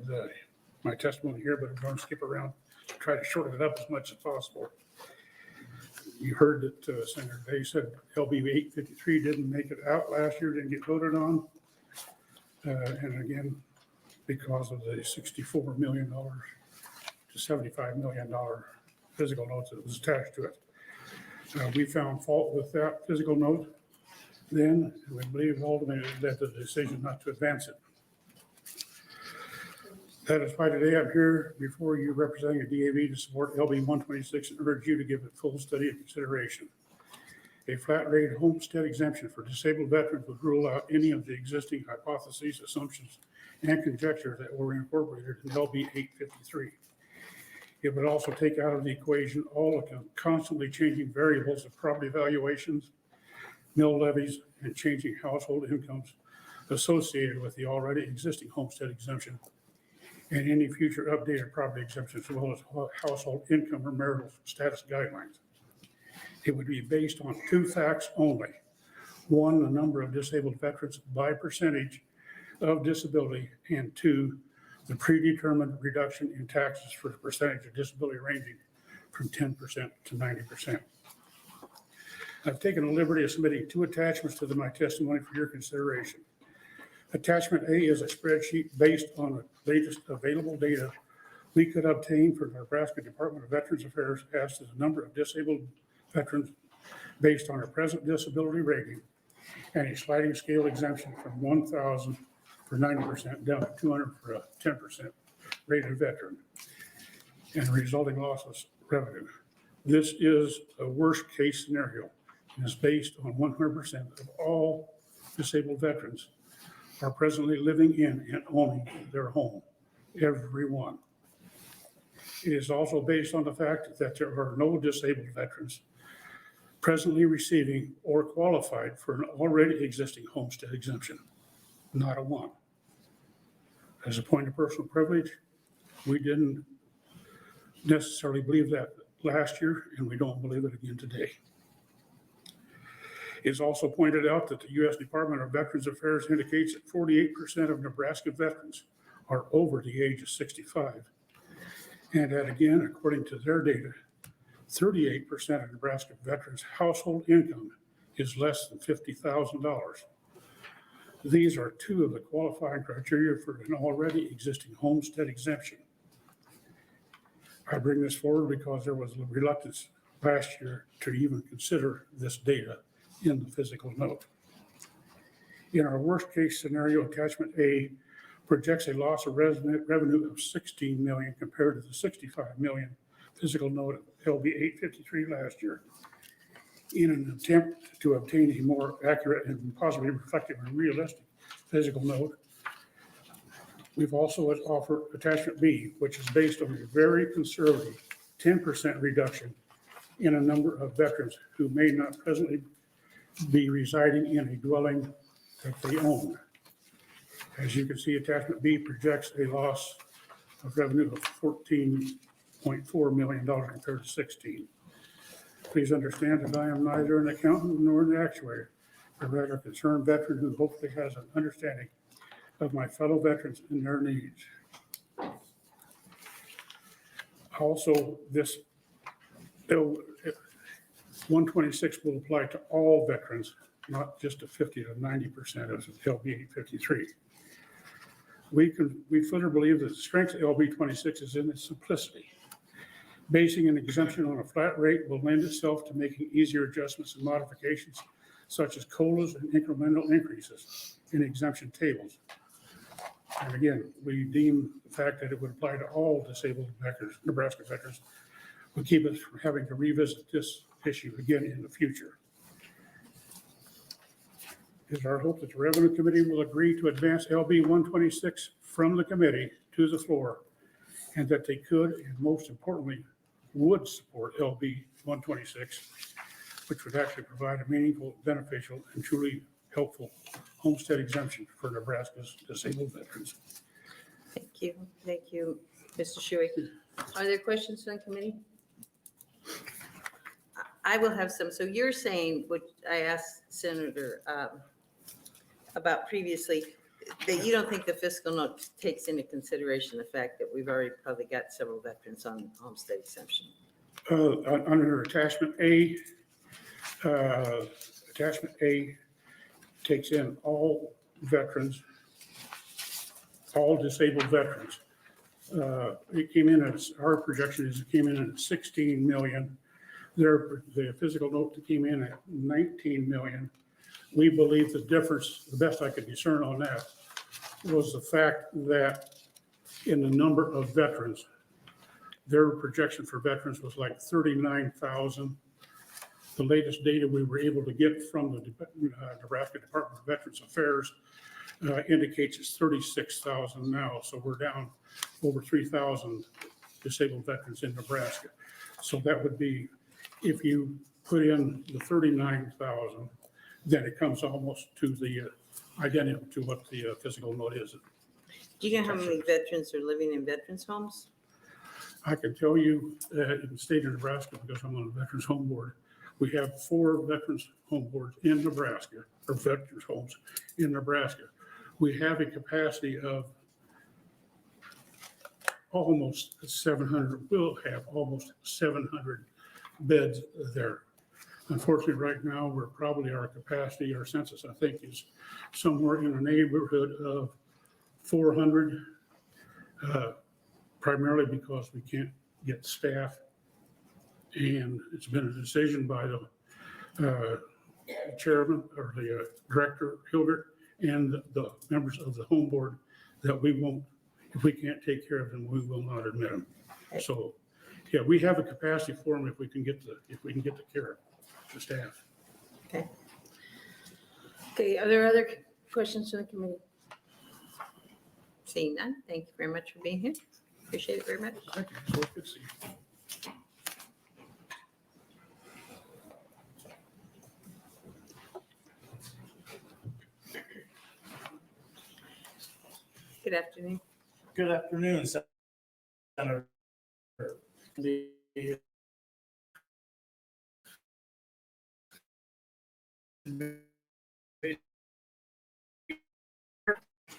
my testimony here, but I'm going to skip around to try to shorten it up as much as possible. You heard that Senator Day said LB 853 didn't make it out last year, didn't get voted on. And again, because of the $64 million to $75 million physical notes that was attached to it. We found fault with that physical note then, and we believe ultimately that the decision not to advance it. That is why today I'm here before you representing a DAV to support LB 126 and urge you to give it full study and consideration. A flat rate homestead exemption for disabled veterans would rule out any of the existing hypotheses, assumptions, and conjectures that were incorporated in LB 853. It would also take out of the equation all of the constantly changing variables of property valuations, mill levies, and changing household incomes associated with the already existing homestead exemption and any future updated property exemptions, as well as household income or marital status guidelines. It would be based on two facts only. One, the number of disabled veterans by percentage of disability, and two, the predetermined reduction in taxes for the percentage of disability ranging from 10% to 90%. I've taken the liberty of submitting two attachments to my testimony for your consideration. Attachment A is a spreadsheet based on the latest available data we could obtain from the Nebraska Department of Veterans Affairs as to the number of disabled veterans based on our present disability rating and a sliding scale exemption from 1,000 for 90% down to 200 for a 10% rated veteran and resulting loss of revenue. This is a worst case scenario and is based on 100% of all disabled veterans are presently living in and owning their home, every one. It is also based on the fact that there are no disabled veterans presently receiving or qualified for an already existing homestead exemption, not a one. As a point of personal privilege, we didn't necessarily believe that last year, and we don't believe it again today. It's also pointed out that the U.S. Department of Veterans Affairs indicates that 48% of Nebraska veterans are over the age of 65. And that again, according to their data, 38% of Nebraska veterans' household income is less than $50,000. These are two of the qualifying criteria for an already existing homestead exemption. I bring this forward because there was reluctance last year to even consider this data in the physical note. In our worst-case scenario, attachment A projects a loss of revenue of 16 million compared to the 65 million physical note of LB 853 last year. In an attempt to obtain a more accurate and possibly reflective and realistic physical note, we've also offered attachment B, which is based on a very conservative 10% reduction in a number of veterans who may not presently be residing in a dwelling that they own. As you can see, attachment B projects a loss of revenue of $14.4 million compared to 16. Please understand that I am neither an accountant nor an actuary, but rather a concerned veteran who hopefully has an understanding of my fellow veterans and their needs. Also, this bill 126 will apply to all veterans, not just to 50 to 90% of LB 853. We further believe that the strength of LB 26 is in its simplicity. Basing an exemption on a flat rate will lend itself to making easier adjustments and modifications, such as COLAs and incremental increases in exemption tables. And again, we deem the fact that it would apply to all disabled veterans, Nebraska veterans, would keep us from having to revisit this issue again in the future. It is our hope that the Revenue Committee will agree to advance LB 126 from the committee to the floor, and that they could, and most importantly, would support LB 126, which would actually provide a meaningful, beneficial, and truly helpful homestead exemption for Nebraska's disabled veterans. Thank you. Thank you, Mr. Shuey. Are there questions from the committee? I will have some. So you're saying, which I asked Senator about previously, that you don't think the fiscal note takes into consideration the fact that we've already probably got several veterans on homestead exemption? Under attachment A takes in all veterans, all disabled veterans. It came in as, our projection is it came in at 16 million. The physical note that came in at 19 million. We believe the difference, the best I could discern on that, was the fact that in the number of veterans, their projection for veterans was like 39,000. The latest data we were able to get from the Nebraska Department of Veterans Affairs indicates it's 36,000 now. So we're down over 3,000 disabled veterans in Nebraska. So that would be, if you put in the 39,000, then it comes almost to the identical to what the physical note is. Do you know how many veterans are living in veterans homes? I can tell you in the state of Nebraska, because I'm on the Veterans Home Board, we have 4 veterans home boards in Nebraska, or veterans homes in Nebraska. We have a capacity of almost 700, we'll have almost 700 beds there. Unfortunately, right now, we're probably our capacity, our census, I think, is somewhere in the neighborhood of 400, primarily because we can't get staff. And it's been a decision by the chairman or the director, Hilbert, and the members of the home board that we won't, if we can't take care of them, we will not admit them. So, yeah, we have a capacity for them if we can get the care of the staff. Okay. Okay, are there other questions from the committee? Seeing none, thank you very much for being here. Appreciate it very much. Thank you. So good to see you. Good afternoon. Good afternoon, Senator.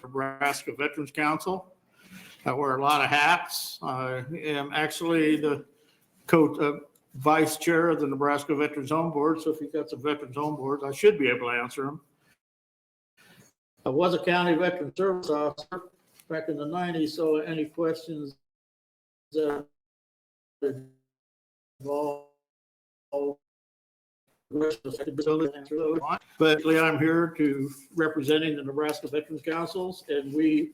Nebraska Veterans Council. I wear a lot of hats. I am actually the vice chair of the Nebraska Veterans Home Board. So if you've got some Veterans Home Boards, I should be able to answer them. I was a county veteran service officer back in the 90s. So any questions that involve But I'm here to representing the Nebraska Veterans Councils, and we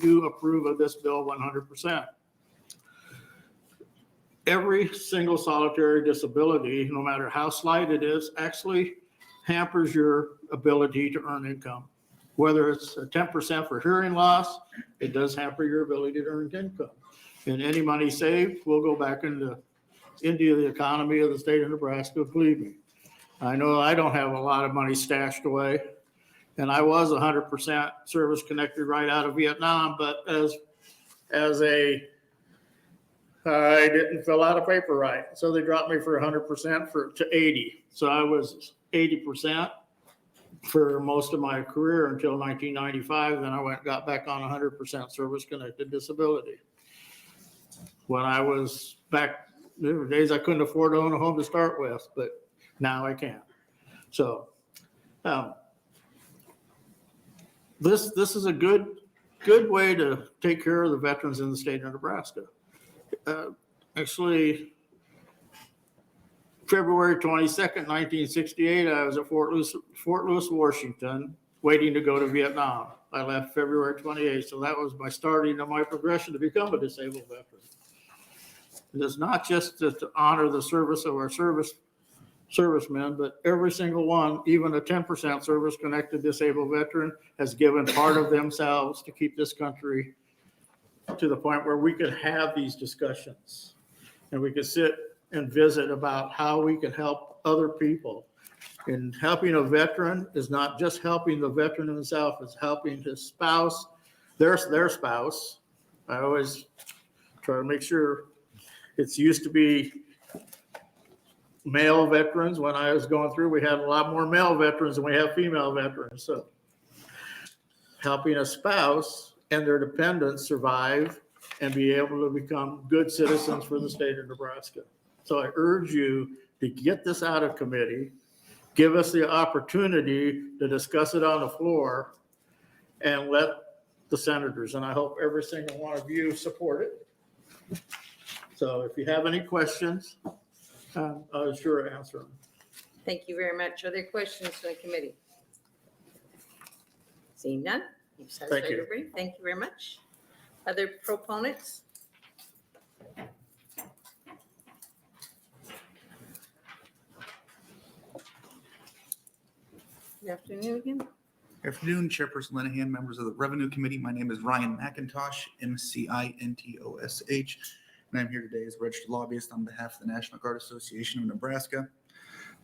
do approve of this bill 100%. Every single solitary disability, no matter how slight it is, actually hampers your ability to earn income. Whether it's a 10% for hearing loss, it does hamper your ability to earn income. And any money saved will go back into the economy of the state of Nebraska, believe me. I know I don't have a lot of money stashed away, and I was 100% service connected right out of Vietnam, but I didn't fill out a paper right. So they dropped me for 100% to 80. So I was 80% for most of my career until 1995. Then I got back on 100% service connected disability. When I was back, there were days I couldn't afford to own a home to start with, but now I can. So this is a good way to take care of the veterans in the state of Nebraska. Actually, February 22nd, 1968, I was at Fort Lewis, Washington, waiting to go to Vietnam. I left February 28th, so that was my starting of my progression to become a disabled veteran. And it's not just to honor the service of our servicemen, but every single one, even a 10% service-connected disabled veteran, has given part of themselves to keep this country to the point where we could have these discussions and we could sit and visit about how we can help other people. And helping a veteran is not just helping the veteran himself, it's helping his spouse, their spouse. I always try to make sure it's used to be male veterans. When I was going through, we had a lot more male veterans than we have female veterans. So helping a spouse and their dependents survive and be able to become good citizens for the state of Nebraska. So I urge you to get this out of committee, give us the opportunity to discuss it on the floor, and let the senators, and I hope every single one of you support it. So if you have any questions, I'll sure answer them. Thank you very much. Are there questions for the committee? Seeing none? You've satisfied Thank you. your brief. Thank you very much. Other proponents? Good afternoon again. Good afternoon, Chairperson Linehan, members of the Revenue Committee. My name is Ryan McIntosh, MCINTOSH, and I'm here today as a registered lobbyist on behalf of the National Guard Association of Nebraska.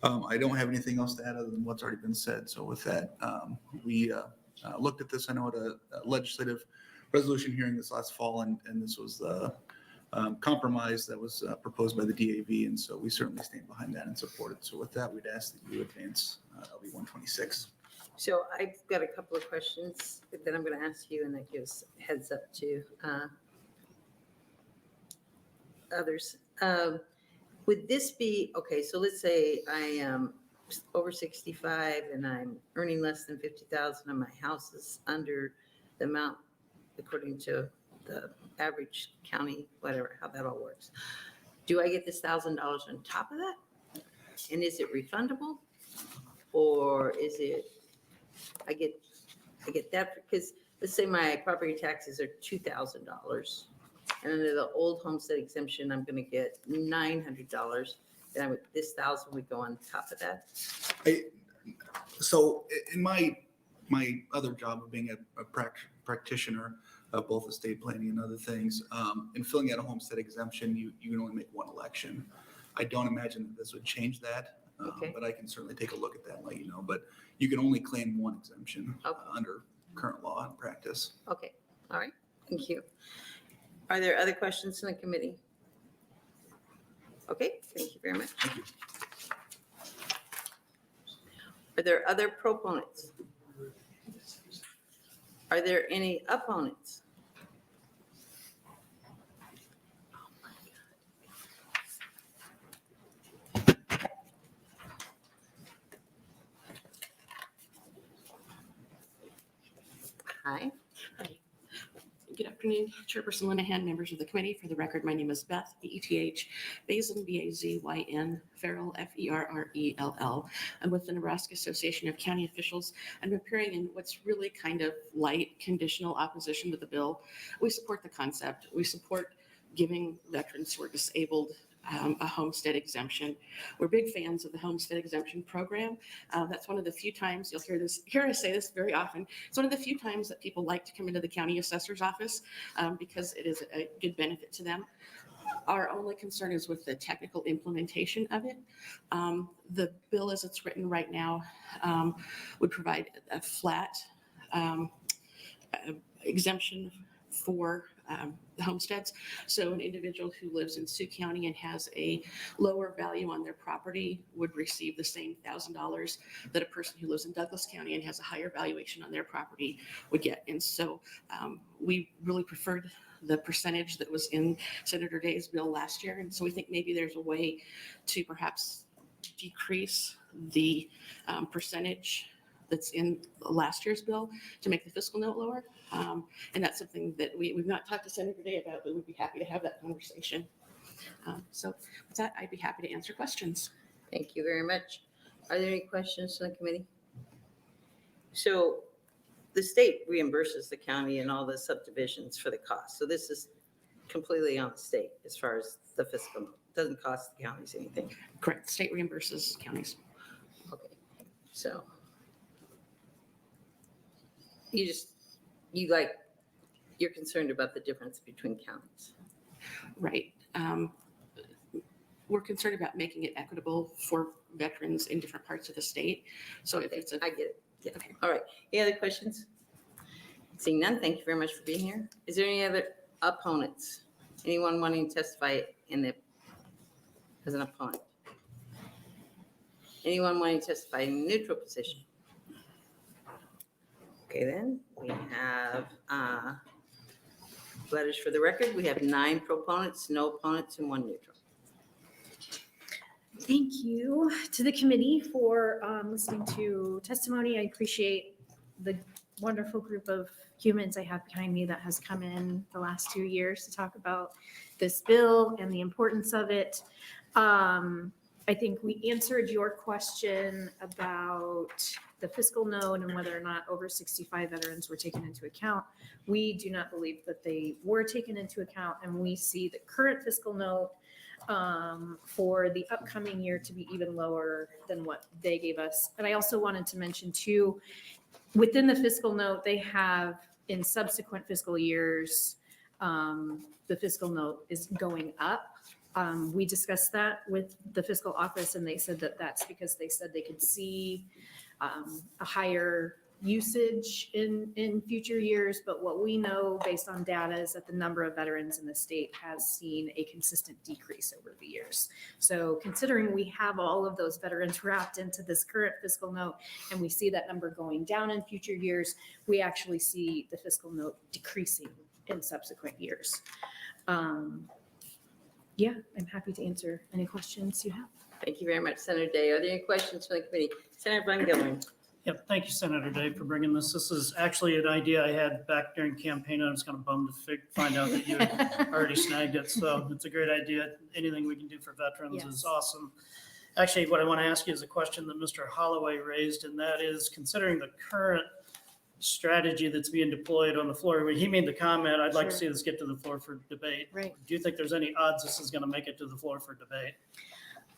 I don't have anything else to add other than what's already been said. So with that, we looked at this, I know, at a legislative resolution hearing this last fall, and this was the compromise that was proposed by the DAV, and so we certainly stand behind that and support it. So with that, we'd ask that you advance LB 126. So I've got a couple of questions that I'm going to ask you, and that gives heads up to others. Would this be, okay, so let's say I am over 65 and I'm earning less than 50,000 and my house is under the amount according to the average county, whatever, how that all works. Do I get this $1,000 on top of that? And is it refundable? Or is it, I get that because let's say my property taxes are $2,000. And under the old homestead exemption, I'm going to get $900. Then this $1,000 would go on top of that. So in my other job of being a practitioner of both estate planning and other things, in filling out a homestead exemption, you can only make one election. I don't imagine that this would change that, but I can certainly take a look at that and let you know. But you can only claim one exemption under current law and practice. Okay, all right, thank you. Are there other questions in the committee? Okay, thank you very much. Thank you. Are there other proponents? Are there any opponents? Hi. Good afternoon. afternoon, Chairperson Linehan, members of the committee. For the record, my name is Beth, B-E-T-H, Bazin, B-A-Z-Y-N, Farrell, F-E-R-R-E-L-L. I'm with the Nebraska Association of County Officials. I'm appearing in what's really kind of light conditional opposition to the bill. We support the concept. We support giving veterans who are disabled a homestead exemption. We're big fans of the homestead exemption program. That's one of the few times you'll hear us say this very often. It's one of the few times that people like to come into the county assessor's office because it is a good benefit to them. Our only concern is with the technical implementation of it. The bill as it's written right now would provide a flat exemption for the homesteads. So an individual who lives in Sioux County and has a lower value on their property would receive the same $1,000 that a person who lives in Douglas County and has a higher valuation on their property would get. And so we really preferred the percentage that was in Senator Day's bill last year. And so we think maybe there's a way to perhaps decrease the percentage that's in last year's bill to make the fiscal note lower. And that's something that we've not talked to Senator Day about, but we'd be happy to have that conversation. So with that, I'd be happy to answer questions. Thank you very much. Are there any questions from the committee? So the state reimburses the county and all the subdivisions for the cost. So this is completely on the state as far as the fiscal note. Doesn't cost the counties anything. Correct. State reimburses counties. Okay. So you're concerned about the difference between counties. Right. We're concerned about making it equitable for veterans in different parts of the state. So if it's I get it. Yeah. Okay. All right. Any other questions? Seeing none, thank you very much for being here. Is there any other opponents? Anyone wanting to testify as an opponent? Anyone wanting to testify in a neutral position? Okay, then we have letters for the record. We have 9 proponents, no opponents, and 1 neutral. Thank you to the committee for listening to testimony. I appreciate the wonderful group of humans I have behind me that has come in the last 2 years to talk about this bill and the importance of it. I think we answered your question about the fiscal note and whether or not over 65 veterans were taken into account. We do not believe that they were taken into account, and we see the current fiscal note for the upcoming year to be even lower than what they gave us. And I also wanted to mention too, within the fiscal note, they have in subsequent fiscal years, the fiscal note is going up. We discussed that with the fiscal office, and they said that that's because they said they could see a higher usage in future years. But what we know based on data is that the number of veterans in the state has seen a consistent decrease over the years. So considering we have all of those veterans wrapped into this current fiscal note, and we see that number going down in future years, we actually see the fiscal note decreasing in subsequent years. Yeah, I'm happy to answer any questions you have. Thank you very much, Senator Day. Are there any questions from the committee? Senator Van Gilleren. Yep, thank you, Senator Day, for bringing this. This is actually an idea I had back during campaign, and I was kind of bummed to find out that you had already snagged it. So it's a great idea. Anything we can do for veterans is awesome. Actually, what I want to ask you is a question that Mr. Holloway raised, and that is considering the current strategy that's being deployed on the floor. When he made the comment, I'd like to see this get to the floor for debate. Right. Do you think there's any odds this is going to make it to the floor for debate?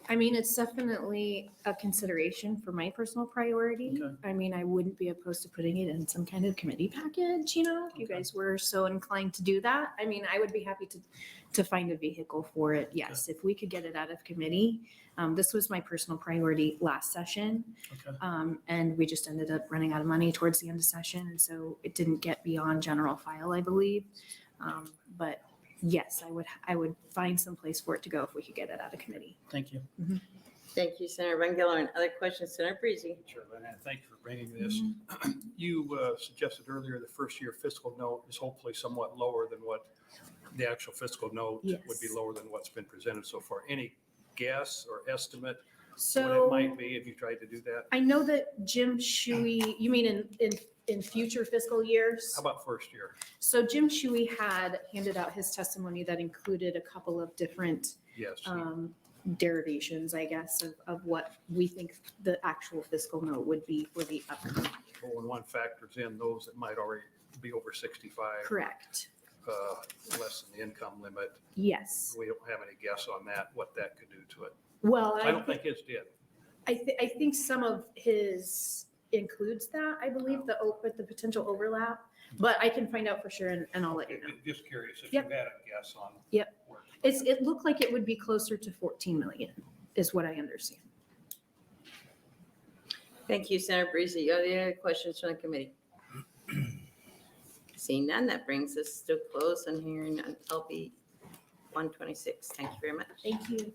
I mean, it's definitely a consideration for my personal priority. Okay. I mean, I wouldn't be opposed to putting it in some kind of committee package, if you guys were so inclined to do that. I mean, I would be happy to find a vehicle for it. Yes, if we could get it out of committee. This was my personal priority last session. Okay. And we just ended up running out of money towards the end of session. And so it didn't get beyond general file, I believe. But yes, I would find some place for it to go if we could get it out of committee. Thank you. Mm-hmm. Thank you, Senator Van Gilleren. Other questions, Senator Breezy? Sure, Lynette, thank you for bringing this. You suggested earlier the first year fiscal note is hopefully somewhat lower than what the actual fiscal note would be, lower than what's been presented so far. Any guess or estimate So it might be if you tried to do that? I know that Jim Shuey, you mean in future fiscal years? How about first year? So Jim Shuey had handed out his testimony that included a couple of different Yes. derivations, I guess, of what we think the actual fiscal note would be for the upcoming. Well, when one factors in those that might already be over 65. Correct. Less than the income limit. Yes. We don't have any guess on that, what that could do to it. Well, I don't think his did. I think some of his includes that, I believe, the potential overlap, but I can find out for sure and I'll let you know. Just curious if you Yep. had a guess on. Yep. It looked like it would be closer to 14 million is what I understand. Thank you, Senator Breezy. Are there any questions from the committee? Seeing none, that brings us to close on hearing on LB 126. Thank you very much. Thank you.